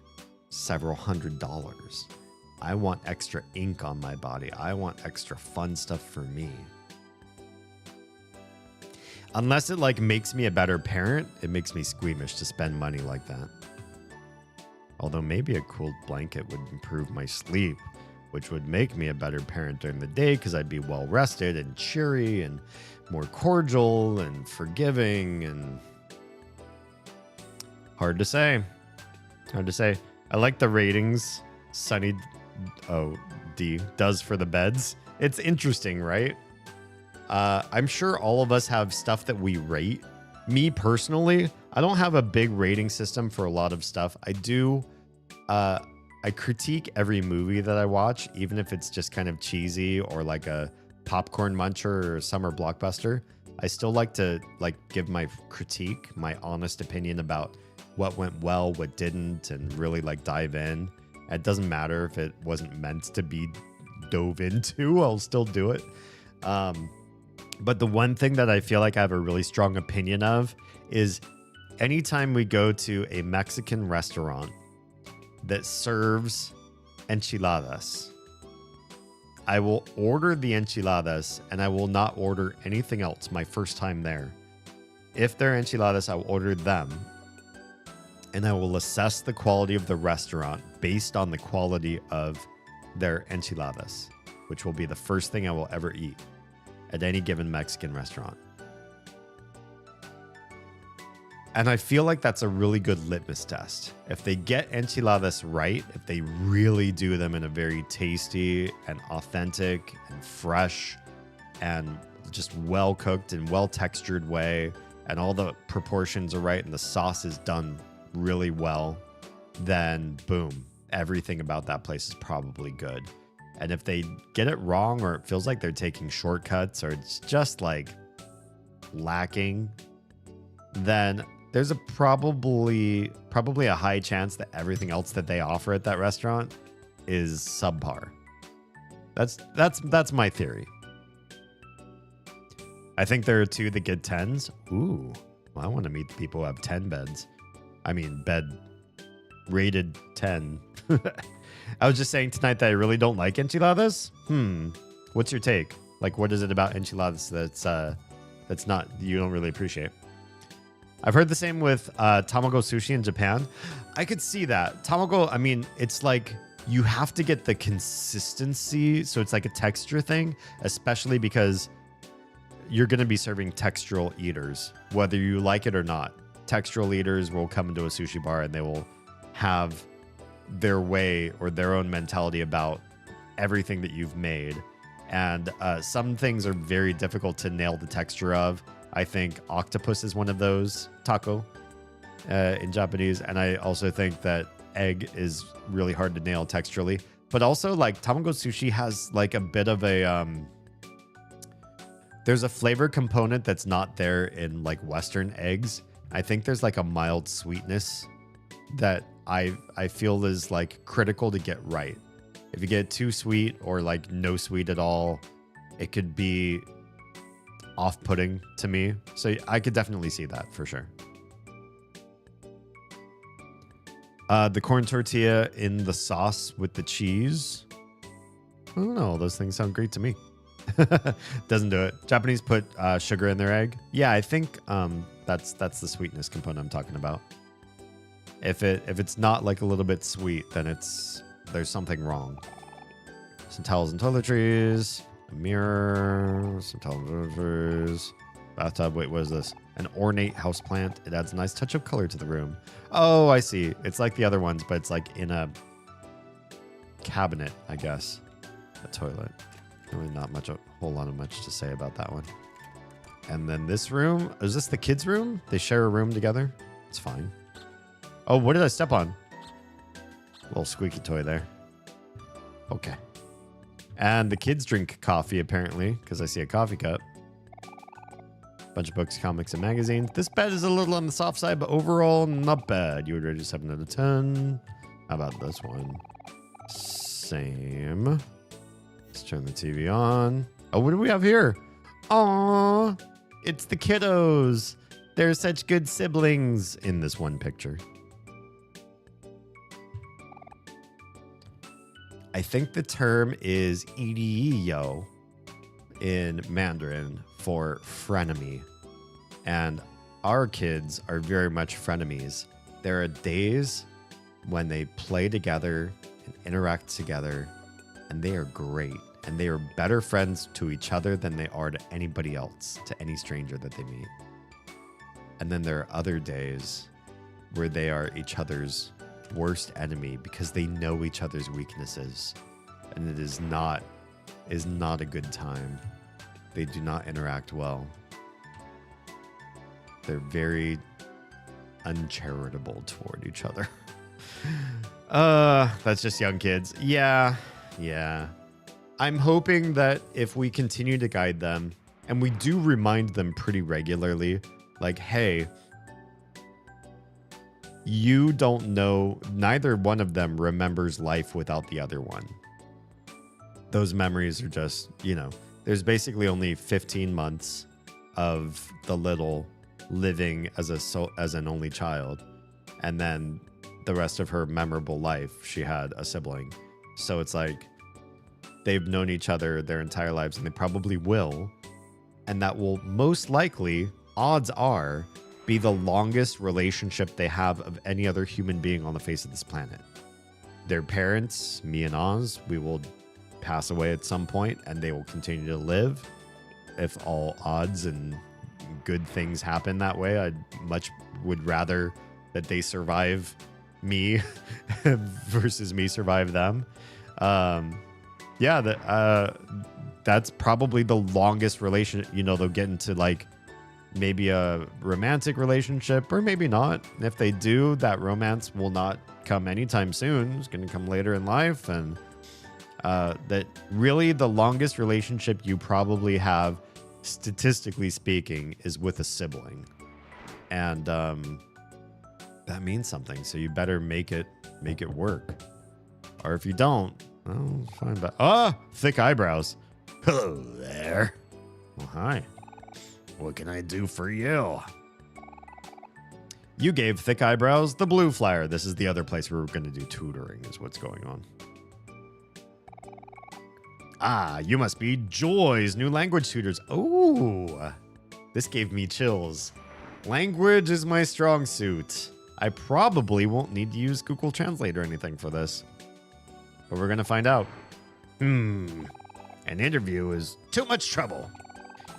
several $100s. I want extra ink on my body. I want extra fun stuff for me. Unless it like makes me a better parent, it makes me squeamish to spend money like that. Although maybe a cooled blanket would improve my sleep, which would make me a better parent during the day because I'd be well rested and cheery and more cordial and forgiving and hard to say. Hard to say. I like the ratings Sunny D does for the beds. It's interesting, right? I'm sure all of us have stuff that we rate. Me personally, I don't have a big rating system for a lot of stuff. I do. I critique every movie that I watch, even if it's just kind of cheesy or like a popcorn muncher or a summer blockbuster. I still like to give my critique, my honest opinion about what went well, what didn't, and really dive in. It doesn't matter if it wasn't meant to be dove into, I'll still do it. But the one thing that I feel like I have a really strong opinion of is anytime we go to a Mexican restaurant that serves enchiladas, I will order the enchiladas and I will not order anything else my first time there. If they're enchiladas, I will order them and I will assess the quality of the restaurant based on the quality of their enchiladas, which will be the first thing I will ever eat at any given Mexican restaurant. And I feel like that's a really good litmus test. If they get enchiladas right, if they really do them in a very tasty and authentic and fresh and just well cooked and well textured way, and all the proportions are right and the sauce is done really well, then boom, everything about that place is probably good. And if they get it wrong, or it feels like they're taking shortcuts, or it's just lacking, then there's a probably a high chance that everything else that they offer at that restaurant is subpar. That's my theory. I think there are two that get 10s. Ooh, well, I want to meet the people who have 10 beds. I mean, bed rated 10. I was just saying tonight that I really don't like enchiladas. What's your take? What is it about enchiladas that's not, you don't really appreciate? I've heard the same with tamago sushi in Japan. I could see that. Tamago, I mean, it's you have to get the consistency. So it's like a texture thing, especially because you're going to be serving textural eaters, whether you like it or not. Textural eaters will come into a sushi bar and they will have their way or their own mentality about everything that you've made. And some things are very difficult to nail the texture of. I think octopus is one of those, taco in Japanese. And I also think that egg is really hard to nail texturally. But also tamago sushi has a bit of a, there's a flavor component that's not there in Western eggs. I think there's a mild sweetness that I feel is critical to get right. If you get too sweet or no sweet at all, it could be off-putting to me. So I could definitely see that for sure. The corn tortilla in the sauce with the cheese. I don't know. Those things sound great to me. Doesn't do it. Japanese put sugar in their egg. Yeah, I think that's the sweetness component I'm talking about. If it's not a little bit sweet, then there's something wrong. Some towels and toiletries. A mirror, some televisions, bathtub. Wait, what is this? An ornate houseplant. It adds a nice touch of color to the room. Oh, I see. It's like the other ones, but it's in a cabinet, I guess. A toilet. Really not a whole lot of much to say about that one. And then this room. Is this the kids' room? They share a room together? It's fine. Oh, what did I step on? Little squeaky toy there. Okay. And the kids drink coffee, apparently, because I see a coffee cup. Bunch of books, comics, and magazines. This bed is a little on the soft side, but overall, not bad. You would rate it 7 out of 10. How about this one? Same. Let's turn the TV on. Oh, what do we have here? Aww, it's the kiddos. They're such good siblings in this one picture. I think the term is idiyo in Mandarin for frenemy. And our kids are very much frenemies. There are days when they play together and interact together, and they are great. And they are better friends to each other than they are to anybody else, to any stranger that they meet. And then there are other days where they are each other's worst enemy because they know each other's weaknesses. And it is not a good time. They do not interact well. They're very uncharitable toward each other. That's just young kids. Yeah. I'm hoping that if we continue to guide them, and we do remind them pretty regularly, like, hey, you don't know, neither one of them remembers life without the other one. Those memories are just, there's basically only 15 months of the little living as an only child. And then the rest of her memorable life, she had a sibling. So it's like, they've known each other their entire lives, and they probably will. And that will most likely, odds are, be the longest relationship they have of any other human being on the face of this planet. Their parents, me and Oz, we will pass away at some point, and they will continue to live. If all odds and good things happen that way, I much would rather that they survive me versus me survive them. That's probably the longest relation. They'll get into like maybe a romantic relationship, or maybe not. If they do, that romance will not come anytime soon. It's going to come later in life. And that really the longest relationship you probably have, statistically speaking, is with a sibling. And that means something. So you better make it work. Or if you don't, oh, fine. But thick eyebrows. Hello there. Well, hi. What can I do for you? You gave Thick Eyebrows the blue flyer. This is the other place where we're going to do tutoring, is what's going on. Ah, you must be Joy's new language tutors. Oh, this gave me chills. Language is my strong suit. I probably won't need to use Google Translate or anything for this. But we're going to find out. An interview is too much trouble.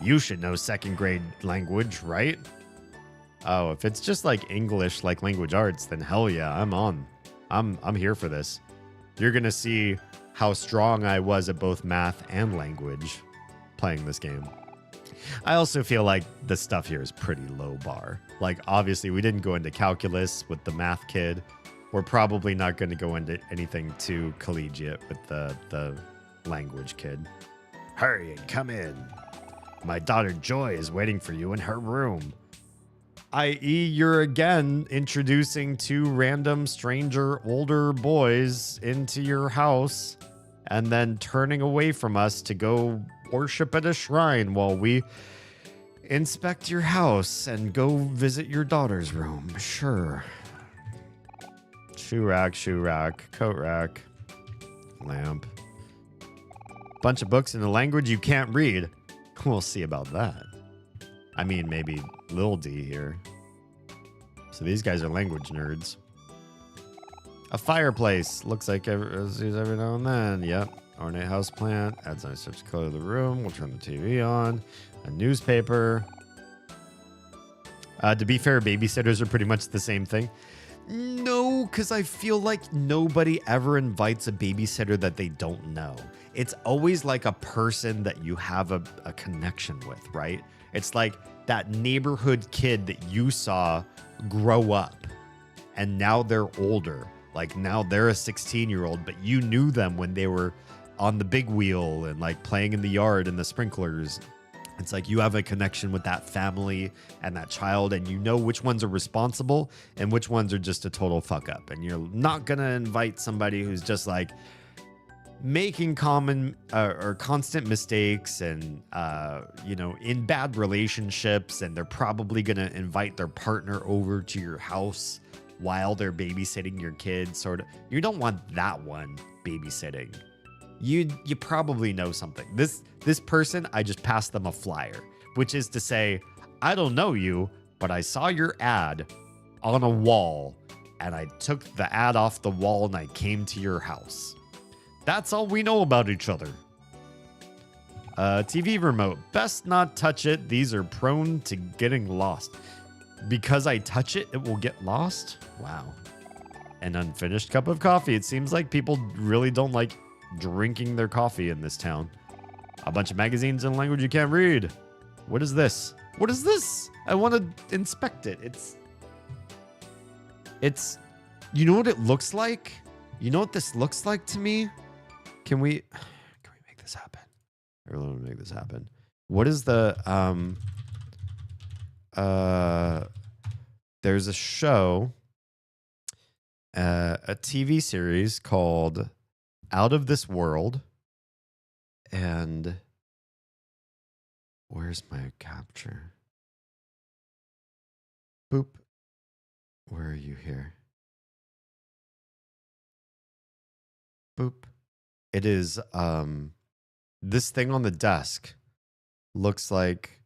You should know second grade language, right? Oh, if it's just like English, like language arts, then hell yeah, I'm on. I'm here for this. You're going to see how strong I was at both math and language playing this game. I also feel like the stuff here is pretty low bar. Like, obviously, we didn't go into calculus with the math kid. We're probably not going to go into anything too collegiate with the language kid. Hurry and come in. My daughter Joy is waiting for you in her room. I.e., you're again introducing two random stranger older boys into your house and then turning away from us to go worship at a shrine while we inspect your house and go visit your daughter's room. Sure. Shoe rack, coat rack, lamp. Bunch of books in a language you can't read. We'll see about that. I mean, maybe Lil D here. So these guys are language nerds. A fireplace. Looks like every now and then. Yep. Ornate houseplant. Adds nice touch to color the room. We'll turn the TV on. A newspaper. To be fair, babysitters are pretty much the same thing. No, because I feel like nobody ever invites a babysitter that they don't know. It's always like a person that you have a connection with, right? It's like that neighborhood kid that you saw grow up and now they're older. Like now they're a 16-year-old, but you knew them when they were on the big wheel and like playing in the yard and the sprinklers. It's like you have a connection with that family and that child, and you know which ones are responsible and which ones are just a total fuck up. And you're not going to invite somebody who's just like making common or constant mistakes and, in bad relationships. And they're probably going to invite their partner over to your house while they're babysitting your kids. Sort of. You don't want that one babysitting. You probably know something. This person, I just passed them a flyer, which is to say, I don't know you, but I saw your ad on a wall and I took the ad off the wall and I came to your house. That's all we know about each other. TV remote. Best not touch it. These are prone to getting lost. Because I touch it, it will get lost? Wow. An unfinished cup of coffee. It seems like people really don't like drinking their coffee in this town. A bunch of magazines in a language you can't read. What is this? What is this? I want to inspect it. It's, you know what it looks like? You know what this looks like to me? Can we make this happen? I really want to make this happen. What is the, there's a show, a TV series called Out of This World. And where's my capture? Boop. Where are you here? Boop. It is, this thing on the desk looks like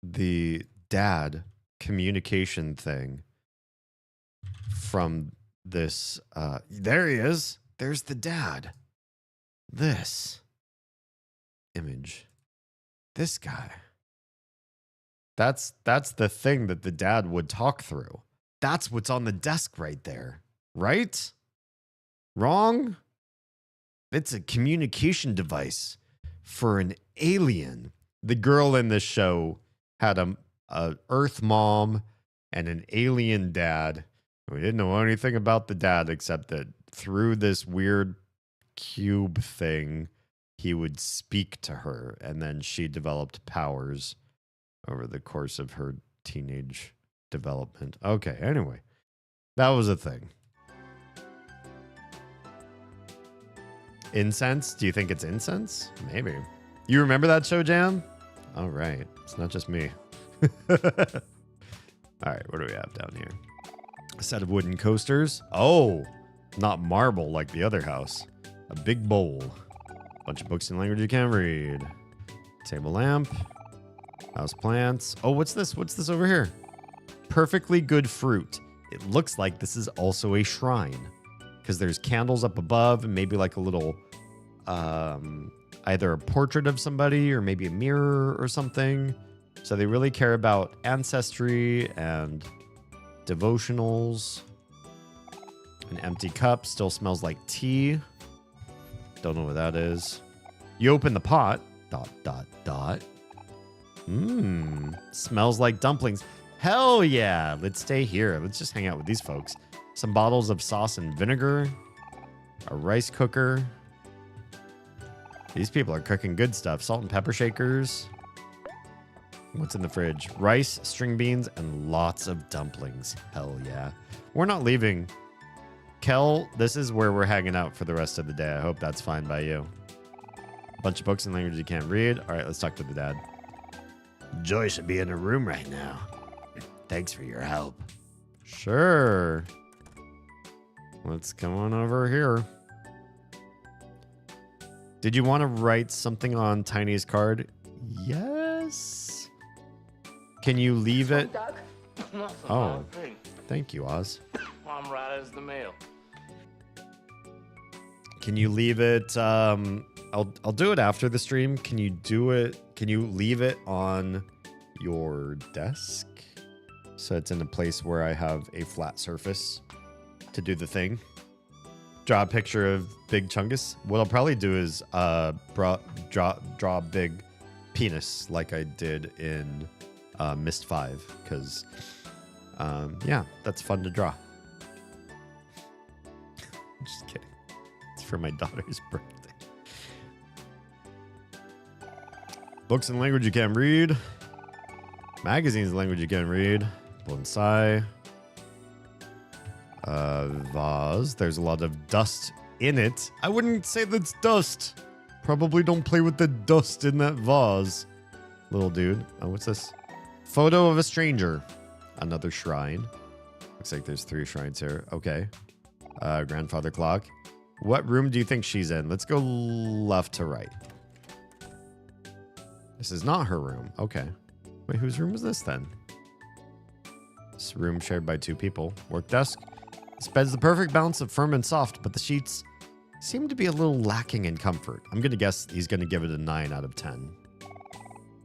the dad communication thing from this, there he is. There's the dad. This image. This guy. That's the thing that the dad would talk through. That's what's on the desk right there. Right? Wrong? It's a communication device for an alien. The girl in this show had a Earth mom and an alien dad. We didn't know anything about the dad except that through this weird cube thing, he would speak to her, and then she developed powers over the course of her teenage development. Okay, anyway, that was a thing. Incense? Do you think it's incense? Maybe. You remember that show, Jam? All right. It's not just me. All right, what do we have down here? A set of wooden coasters. Oh, not marble like the other house. A big bowl. Bunch of books in language you can't read. Table lamp. House plants. Oh, what's this? What's this over here? Perfectly good fruit. It looks like this is also a shrine because there's candles up above and maybe like a little, either a portrait of somebody or maybe a mirror or something. So they really care about ancestry and devotionals. An empty cup still smells like tea. Don't know what that is. You open the pot. ... Smells like dumplings. Hell yeah. Let's stay here. Let's just hang out with these folks. Some bottles of sauce and vinegar. A rice cooker. These people are cooking good stuff. Salt and pepper shakers. What's in the fridge? Rice, string beans, and lots of dumplings. Hell yeah. We're not leaving. Kel, this is where we're hanging out for the rest of the day. I hope that's fine by you. A bunch of books in language you can't read. All right, let's talk to the dad. Joy should be in her room right now. Thanks for your help. Sure. Let's come on over here. Did you want to write something on Tiny's card? Yes. Can you leave it? Oh, thank you, Oz. I'm right as the mail. Can you leave it? I'll do it after the stream. Can you do it? Can you leave it on your desk so it's in a place where I have a flat surface to do the thing? Draw a picture of Big Chungus. What I'll probably do is draw big penis like I did in Mist 5 because yeah, that's fun to draw. I'm just kidding. It's for my daughter's birthday. Books in language you can't read. Magazines in language you can't read. Bonsai. Vase. There's a lot of dust in it. I wouldn't say that's dust. Probably don't play with the dust in that vase. Little dude. Oh, what's this? Photo of a stranger. Another shrine. Looks like there's 3 shrines here. Okay. Grandfather clock. What room do you think she's in? Let's go left to right. This is not her room. Okay. Wait, whose room is this then? This room shared by 2 people. Work desk. This bed's the perfect balance of firm and soft, but the sheets seem to be a little lacking in comfort. I'm going to guess he's going to give it a 9 out of 10.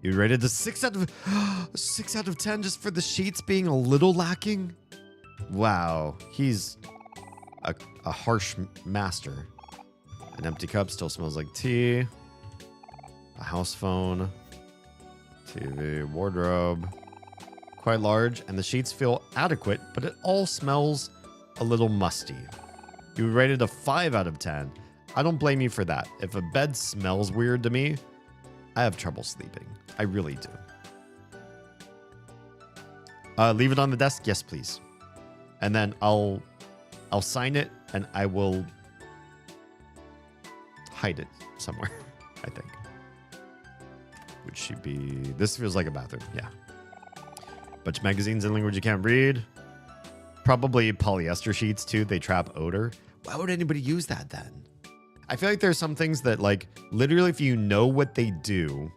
You rated the 6 out of 10 just for the sheets being a little lacking? Wow, he's a harsh master. An empty cup still smells like tea. A house phone. TV, wardrobe. Quite large, and the sheets feel adequate, but it all smells a little musty. You rated a 5 out of 10. I don't blame you for that. If a bed smells weird to me, I have trouble sleeping. I really do. Leave it on the desk? Yes, please. And then I'll sign it and I will hide it somewhere, I think. Would she be... This feels like a bathroom. Yeah. Bunch of magazines in language you can't read. Probably polyester sheets too. They trap odor. Why would anybody use that then? I feel like there's some things that like literally if you know what they do,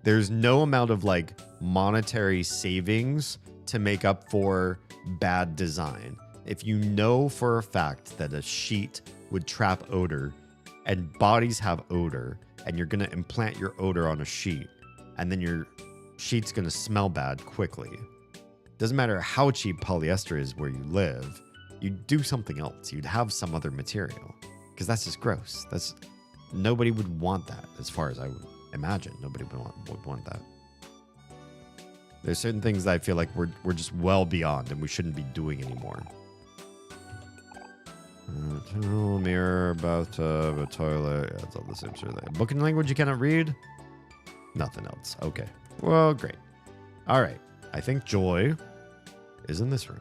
there's no amount of like monetary savings to make up for bad design. If you know for a fact that a sheet would trap odor and bodies have odor and you're going to implant your odor on a sheet and then your sheet's going to smell bad quickly. Doesn't matter how cheap polyester is where you live, you'd do something else. You'd have some other material because that's just gross. Nobody would want that as far as I would imagine. Nobody would want that. There's certain things that I feel like we're just well beyond and we shouldn't be doing anymore. Mirror, bathtub, a toilet. Yeah, it's all the same sort of thing. Book in language you cannot read? Nothing else. Okay. Well, great. All right. I think Joy is in this room.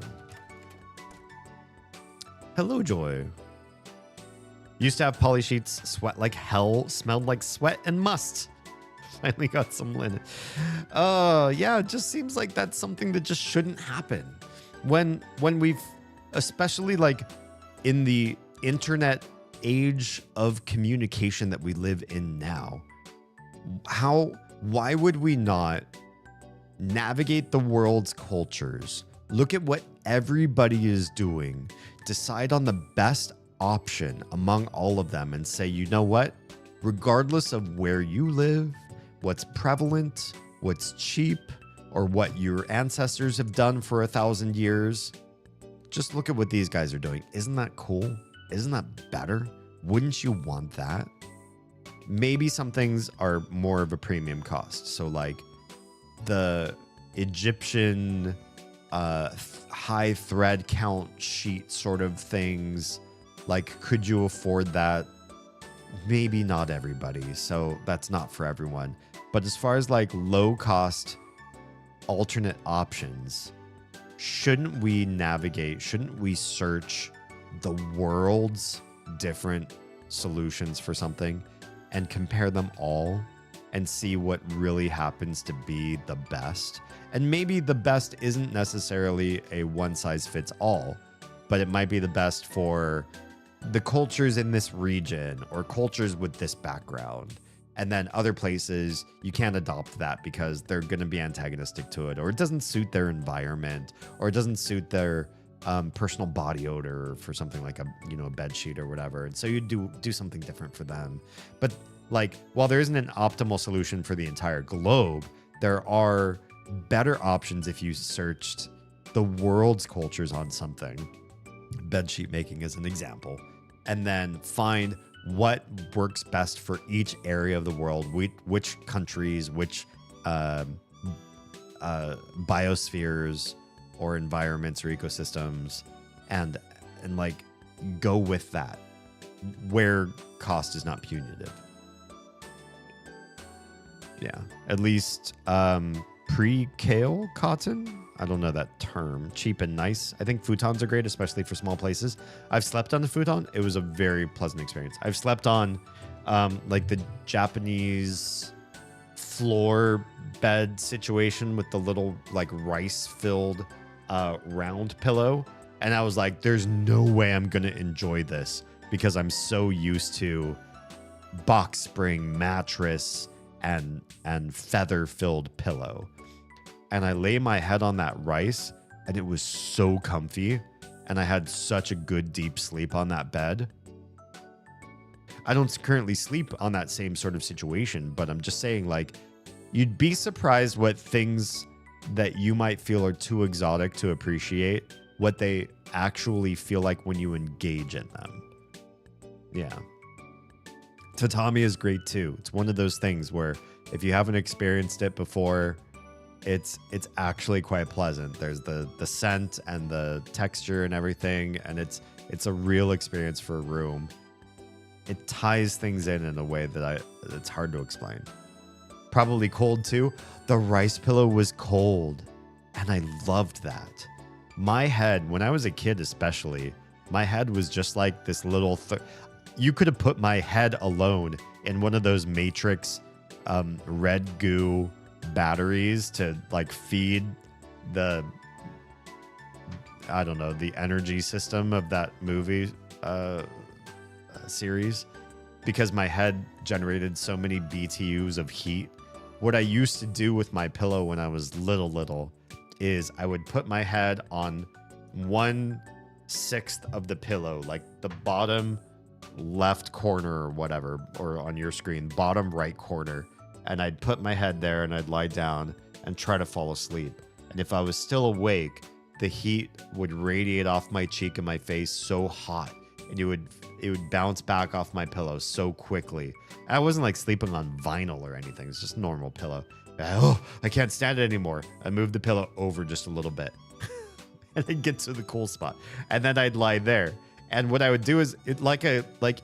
Hello, Joy. Used to have poly sheets, sweat like hell, smelled like sweat and must. Finally got some linen. Yeah, it just seems like that's something that just shouldn't happen. When we've, especially like in the internet age of communication that we live in now, why would we not navigate the world's cultures, look at what everybody is doing, decide on the best option among all of them and say, you know what, regardless of where you live, what's prevalent, what's cheap, or what your ancestors have done for 1,000 years, just look at what these guys are doing. Isn't that cool? Isn't that better? Wouldn't you want that? Maybe some things are more of a premium cost. So like the Egyptian high thread count sheet sort of things, like could you afford that? Maybe not everybody, so that's not for everyone. But as far as like low cost alternate options, shouldn't we search the world's different solutions for something and compare them all and see what really happens to be the best? And maybe the best isn't necessarily a one size fits all, but it might be the best for the cultures in this region or cultures with this background. And then other places, you can't adopt that because they're going to be antagonistic to it, or it doesn't suit their environment, or it doesn't suit their personal body odor for something like a bed sheet or whatever. And so you do something different for them. But like, while there isn't an optimal solution for the entire globe, there are better options if you searched the world's cultures on something. Bed sheet making is an example. And then find what works best for each area of the world, which countries, which biospheres or environments or ecosystems, and like go with that where cost is not punitive. Yeah, at least pre-kale cotton. I don't know that term. Cheap and nice. I think futons are great, especially for small places. I've slept on a futon. It was a very pleasant experience. I've slept on like the Japanese floor bed situation with the little like rice-filled round pillow. And I was like, there's no way I'm going to enjoy this because I'm so used to box spring mattress and feather-filled pillow. And I lay my head on that rice and it was so comfy and I had such a good deep sleep on that bed. I don't currently sleep on that same sort of situation, but I'm just saying, like, you'd be surprised what things that you might feel are too exotic to appreciate, what they actually feel like when you engage in them. Yeah. Tatami is great too. It's one of those things where if you haven't experienced it before, it's actually quite pleasant. There's the scent and the texture and everything, and it's a real experience for a room. It ties things in a way that it's hard to explain. Probably cold too. The rice pillow was cold, and I loved that. My head, when I was a kid especially, my head was just like this little... You could have put my head alone in one of those Matrix red goo batteries to like feed the... I don't know, the energy system of that movie series, because my head generated so many BTUs of heat. What I used to do with my pillow when I was little is I would put my head on 1/6 of the pillow, like the bottom left corner or whatever, or on your screen, bottom right corner. And I'd put my head there and I'd lie down and try to fall asleep. And if I was still awake, the heat would radiate off my cheek and my face so hot, and it would bounce back off my pillow so quickly. I wasn't like sleeping on vinyl or anything. It's just a normal pillow. Oh, I can't stand it anymore. I moved the pillow over just a little bit and I'd get to the cool spot. And then I'd lie there. And what I would do is like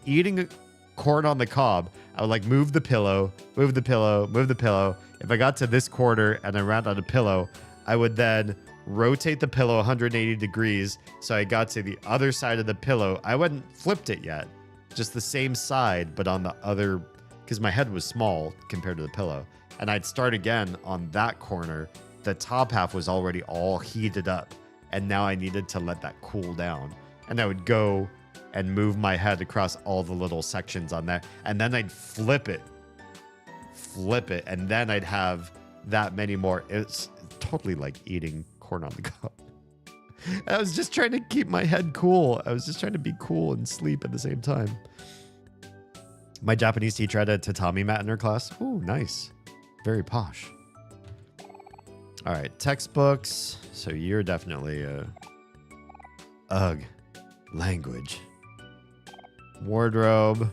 eating a corn on the cob. I would like move the pillow. If I got to this corner and I ran out of pillow, I would then rotate the pillow 180 degrees so I got to the other side of the pillow. I hadn't flipped it yet, just the same side, but on the other, because my head was small compared to the pillow. And I'd start again on that corner. The top half was already all heated up, and now I needed to let that cool down. And I would go and move my head across all the little sections on that, and then I'd flip it, and then I'd have that many more. It's totally like eating corn on the cob. I was just trying to keep my head cool. I was just trying to be cool and sleep at the same time. My Japanese teacher had a tatami mat in her class. Ooh, nice. Very posh. All right, textbooks. So you're definitely ugh, language. Wardrobe.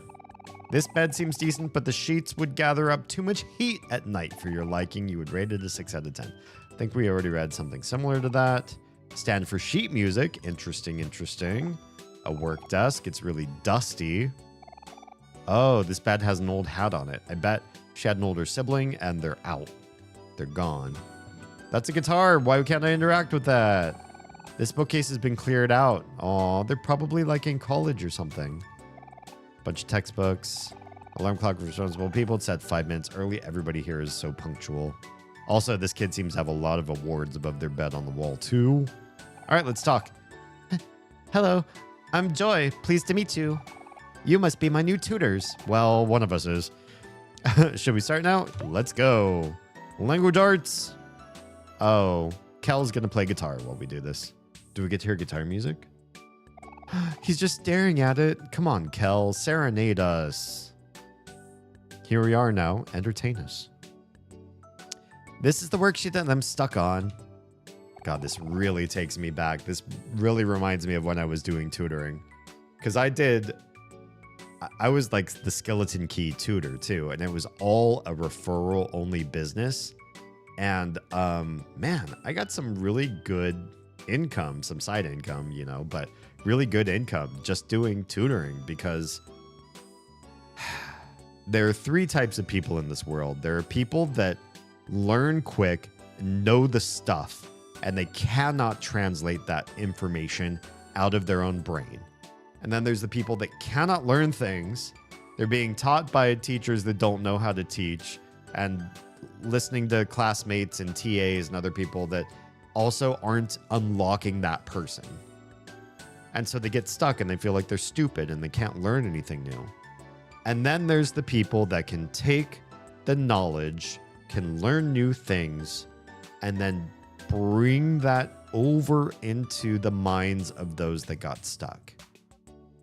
This bed seems decent, but the sheets would gather up too much heat at night for your liking. You would rate it a 6 out of 10. I think we already read something similar to that. Stand for sheet music. Interesting. A work desk. It's really dusty. Oh, this bed has an old hat on it. I bet she had an older sibling and they're out. They're gone. That's a guitar. Why can't I interact with that? This bookcase has been cleared out. Aw, they're probably like in college or something. Bunch of textbooks. Alarm clock for responsible people. It's set 5 minutes early. Everybody here is so punctual. Also, this kid seems to have a lot of awards above their bed on the wall, too. All right, let's talk. Hello, I'm Joy. Pleased to meet you. You must be my new tutors. Well, one of us is. Should we start now? Let's go. Language arts. Oh, Kel's going to play guitar while we do this. Do we get to hear guitar music? He's just staring at it. Come on, Kel. Serenade us. Here we are now. Entertain us. This is the worksheet that I'm stuck on. God, this really takes me back. This really reminds me of when I was doing tutoring. Because I was like the skeleton key tutor too. And it was all a referral only business. And man, I got some really good income, some side income, you know, but really good income just doing tutoring, because there are 3 types of people in this world. There are people that learn quick, know the stuff, and they cannot translate that information out of their own brain. And then there's the people that cannot learn things. They're being taught by teachers that don't know how to teach, and listening to classmates and TAs and other people that also aren't unlocking that person. And so they get stuck and they feel like they're stupid and they can't learn anything new. And then there's the people that can take the knowledge, can learn new things, and then bring that over into the minds of those that got stuck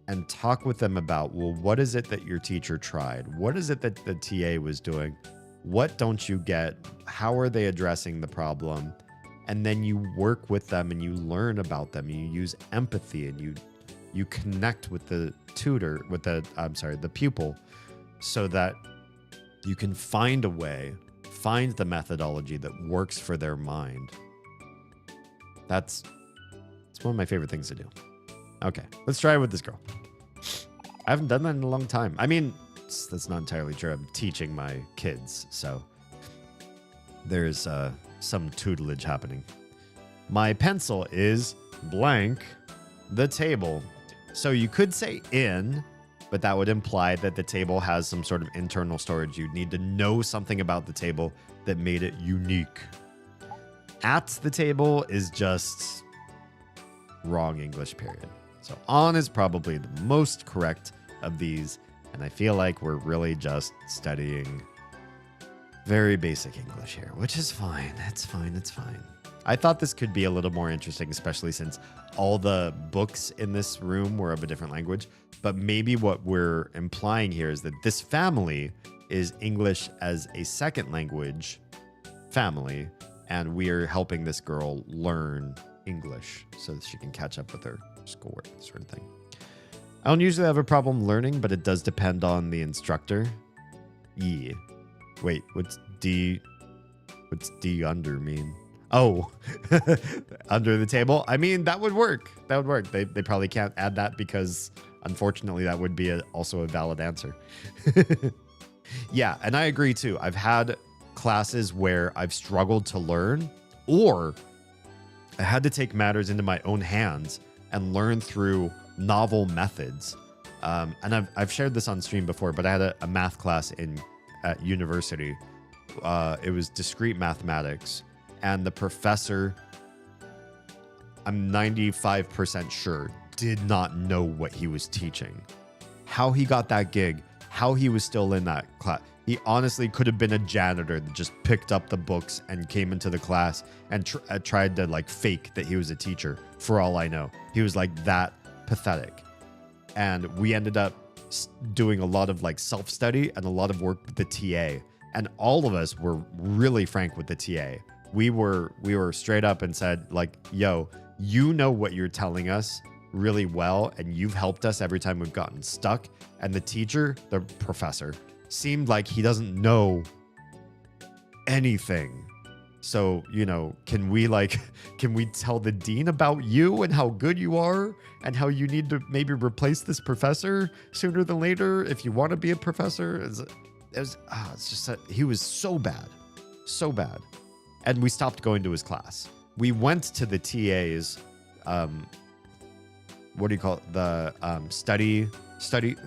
and talk with them about, well, what is it that your teacher tried? What is it that the TA was doing? What don't you get? How are they addressing the problem? And then you work with them and you learn about them. You use empathy and you connect with the tutor, with the pupil, so that you can find a way, find the methodology that works for their mind. It's one of my favorite things to do. Okay, let's try it with this girl. I haven't done that in a long time. I mean, that's not entirely true. I'm teaching my kids, so there's some tutelage happening. My pencil is blank the table. So you could say in, but that would imply that the table has some sort of internal storage. You'd need to know something about the table that made it unique. At the table is just wrong English, period. So on is probably the most correct of these, and I feel like we're really just studying very basic English here, which is fine. It's fine. It's fine. I thought this could be a little more interesting, especially since all the books in this room were of a different language. But maybe what we're implying here is that this family is English as a second language family, and we're helping this girl learn English so that she can catch up with her schoolwork, sort of thing. I don't usually have a problem learning, but it does depend on the instructor. Yeah. Wait, what's D under mean? Oh, under the table? I mean, that would work. That would work. They probably can't add that because, unfortunately, that would be also a valid answer. Yeah, and I agree, too. I've had classes where I've struggled to learn, or I had to take matters into my own hands and learn through novel methods. And I've shared this on stream before, but I had a math class at university. It was discrete mathematics, and the professor, I'm 95% sure, did not know what he was teaching. How he got that gig, how he was still in that class. He honestly could have been a janitor that just picked up the books and came into the class and tried to like fake that he was a teacher, for all I know. He was like that pathetic. And we ended up doing a lot of like self-study and a lot of work with the TA. And all of us were really frank with the TA. We were straight up and said like, yo, you know what you're telling us really well, and you've helped us every time we've gotten stuck. And the teacher, the professor, seemed like he doesn't know anything. So, can we tell the dean about you and how good you are and how you need to maybe replace this professor sooner than later if you want to be a professor? It's just that he was so bad. And we stopped going to his class. We went to the TA's, what do you call it? The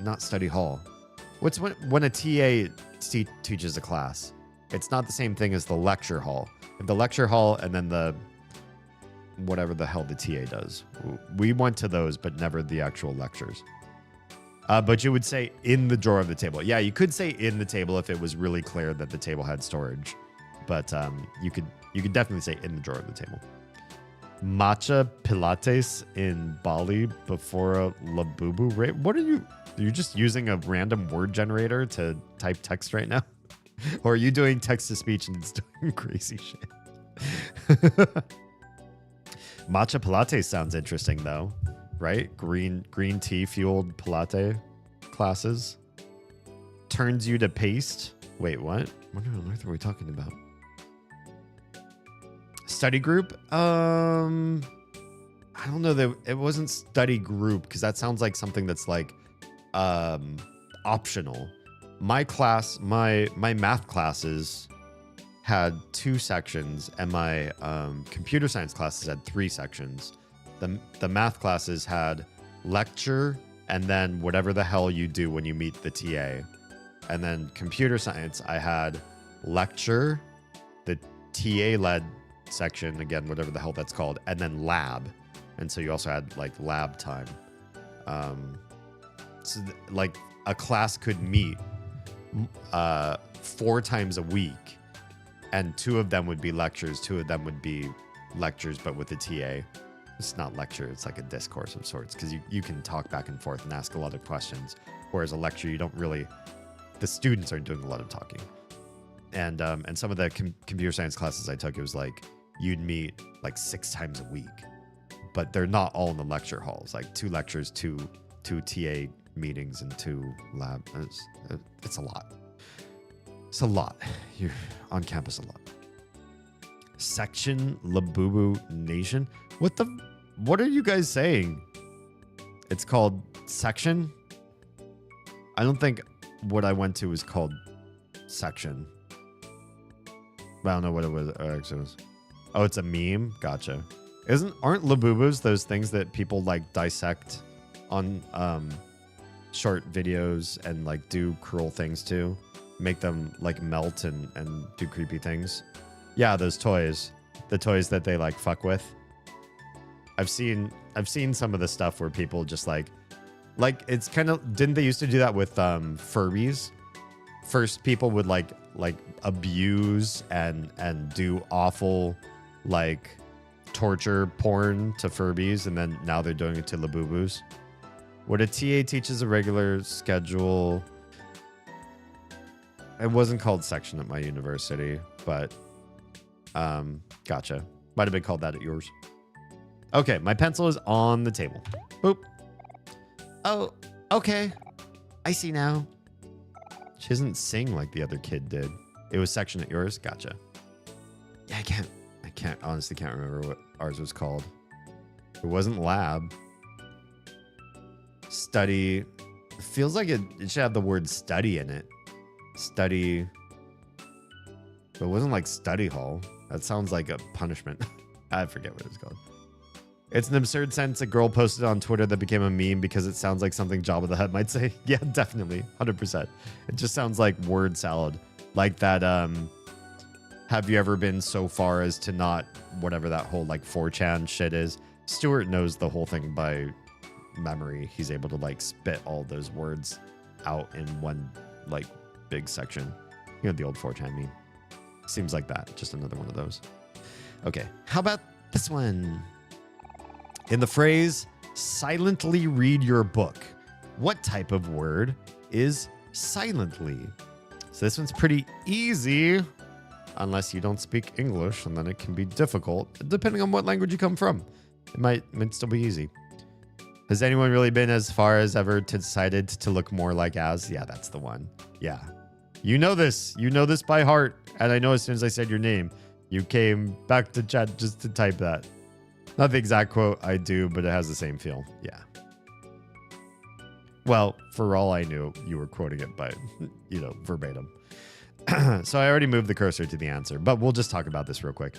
not study hall. What's when a TA teaches a class? It's not the same thing as the lecture hall. The lecture hall and then the whatever the hell the TA does. We went to those, but never the actual lectures. But you would say in the drawer of the table. Yeah, you could say in the table if it was really clear that the table had storage. But you could definitely say in the drawer of the table. Matcha Pilates in Bali before a Labubu rate. What are you just using a random word generator to type text right now? Or are you doing text to speech and it's doing crazy shit? Matcha Pilates sounds interesting though, right? Green tea fueled Pilates classes. Turns you to paste. Wait, what? What on earth are we talking about? Study group? I don't know that it wasn't study group because that sounds like something that's like optional. My class, my math classes had 2 sections, and my computer science classes had 3 sections. The math classes had lecture and then whatever the hell you do when you meet the TA. And then computer science, I had lecture, the TA-led section, again, whatever the hell that's called, and then lab. And so you also had like lab time. So like a class could meet 4 times a week, and 2 of them would be lectures, 2 of them would be lectures, but with a TA. It's not lecture, it's like a discourse of sorts, because you can talk back and forth and ask a lot of questions. Whereas a lecture, you don't really, the students are doing a lot of talking. And some of the computer science classes I took, it was like you'd meet like 6 times a week, but they're not all in the lecture halls. Like 2 lectures, two TA meetings, and 2 lab. It's a lot. It's a lot. You're on campus a lot. Section Labubu Nation. What are you guys saying? It's called section? I don't think what I went to was called section. I don't know what it was. Oh, it's a meme? Gotcha. Aren't Labubus those things that people like dissect on short videos and like do cruel things to? Make them like melt and do creepy things? Yeah, those toys. The toys that they like fuck with. I've seen some of the stuff where people just like it's kind of, didn't they used to do that with Furbies? First people would like abuse and do awful like torture porn to Furbies, and then now they're doing it to Labubus. What a TA teaches a regular schedule. It wasn't called section at my university, but gotcha. Might have been called that at yours. Okay, my pencil is on the table. Boop. Oh, okay. I see now. She doesn't sing like the other kid did. It was section at yours? Gotcha. Yeah, I honestly can't remember what ours was called. It wasn't lab. Study. It feels like it should have the word study in it. Study. But it wasn't like study hall. That sounds like a punishment. I forget what it's called. It's an absurd sentence a girl posted on Twitter that became a meme because it sounds like something Jabba the Hutt might say. Yeah, definitely. 100%. It just sounds like word salad. Like that, have you ever been so far as to not, whatever that whole like 4chan shit is. Stuart knows the whole thing by memory. He's able to like spit all those words out in one like big section. You know, the old 4chan meme. Seems like that. Just another one of those. Okay. How about this one? In the phrase, silently read your book, what type of word is silently? So this one's pretty easy, unless you don't speak English, and then it can be difficult, depending on what language you come from. It might still be easy. Has anyone really been as far as ever decided to look more like Az? Yeah, that's the one. Yeah. You know this. You know this by heart. And I know as soon as I said your name, you came back to chat just to type that. Not the exact quote I do, but it has the same feel. Yeah. Well, for all I knew, you were quoting it by, verbatim. So I already moved the cursor to the answer, but we'll just talk about this real quick.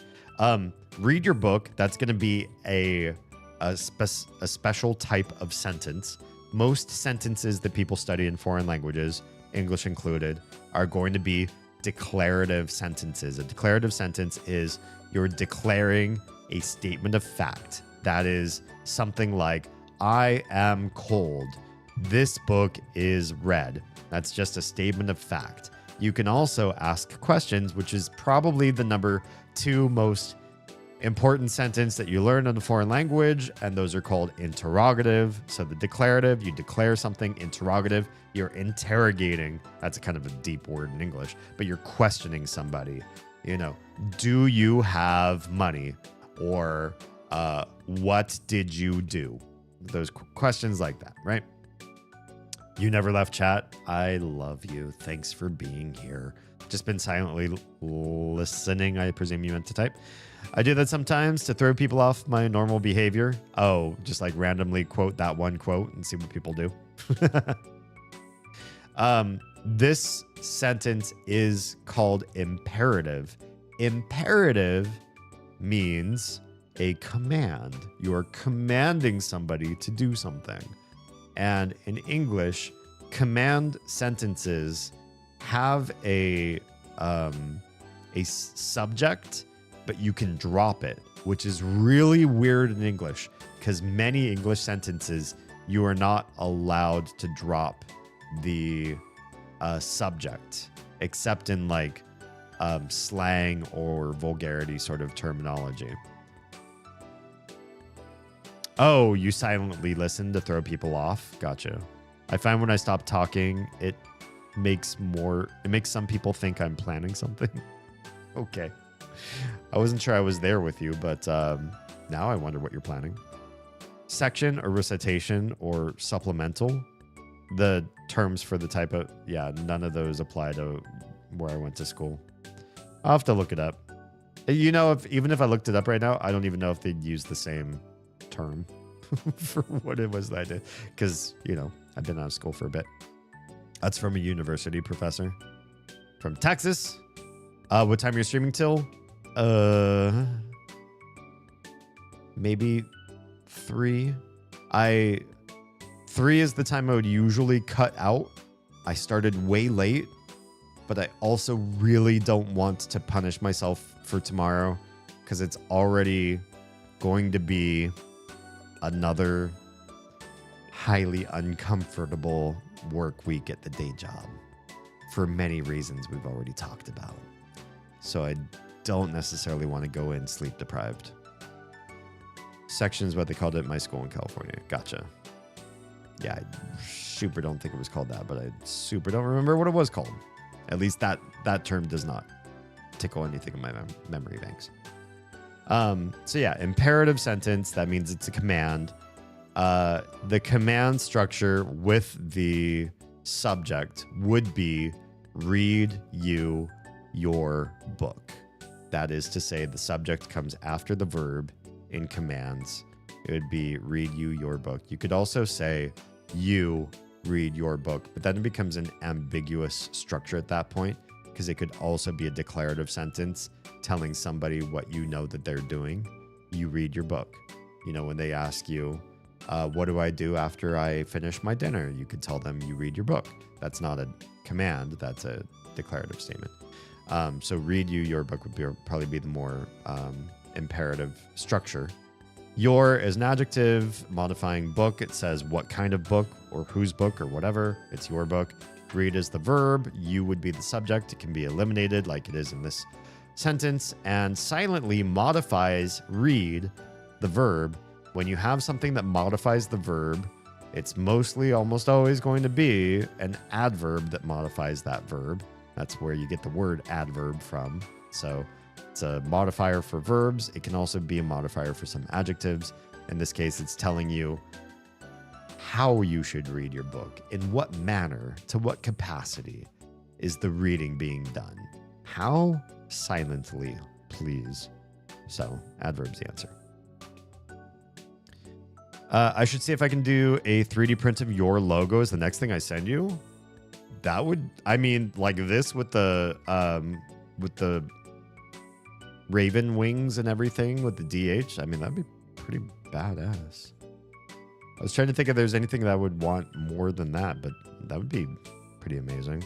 Read your book. That's going to be a special type of sentence. Most sentences that people study in foreign languages, English included, are going to be declarative sentences. A declarative sentence is you're declaring a statement of fact. That is something like, I am cold. This book is red. That's just a statement of fact. You can also ask questions, which is probably the number 2 most important sentence that you learn in a foreign language, and those are called interrogative. So the declarative, you declare something. Interrogative, you're interrogating. That's a kind of a deep word in English, but you're questioning somebody. Do you have money? Or what did you do? Those questions like that, right? You never left chat. I love you. Thanks for being here. Just been silently listening. I presume you meant to type. I do that sometimes to throw people off my normal behavior. Oh, just like randomly quote that one quote and see what people do. This sentence is called imperative. Imperative means a command. You are commanding somebody to do something. And in English, command sentences have a subject, but you can drop it, which is really weird in English because many English sentences, you are not allowed to drop the subject, except in like slang or vulgarity sort of terminology. Oh, you silently listen to throw people off. Gotcha. I find when I stop talking, it makes some people think I'm planning something. Okay. I wasn't sure I was there with you, but now I wonder what you're planning. Section or recitation or supplemental. The terms for the type of, none of those apply to where I went to school. I'll have to look it up. You know, even if I looked it up right now, I don't even know if they'd use the same term for what it was that I did. Because, you know, I've been out of school for a bit. That's from a university professor from Texas. What time you're streaming till? Maybe 3. 3 is the time I would usually cut out. I started way late, but I also really don't want to punish myself for tomorrow because it's already going to be another highly uncomfortable work week at the day job for many reasons we've already talked about. So I don't necessarily want to go in sleep deprived. Section is what they called it at my school in California. Gotcha. Yeah, I super don't think it was called that, but I super don't remember what it was called. At least that term does not tickle anything in my memory banks. So yeah, imperative sentence, that means it's a command. The command structure with the subject would be read you your book. That is to say, the subject comes after the verb in commands. It would be read you your book. You could also say you read your book, but then it becomes an ambiguous structure at that point because it could also be a declarative sentence telling somebody what you know that they're doing. You read your book. You know, when they ask you, what do I do after I finish my dinner? You could tell them you read your book. That's not a command. That's a declarative statement. So read you your book would probably be the more imperative structure. Your is an adjective modifying book. It says what kind of book or whose book or whatever. It's your book. Read is the verb. You would be the subject. It can be eliminated like it is in this sentence. And silently modifies read, the verb. When you have something that modifies the verb, it's mostly almost always going to be an adverb that modifies that verb. That's where you get the word adverb from. So it's a modifier for verbs. It can also be a modifier for some adjectives. In this case, it's telling you how you should read your book, in what manner, to what capacity is the reading being done. How? Silently, please. So, adverb's the answer. I should see if I can do a 3D print of your logo as the next thing I send you. That would, I mean, like this with the raven wings and everything with the DH. I mean, that'd be pretty badass. I was trying to think if there's anything that I would want more than that, but that would be pretty amazing.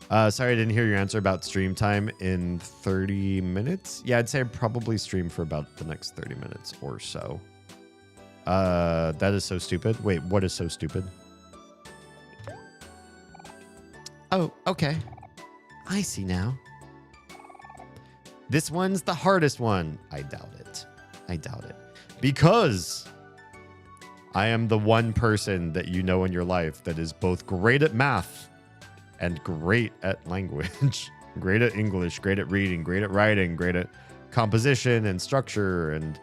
Sorry, I didn't hear your answer about stream time in 30 minutes. Yeah, I'd say I'd probably stream for about the next 30 minutes or so. That is so stupid. Wait, what is so stupid? Oh, okay. I see now. This one's the hardest one. I doubt it. I doubt it. Because I am the one person that you know in your life that is both great at math and great at language. Great at English, great at reading, great at writing, great at composition and structure and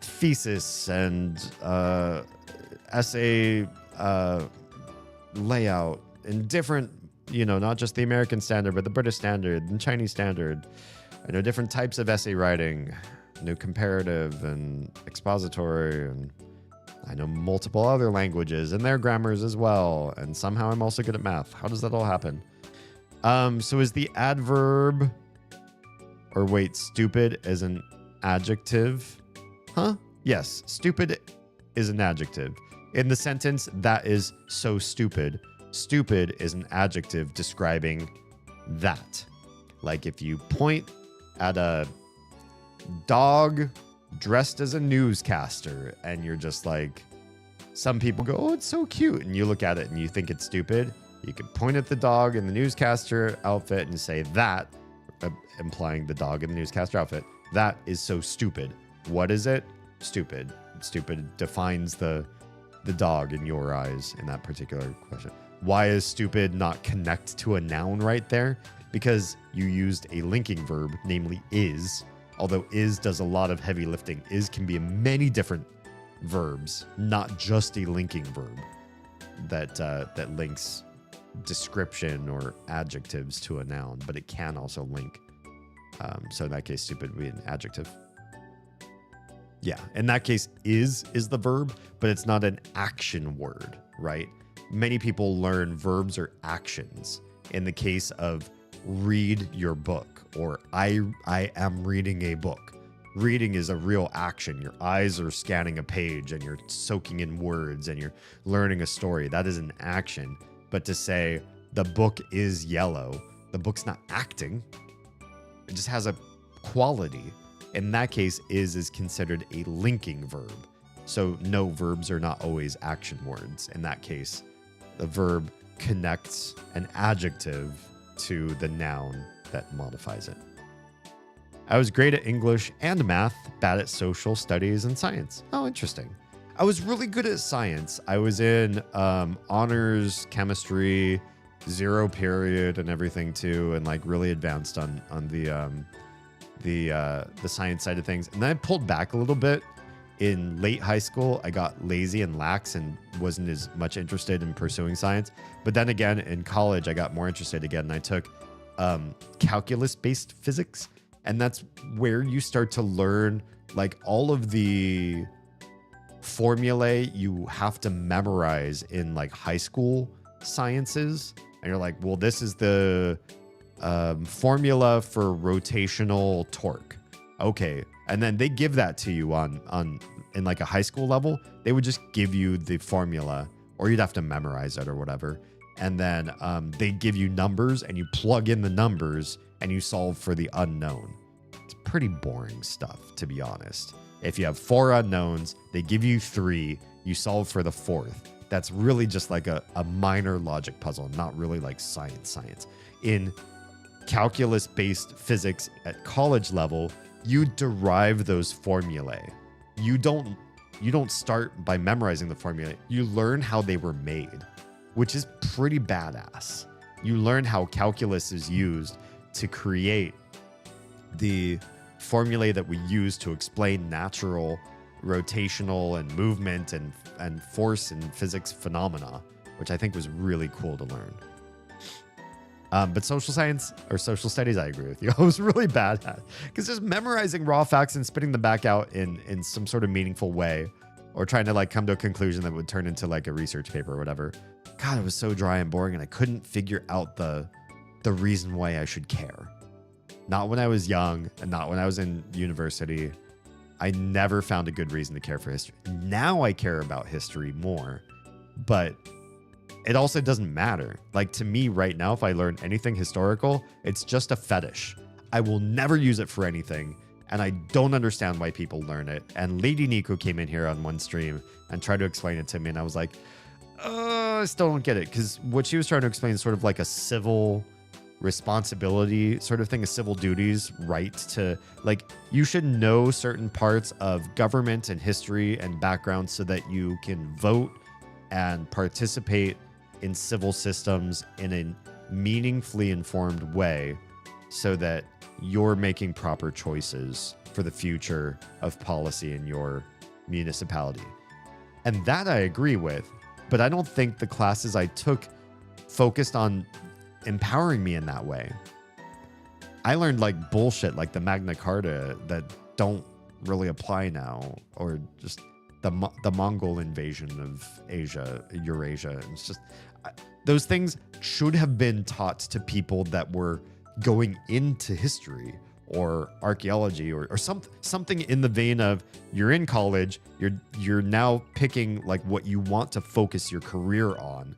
thesis and essay layout and different, you know, not just the American standard, but the British standard and Chinese standard. I know different types of essay writing. I know comparative and expository, and I know multiple other languages and their grammars as well. And somehow I'm also good at math. How does that all happen? So is the adverb, or wait, stupid is an adjective? Huh? Yes, stupid is an adjective. In the sentence, that is so stupid. Stupid is an adjective describing that. Like if you point at a dog dressed as a newscaster and you're just like, some people go, oh, it's so cute. And you look at it and you think it's stupid. You could point at the dog in the newscaster outfit and say that, implying the dog in the newscaster outfit, that is so stupid. What is it? stupid? Stupid defines the dog in your eyes in that particular question. Why is stupid not connect to a noun right there? Because you used a linking verb, namely is. Although is does a lot of heavy lifting. Is can be many different verbs, not just a linking verb that links description or adjectives to a noun, but it can also link. So in that case, stupid would be an adjective. Yeah, in that case, is the verb, but it's not an action word, right? Many people learn verbs are actions. In the case of read your book, or I am reading a book. Reading is a real action. Your eyes are scanning a page and you're soaking in words and you're learning a story. That is an action. But to say the book is yellow, the book's not acting. It just has a quality. In that case, is considered a linking verb. So no, verbs are not always action words. In that case, the verb connects an adjective to the noun that modifies it. I was great at English and math, bad at social studies and science. Oh, interesting. I was really good at science. I was in honors chemistry, 0 period and everything too, and like really advanced on the science side of things. And then I pulled back a little bit. In late high school, I got lazy and lax and wasn't as much interested in pursuing science. But then again, in college, I got more interested again, and I took calculus-based physics. And that's where you start to learn like all of the formulae you have to memorize in like high school sciences. And you're like, well, this is the formula for rotational torque. Okay. And then they give that to you on in like a high school level. They would just give you the formula, or you'd have to memorize it or whatever. And then they give you numbers and you plug in the numbers and you solve for the unknown. It's pretty boring stuff, to be honest. If you have 4 unknowns, they give you 3, you solve for the 4th. That's really just like a minor logic puzzle, not really like science. In calculus-based physics at college level, you derive those formulae. You don't start by memorizing the formula. You learn how they were made, which is pretty badass. You learn how calculus is used to create the formulae that we use to explain natural rotational and movement and force and physics phenomena, which I think was really cool to learn. But social science or social studies, I agree with you. I was really bad at, because just memorizing raw facts and spitting them back out in some sort of meaningful way, or trying to like come to a conclusion that would turn into like a research paper or whatever. God, it was so dry and boring, and I couldn't figure out the reason why I should care. Not when I was young, and not when I was in university. I never found a good reason to care for history. Now I care about history more, but it also doesn't matter. Like, to me right now, if I learn anything historical, it's just a fetish. I will never use it for anything, and I don't understand why people learn it. And Lady Nico came in here on one stream and tried to explain it to me, and I was like, I still don't get it. Because what she was trying to explain is sort of like a civil responsibility sort of thing, a civil duties, right to, like, you should know certain parts of government and history and background so that you can vote and participate in civil systems in a meaningfully informed way, so that you're making proper choices for the future of policy in your municipality. And that I agree with, but I don't think the classes I took focused on empowering me in that way. I learned like bullshit like the Magna Carta that don't really apply now, or just the Mongol invasion of Asia, Eurasia. It's just those things should have been taught to people that were going into history or archaeology or something in the vein of, you're in college, you're now picking like what you want to focus your career on,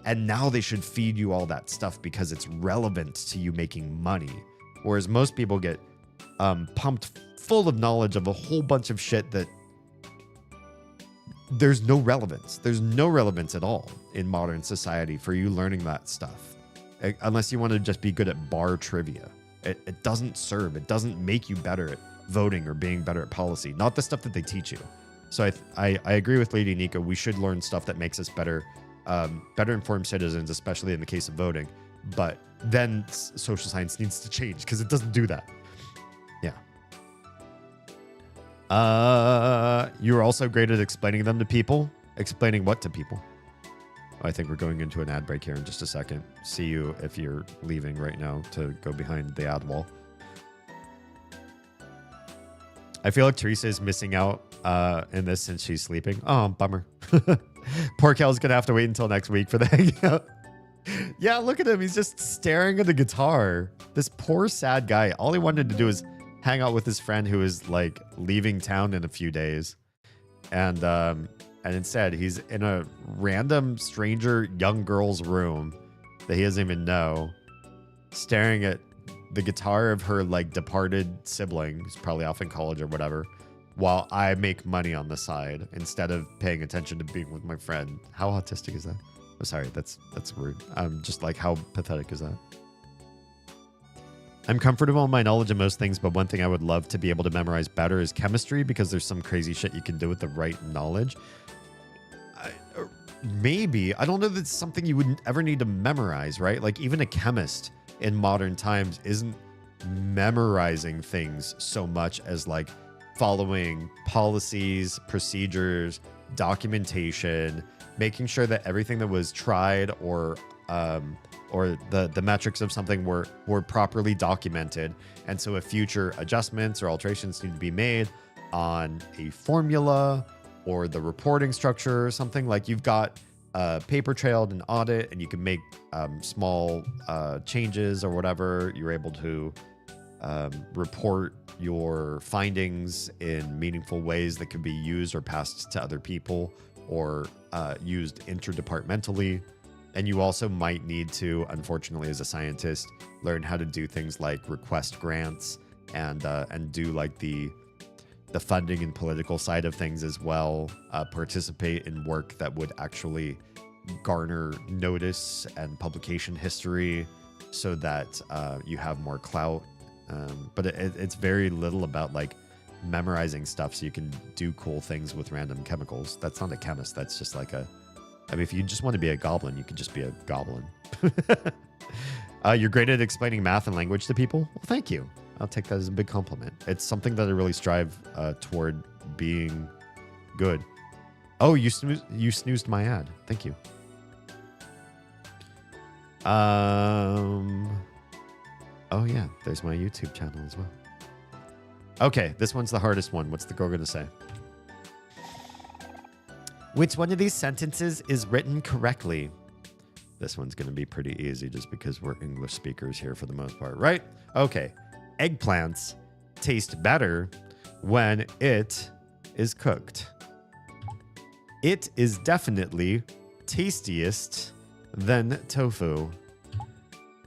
and now they should feed you all that stuff because it's relevant to you making money. Whereas most people get pumped full of knowledge of a whole bunch of shit that there's no relevance. There's no relevance at all in modern society for you learning that stuff, unless you want to just be good at bar trivia. It doesn't serve. It doesn't make you better voting or being better at policy, not the stuff that they teach you. So I agree with Lady Nika. We should learn stuff that makes us better informed citizens, especially in the case of voting. But then social science needs to change because it doesn't do that. Yeah. You're also great at explaining them to people. Explaining what to people? I think we're going into an ad break here in just a second. See you if you're leaving right now to go behind the ad wall. I feel like Teresa is missing out in this since she's sleeping. Oh, bummer. Poor Kel's going to have to wait until next week for the hangout. Yeah, look at him. He's just staring at the guitar. This poor, sad guy. All he wanted to do is hang out with his friend who is like leaving town in a few days. And instead, he's in a random stranger young girl's room that he doesn't even know, staring at the guitar of her like departed sibling, who's probably off in college or whatever, while I make money on the side instead of paying attention to being with my friend. How autistic is that? Oh, sorry, that's rude. Just like, how pathetic is that? I'm comfortable in my knowledge of most things, but one thing I would love to be able to memorize better is chemistry, because there's some crazy shit you can do with the right knowledge. Maybe. I don't know that it's something you would ever need to memorize, right? Like, even a chemist in modern times isn't memorizing things so much as like following policies, procedures, documentation, making sure that everything that was tried or the metrics of something were properly documented. And so if future adjustments or alterations need to be made on a formula or the reporting structure or something, like you've got paper trailed an audit and you can make small changes or whatever. You're able to report your findings in meaningful ways that can be used or passed to other people or used interdepartmentally. And you also might need to, unfortunately, as a scientist, learn how to do things like request grants and do like the funding and political side of things as well. Participate in work that would actually garner notice and publication history so that you have more clout. But it's very little about like memorizing stuff so you can do cool things with random chemicals. That's not a chemist. That's just like I mean, if you just want to be a goblin, you could just be a goblin. You're great at explaining math and language to people. Well, thank you. I'll take that as a big compliment. It's something that I really strive toward being good. Oh, you snoozed my ad. Thank you. Oh yeah, there's my YouTube channel as well. Okay, this one's the hardest one. What's the girl gonna say? Which one of these sentences is written correctly? This one's gonna be pretty easy just because we're English speakers here for the most part, right? Okay. Eggplants taste better when it is cooked. It is definitely tastiest than tofu.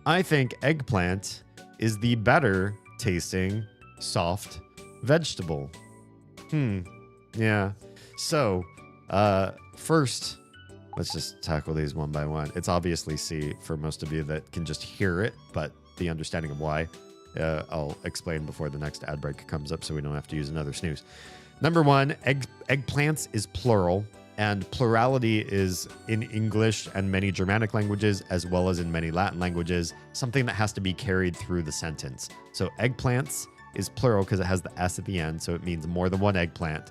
I think eggplant is the better tasting soft vegetable. Yeah. So, first, let's just tackle these one by one. It's obviously C for most of you that can just hear it, but the understanding of why, I'll explain before the next ad break comes up so we don't have to use another snooze. Number one, eggplants is plural, and plurality is in English and many Germanic languages, as well as in many Latin languages, something that has to be carried through the sentence. So eggplants is plural because it has the S at the end, so it means more than one eggplant.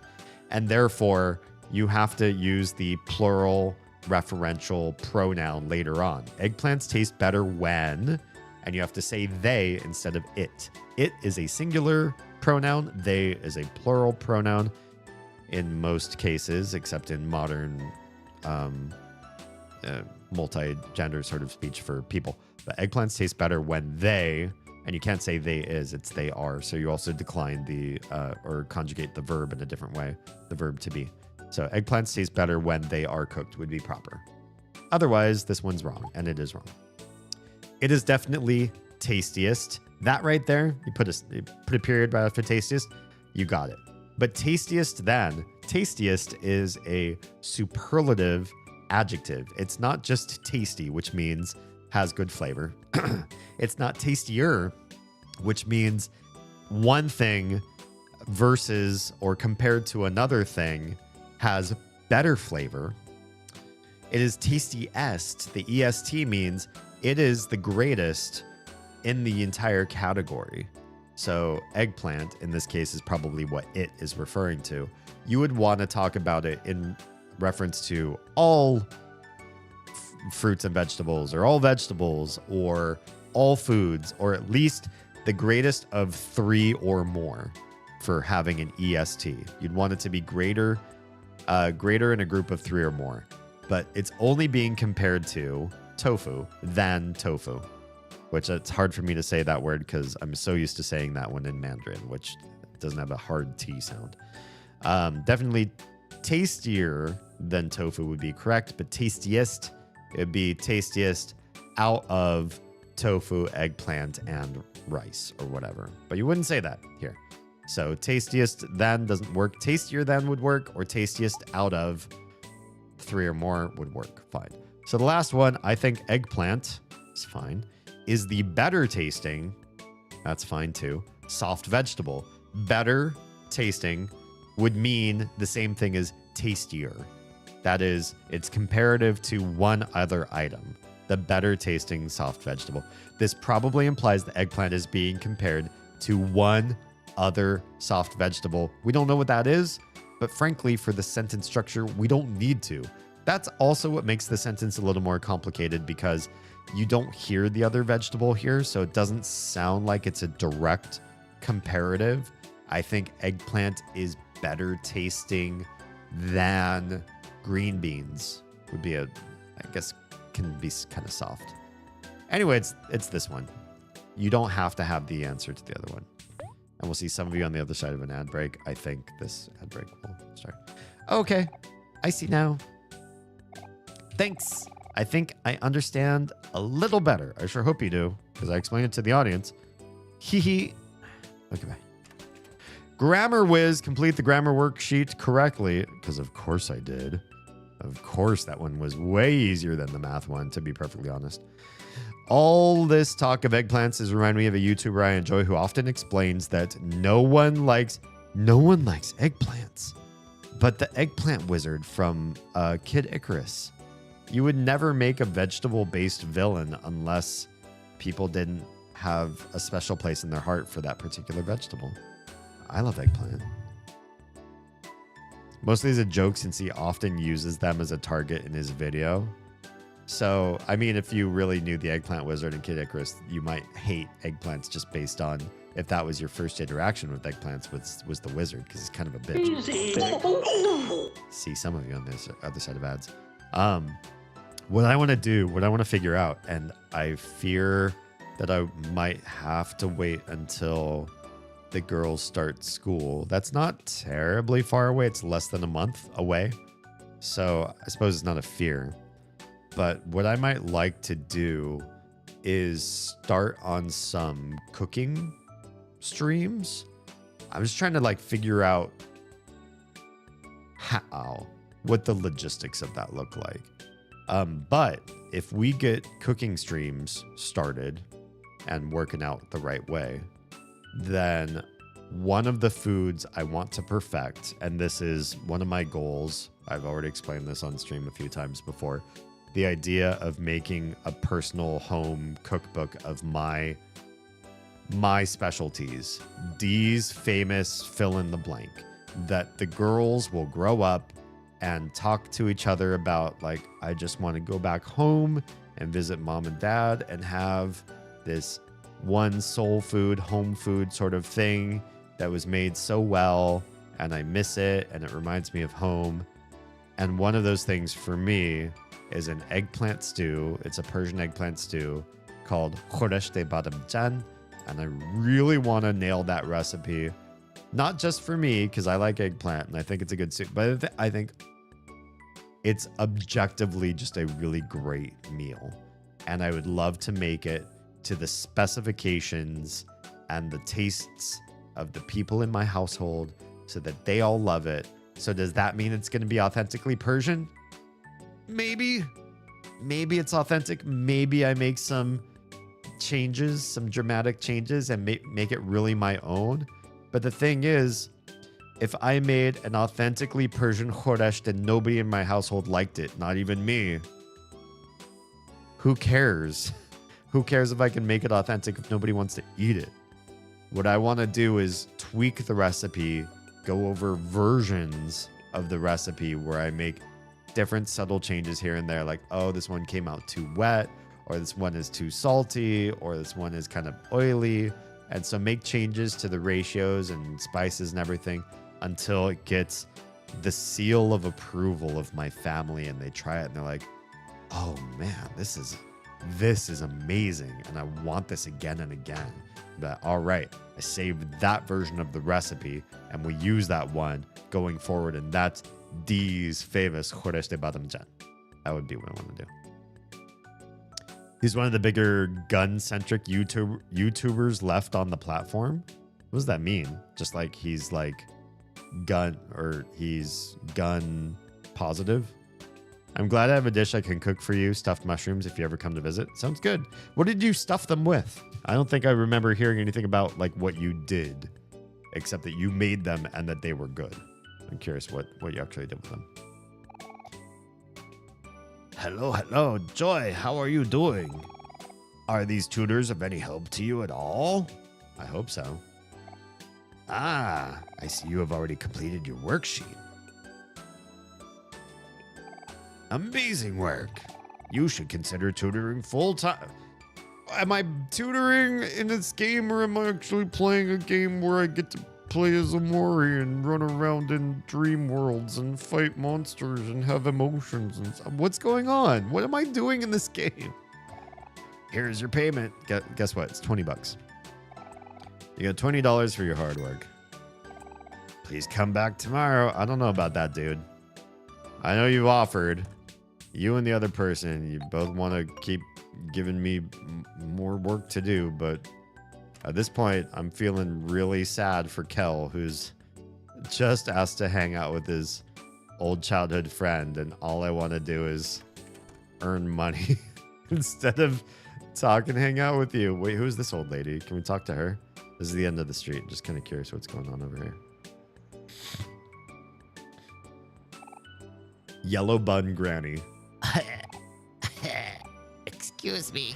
And therefore, you have to use the plural referential pronoun later on. Eggplants taste better when, and you have to say they instead of it. It is a singular pronoun. They is a plural pronoun in most cases, except in modern multi-gender sort of speech for people. But eggplants taste better when they, and you can't say they is, it's they are. So you also decline the, or conjugate the verb in a different way, the verb to be. So eggplants taste better when they are cooked would be proper. Otherwise, this one's wrong, and it is wrong. It is definitely tastiest. That right there, you put a period right after tastiest, you got it. But tastiest then, tastiest is a superlative adjective. It's not just tasty, which means has good flavor. It's not tastier, which means one thing versus or compared to another thing has better flavor. It is tastiest. The EST means it is the greatest in the entire category. So eggplant, in this case, is probably what it is referring to. You would want to talk about it in reference to all fruits and vegetables, or all vegetables, or all foods, or at least the greatest of 3 or more for having an EST. You'd want it to be greater in a group of 3 or more. But it's only being compared to tofu than tofu, which it's hard for me to say that word because I'm so used to saying that one in Mandarin, which doesn't have a hard T sound. Definitely tastier than tofu would be correct, but tastiest, it'd be tastiest out of tofu, eggplant, and rice or whatever. But you wouldn't say that here. So tastiest than doesn't work. Tastier than would work, or tastiest out of 3 or more would work. Fine. So the last one, I think eggplant is fine. Is the better tasting, that's fine too, soft vegetable. Better tasting would mean the same thing as tastier. That is, it's comparative to one other item. The better tasting soft vegetable. This probably implies the eggplant is being compared to one other soft vegetable. We don't know what that is, but frankly, for the sentence structure, we don't need to. That's also what makes the sentence a little more complicated, because you don't hear the other vegetable here, so it doesn't sound like it's a direct comparative. I think eggplant is better tasting than green beans. Would be I guess, can be kind of soft. Anyway, it's this one. You don't have to have the answer to the other one. And we'll see some of you on the other side of an ad break. I think this ad break will start. Okay, I see now. Thanks. I think I understand a little better. I sure hope you do, because I explained it to the audience. Hee hee. Okay, bye. Grammar whiz, complete the grammar worksheet correctly, because of course I did. Of course, that one was way easier than the math one, to be perfectly honest. All this talk of eggplants is reminding me of a YouTuber I enjoy who often explains that no one likes eggplants. But the eggplant wizard from Kid Icarus. You would never make a vegetable-based villain unless people didn't have a special place in their heart for that particular vegetable. I love eggplant. Mostly as a joke, since he often uses them as a target in his video. So, I mean, if you really knew the eggplant wizard and Kid Icarus, you might hate eggplants just based on if that was your first interaction with eggplants was the wizard, because he's kind of a bitch. See some of you on this other side of ads. What I want to figure out, and I fear that I might have to wait until the girls start school. That's not terribly far away. It's less than a month away. So I suppose it's not a fear. But what I might like to do is start on some cooking streams. I'm just trying to figure out what the logistics of that look like. But if we get cooking streams started and working out the right way, then one of the foods I want to perfect, and this is one of my goals, I've already explained this on stream a few times before, the idea of making a personal home cookbook of my specialties, Dee's famous fill in the blank, that the girls will grow up and talk to each other about, I just want to go back home and visit mom and dad and have this one soul food, home food sort of thing that was made so well, and I miss it, and it reminds me of home. And one of those things for me is an eggplant stew. It's a Persian eggplant stew called khoresh de badamjan, and I really want to nail that recipe. Not just for me, because I like eggplant and I think it's a good soup, but I think it's objectively just a really great meal. And I would love to make it to the specifications and the tastes of the people in my household so that they all love it. So does that mean it's going to be authentically Persian? Maybe. Maybe it's authentic. Maybe I make some changes, some dramatic changes, and make it really my own. But the thing is, If I made an authentically Persian khoresh, then nobody in my household liked it, not even me. Who cares? Who cares if I can make it authentic if nobody wants to eat it? What I want to do is tweak the recipe, go over versions of the recipe where I make different subtle changes here and there, like, oh, this one came out too wet, or this one is too salty, or this one is kind of oily. And so make changes to the ratios and spices and everything until it gets the seal of approval of my family, and they try it and they're like, oh man, this is amazing, and I want this again and again. But all right, I saved that version of the recipe and we use that one going forward, and that's D's famous khoresh de badamjan. That would be what I want to do. He's one of the bigger gun-centric YouTubers left on the platform. What does that mean? Just like he's like gun positive? I'm glad I have a dish I can cook for you, stuffed mushrooms, if you ever come to visit. Sounds good. What did you stuff them with? I don't think I remember hearing anything about like what you did, except that you made them and that they were good. I'm curious what you actually did with them. Hello, Joy. How are you doing? Are these tutors of any help to you at all? I hope so. Ah, I see you have already completed your worksheet. Amazing work. You should consider tutoring full-time. Am I tutoring in this game, or am I actually playing a game where I get to play as OMORI and run around in dream worlds and fight monsters and have emotions and stuff? What's going on? What am I doing in this game? Here's your payment. Guess what? It's $20. You got $20 for your hard work. Please come back tomorrow. I don't know about that, dude. I know you've offered. You and the other person, you both want to keep giving me more work to do, but at this point, I'm feeling really sad for Kel, who's just asked to hang out with his old childhood friend, and all I want to do is earn money instead of talk and hang out with you. Wait, who's this old lady? Can we talk to her? This is the end of the street. Just kind of curious what's going on over here. Yellow bun granny. Excuse me.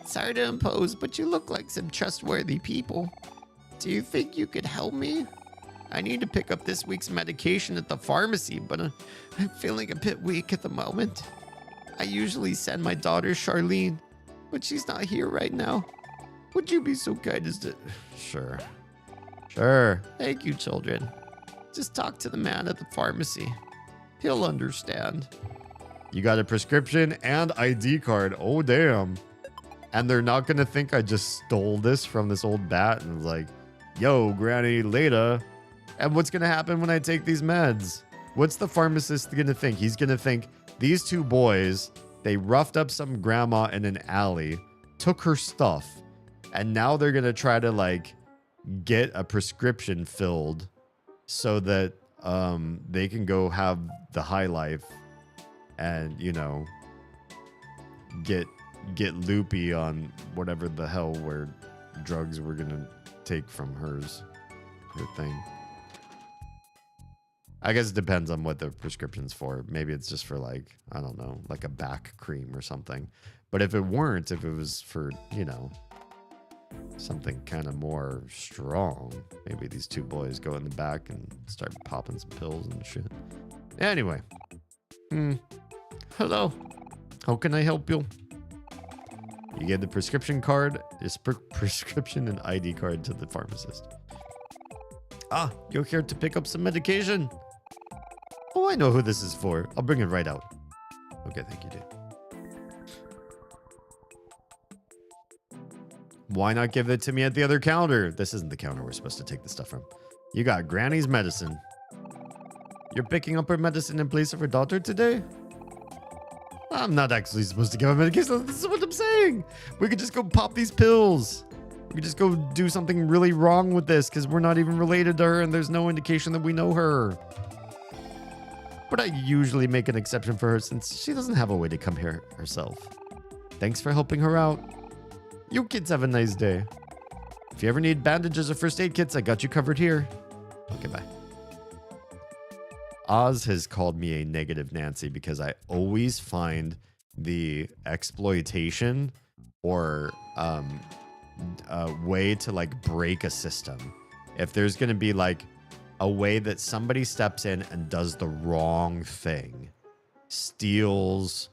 Sorry to impose, but you look like some trustworthy people. Do you think you could help me? I need to pick up this week's medication at the pharmacy, but I'm feeling a bit weak at the moment. I usually send my daughter Charlene, but she's not here right now. Would you be so kind as to... Sure. Thank you, children. Just talk to the man at the pharmacy. He'll understand. You got a prescription and ID card. Oh, damn. And they're not going to think I just stole this from this old bat and was like, yo, granny, later. And what's going to happen when I take these meds? What's the pharmacist going to think? He's going to think these two boys, they roughed up some grandma in an alley, took her stuff, and now they're going to try to like get a prescription filled so that they can go have the high life and, you know, get loopy on whatever the hell where drugs we're gonna take from her thing. I guess it depends on what the prescription's for. Maybe it's just for like, I don't know, like a back cream or something. But if it was for, you know, something kind of more strong, maybe these two boys go in the back and start popping some pills and shit. Anyway. Hello. How can I help you? You gave the prescription card, prescription and ID card to the pharmacist. Ah, you're here to pick up some medication. Oh, I know who this is for. I'll bring it right out. Okay, thank you, dude. Why not give it to me at the other counter? This isn't the counter we're supposed to take the stuff from. You got Granny's medicine. You're picking up her medicine in place of her daughter today? I'm not actually supposed to give her medication. This is what I'm saying. We could just go pop these pills. We could just go do something really wrong with this because we're not even related to her and there's no indication that we know her. But I usually make an exception for her since she doesn't have a way to come here herself. Thanks for helping her out. You kids have a nice day. If you ever need bandages or first aid kits, I got you covered here. Okay, bye. Oz has called me a negative Nancy because I always find the exploitation or a way to like break a system. If there's going to be like a way that somebody steps in and does the wrong thing, steals,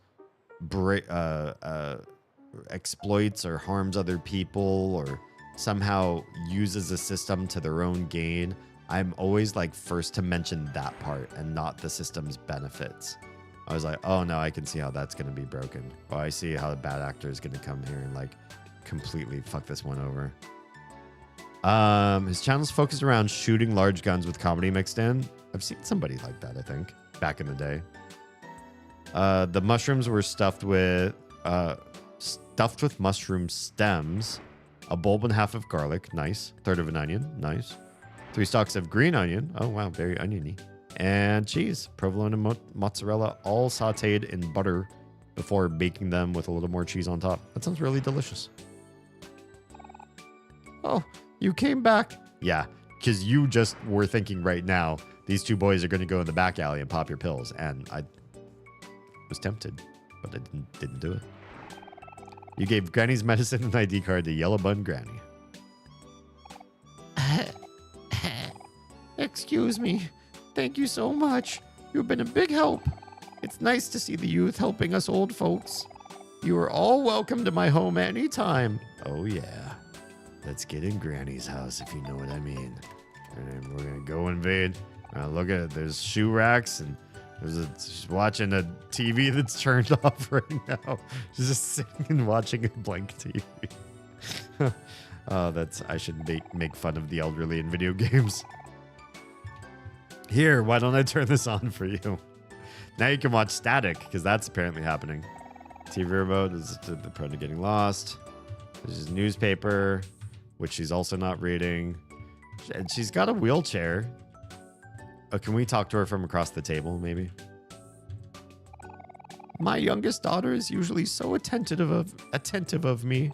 exploits or harms other people, or somehow uses a system to their own gain, I'm always like first to mention that part and not the system's benefits. I was like, oh no, I can see how that's going to be broken. Oh, I see how the bad actor is going to come here and like completely fuck this one over. His channel's focused around shooting large guns with comedy mixed in. I've seen somebody like that, I think, back in the day. The mushrooms were stuffed with mushroom stems, a bulb and a half of garlic, nice. Third of an onion, nice. 3 stalks of green onion, oh wow, very oniony. And cheese, provolone and mozzarella, all sauteed in butter before baking them with a little more cheese on top. That sounds really delicious. Oh, you came back. Yeah, because you just were thinking right now, these 2 boys are going to go in the back alley and pop your pills. And I was tempted, but I didn't do it. You gave Granny's medicine and ID card to Yellow Bun Granny. Excuse me. Thank you so much. You've been a big help. It's nice to see the youth helping us old folks. You are all welcome to my home anytime. Oh, yeah. Let's get in Granny's house, if you know what I mean. And we're going to go invade. Look at it. There's shoe racks, and she's watching a TV that's turned off right now. She's just sitting and watching a blank TV. Oh, I should make fun of the elderly in video games. Here, why don't I turn this on for you? Now you can watch static, because that's apparently happening. TV remote is the prone to getting lost. There's his newspaper, which she's also not reading. And she's got a wheelchair. Oh, can we talk to her from across the table, maybe? My youngest daughter is usually so attentive of me.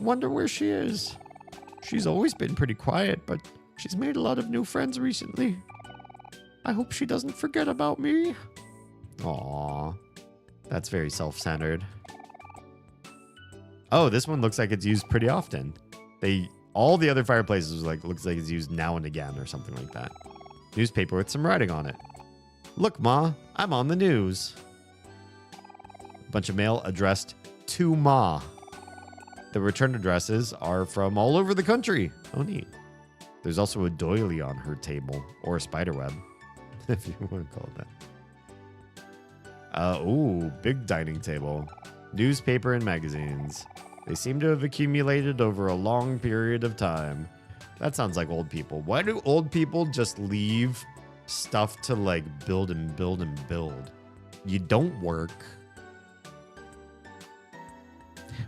Wonder where she is. She's always been pretty quiet, but she's made a lot of new friends recently. I hope she doesn't forget about me. Aww. That's very self-centered. Oh, this one looks like it's used pretty often. All the other fireplaces looks like it's used now and again or something like that. Newspaper with some writing on it. Look, Ma, I'm on the news. A bunch of mail addressed to Ma. The return addresses are from all over the country. Oh, neat. There's also a doily on her table, or a spiderweb, if you want to call it that. Ooh, big dining table. Newspaper and magazines. They seem to have accumulated over a long period of time. That sounds like old people. Why do old people just leave stuff to like build and build and build? You don't work.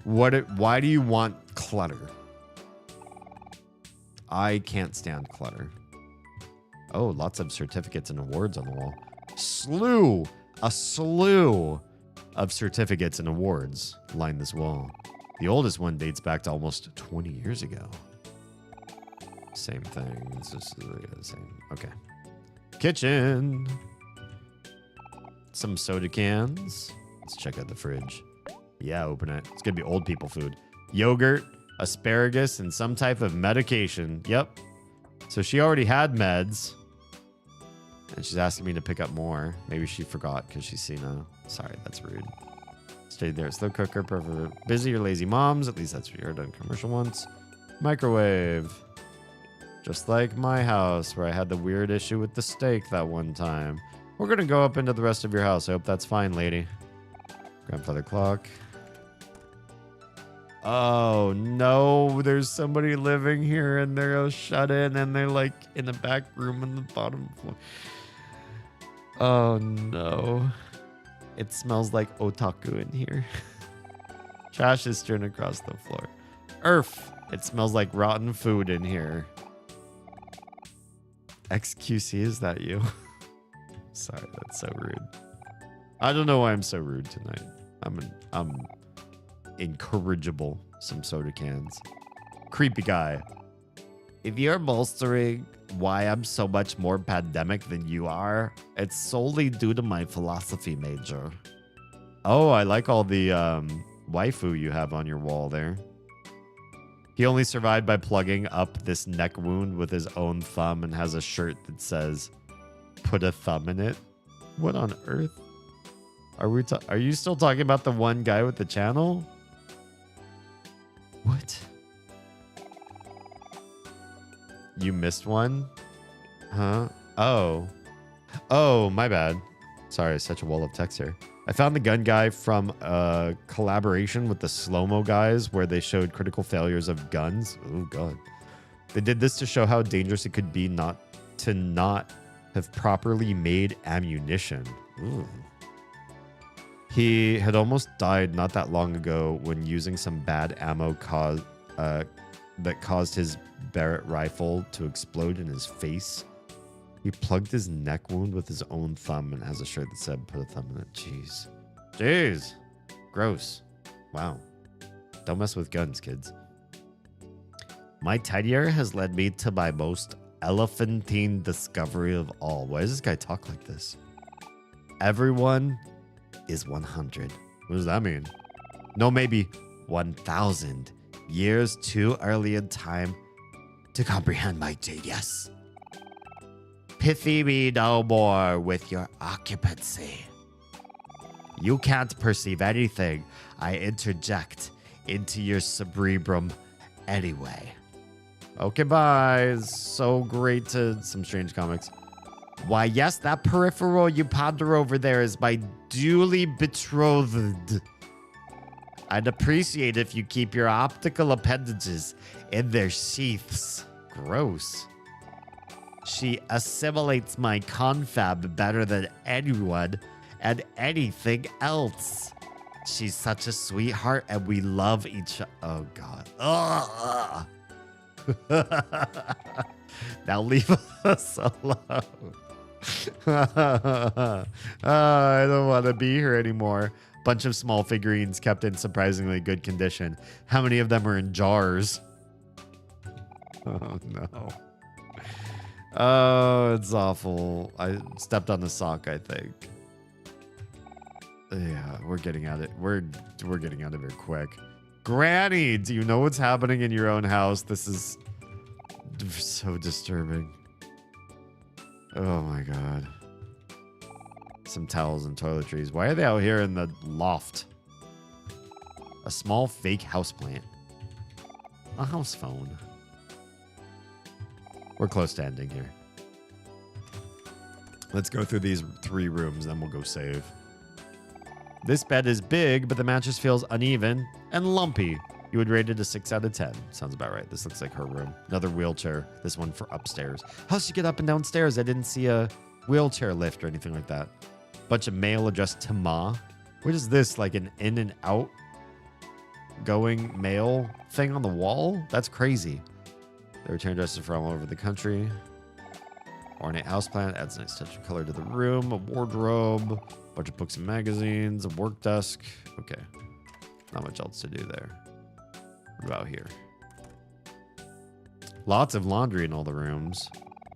Why do you want clutter? I can't stand clutter. Oh, lots of certificates and awards on the wall. A slew of certificates and awards line this wall. The oldest one dates back to almost 20 years ago. Same thing. It's just the same. Okay. Kitchen. Some soda cans. Let's check out the fridge. Yeah, open it. It's going to be old people food. Yogurt, asparagus, and some type of medication. Yep. So she already had meds. And she's asking me to pick up more. Maybe she forgot because she's seen a... Sorry, that's rude. Stayed there. Slow cooker, perfect. Busy or lazy moms. At least that's what you heard on commercial once. Microwave. Just like my house where I had the weird issue with the steak that one time. We're going to go up into the rest of your house. I hope that's fine, lady. Grandfather clock. Oh, no. There's somebody living here and they're shut in and they're like in the back room on the bottom floor. Oh, no. It smells like otaku in here. Trash is strewn across the floor. Earth. It smells like rotten food in here. XQC, is that you? Sorry, that's so rude. I don't know why I'm so rude tonight. I'm incorrigible. Some soda cans. Creepy guy. If you're bolstering why I'm so much more pandemic than you are, it's solely due to my philosophy major. Oh, I like all the waifu you have on your wall there. He only survived by plugging up this neck wound with his own thumb and has a shirt that says, "Put a thumb in it." What on earth? Are you still talking about the one guy with the channel? What? You missed one? Huh? Oh. Oh, my bad. Sorry, such a wall of text here. I found the gun guy from a collaboration with the slow-mo guys where they showed critical failures of guns. Oh, God. They did this to show how dangerous it could be not have properly made ammunition. Ooh. He had almost died not that long ago when using some bad ammo that caused his Barrett rifle to explode in his face. He plugged his neck wound with his own thumb and has a shirt that said, "Put a thumb in it." Jeez. Jeez. Gross. Wow. Don't mess with guns, kids. My tenure has led me to my most elephantine discovery of all. Why does this guy talk like this? Everyone is 100. What does that mean? No, maybe 1,000 years too early in time to comprehend my genius. Pithy me no more with your occupancy. You can't perceive anything I interject into your cerebrum anyway. Okay, bye. So great to some strange comics. Why, yes, that peripheral you ponder over there is my duly betrothed. I'd appreciate if you keep your optical appendages in their sheaths. Gross. She assimilates my confab better than anyone and anything else. She's such a sweetheart and we love each other. Oh, God. Ugh. Now leave us alone. I don't want to be here anymore. Bunch of small figurines kept in surprisingly good condition. How many of them are in jars? Oh, no. Oh, it's awful. I stepped on the sock, I think. Yeah, we're getting out of we're getting out of here quick. Granny, do you know what's happening in your own house? This is so disturbing. Oh my God. Some towels and toiletries. Why are they out here in the loft? A small fake houseplant. A house phone. We're close to ending here. Let's go through these 3 rooms, then we'll go save. This bed is big, but the mattress feels uneven and lumpy. You would rate it a 6 out of 10. Sounds about right. This looks like her room. Another wheelchair. This one for upstairs. How'd she get up and downstairs? I didn't see a wheelchair lift or anything like that. Bunch of mail addressed to Ma. What is this? Like an in and out going mail thing on the wall? That's crazy. The return addresses from all over the country. Ornate houseplant adds a nice touch of color to the room. A wardrobe. Bunch of books and magazines. A work desk. Okay. Not much else to do there. What about here? Lots of laundry in all the rooms.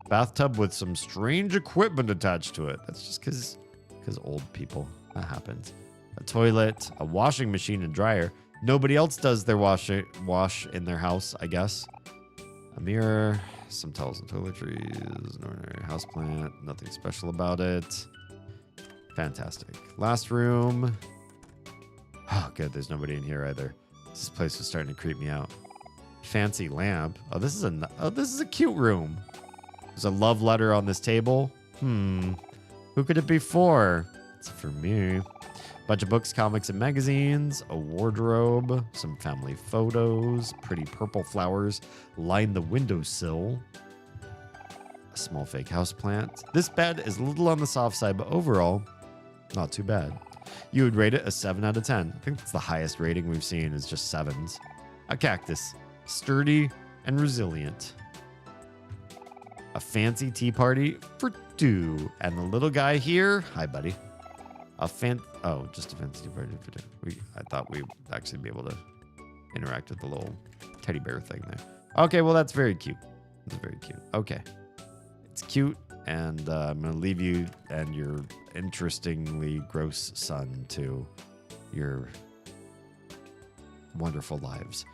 Bathtub with some strange equipment attached to it. That's just because old people. That happens. A toilet, a washing machine and dryer. Nobody else does their wash in their house, I guess. A mirror, some towels and toiletries, an ordinary houseplant, nothing special about it. Fantastic. Last room. Oh, good. There's nobody in here either. This place is starting to creep me out. Fancy lamp. Oh, this is a cute room. There's a love letter on this table. Who could it be for? It's for me. Bunch of books, comics, and magazines. A wardrobe. Some family photos. Pretty purple flowers line the windowsill. A small fake houseplant. This bed is a little on the soft side, but overall, not too bad. You would rate it a 7 out of 10. I think that's the highest rating we've seen is just 7s. A cactus. Sturdy and resilient. A fancy tea party for 2. And the little guy here. Hi, buddy. Just a fancy tea party for 2. I thought we'd actually be able to interact with the little teddy bear thing there. Okay, well, that's very cute. It's very cute. Okay. It's cute, and I'm going to leave you and your interestingly gross son to your wonderful lives.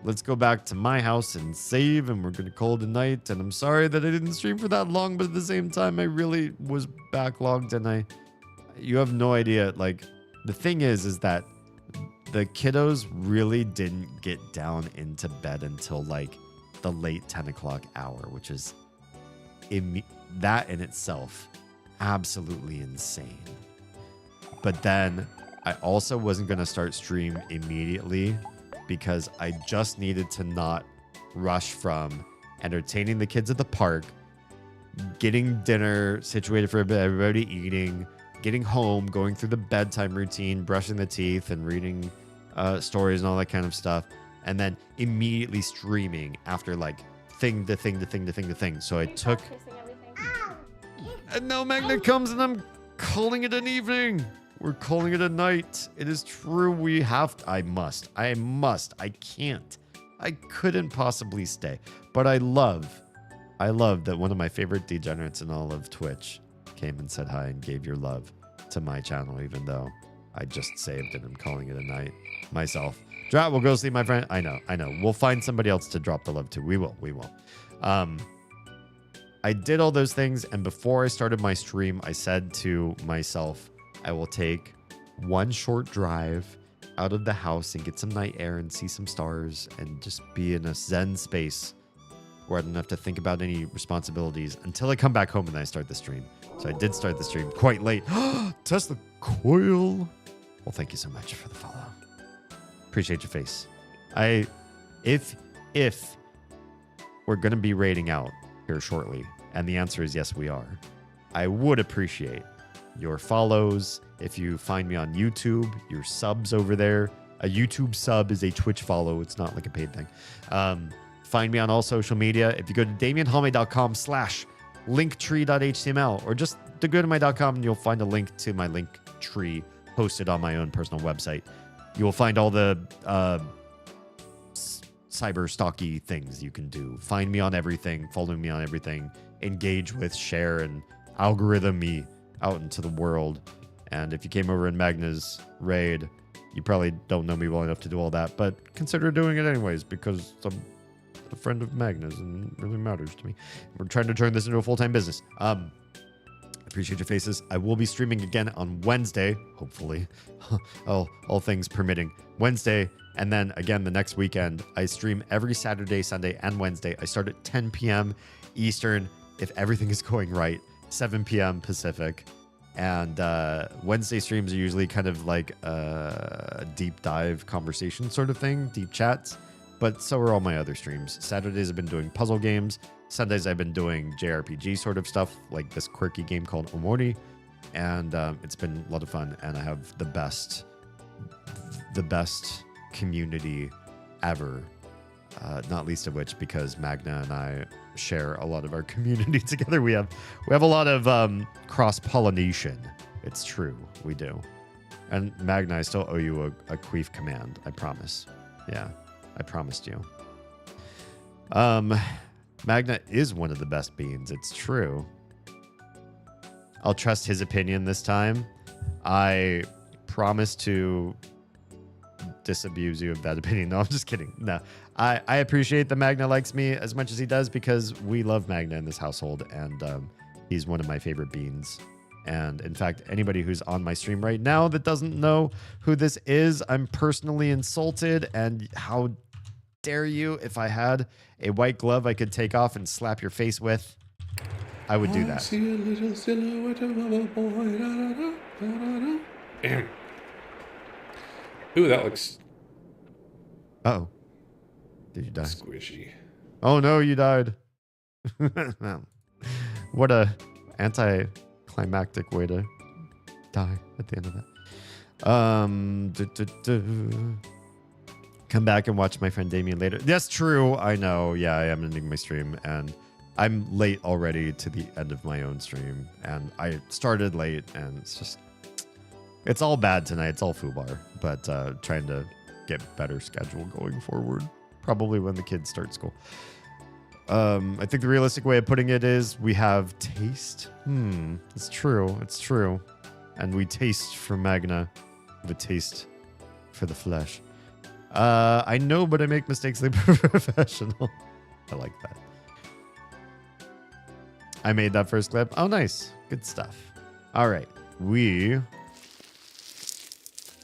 Let's go back to my house and save, and we're going to call it a night. And I'm sorry that I didn't stream for that long, but at the same time, I really was backlogged, and you have no idea. Like, the thing is that the kiddos really didn't get down into bed until like the late 10 o'clock hour, which is that in itself absolutely insane. But then I also wasn't going to start stream immediately because I just needed to not rush from entertaining the kids at the park, getting dinner situated for everybody eating, getting home, going through the bedtime routine, brushing the teeth and reading stories and all that kind of stuff, and then immediately streaming after like thing to thing. So I took, and now Magna comes and I'm calling it an evening. We're calling it a night. It is true. I can't. I couldn't possibly stay. But I love that one of my favorite degenerates in all of Twitch came and said hi and gave your love to my channel, even though I just saved and I'm calling it a night myself. Drat will go sleep, my friend. I know. We'll find somebody else to drop the love to. We will. I did all those things, and before I started my stream, I said to myself, I will take one short drive out of the house and get some night air and see some stars and just be in a zen space where I don't have to think about any responsibilities until I come back home and then I start the stream. So I did start the stream quite late. Tesla coil. Well, thank you so much for the follow. Appreciate your face. If we're going to be raiding out here shortly, and the answer is yes, we are, I would appreciate your follows. If you find me on YouTube, your subs over there. A YouTube sub is a Twitch follow. It's not like a paid thing. Find me on all social media. If you go to DamienHalme.com/linktree.html or just to go to my.com and you'll find a link to my link tree hosted on my own personal website. You will find all the cyber stalky things you can do. Find me on everything. Follow me on everything. Engage with, share, and algorithm me out into the world. And if you came over in Magna's raid, you probably don't know me well enough to do all that, but consider doing it anyways because I'm a friend of Magna's and it really matters to me. We're trying to turn this into a full-time business. Appreciate your faces. I will be streaming again on Wednesday, hopefully, all things permitting. Wednesday, and then again the next weekend. I stream every Saturday, Sunday, and Wednesday. I start at 10 p.m. Eastern, if everything is going right, 7 p.m. Pacific. And Wednesday streams are usually kind of like a deep dive conversation sort of thing, deep chats. But so are all my other streams. Saturdays I've been doing puzzle games. Sundays I've been doing JRPG sort of stuff, like this quirky game called OMORI. And it's been a lot of fun. And I have the best community ever. Not least of which because Magna and I share a lot of our community together. We have a lot of cross-pollination. It's true. We do. And Magna, I still owe you a queef command. I promise. Yeah, I promised you. Magna is one of the best beans. It's true. I'll trust his opinion this time. I promise to disabuse you of that opinion. No, I'm just kidding. No, I appreciate that Magna likes me as much as he does because we love Magna in this household, and he's one of my favorite beans. And in fact, anybody who's on my stream right now that doesn't know who this is, I'm personally insulted. And how dare you? If I had a white glove I could take off and slap your face with, I would do that. See a little silhouette of a boy. Damn. Ooh, that looks... Uh-oh. Did you die? Squishy. Oh no, you died. What a anticlimactic way to die at the end of that. Come back and watch my friend Damien later. That's true. I know. Yeah, I am ending my stream, and I'm late already to the end of my own stream, and I started late, and it's all bad tonight. It's all foobar, but trying to get better schedule going forward. Probably when the kids start school. I think the realistic way of putting it is we have taste. It's true. It's true. And we taste for Magna. The taste for the flesh. I know, but I make mistakes like professional. I like that. I made that first clip. Oh, nice. Good stuff. All right. We are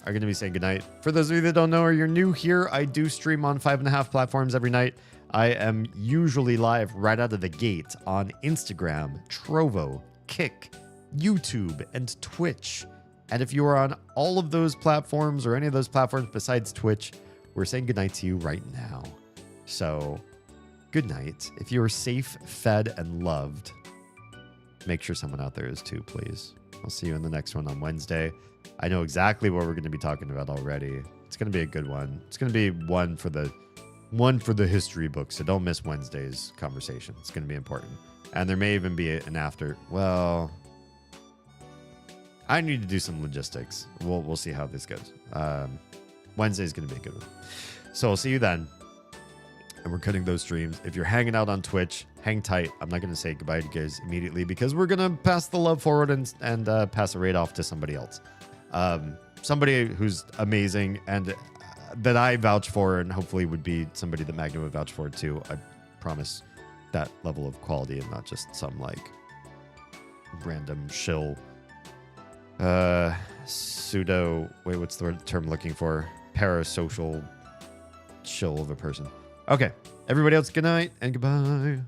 going to be saying goodnight. For those of you that don't know or you're new here, I do stream on 5.5 platforms every night. I am usually live right out of the gate on Instagram, Trovo, Kick, YouTube, and Twitch. And if you are on all of those platforms or any of those platforms besides Twitch, we're saying goodnight to you right now. So, good night. If you are safe, fed, and loved, make sure someone out there is too, please. I'll see you in the next one on Wednesday. I know exactly what we're going to be talking about already. It's going to be a good one. It's going to be one for the history book, so don't miss Wednesday's conversation. It's going to be important. And there may even be an after. Well, I need to do some logistics. We'll see how this goes. Wednesday's going to be a good one. So I'll see you then. And we're cutting those streams. If you're hanging out on Twitch, hang tight. I'm not going to say goodbye to you guys immediately because we're going to pass the love forward and pass it right off to somebody else. Somebody who's amazing and that I vouch for and hopefully would be somebody that Magna would vouch for too. I promise that level of quality and not just some like random shill pseudo, wait, what's the term I'm looking for? Parasocial shill of a person. Okay. Everybody else, good night and goodbye.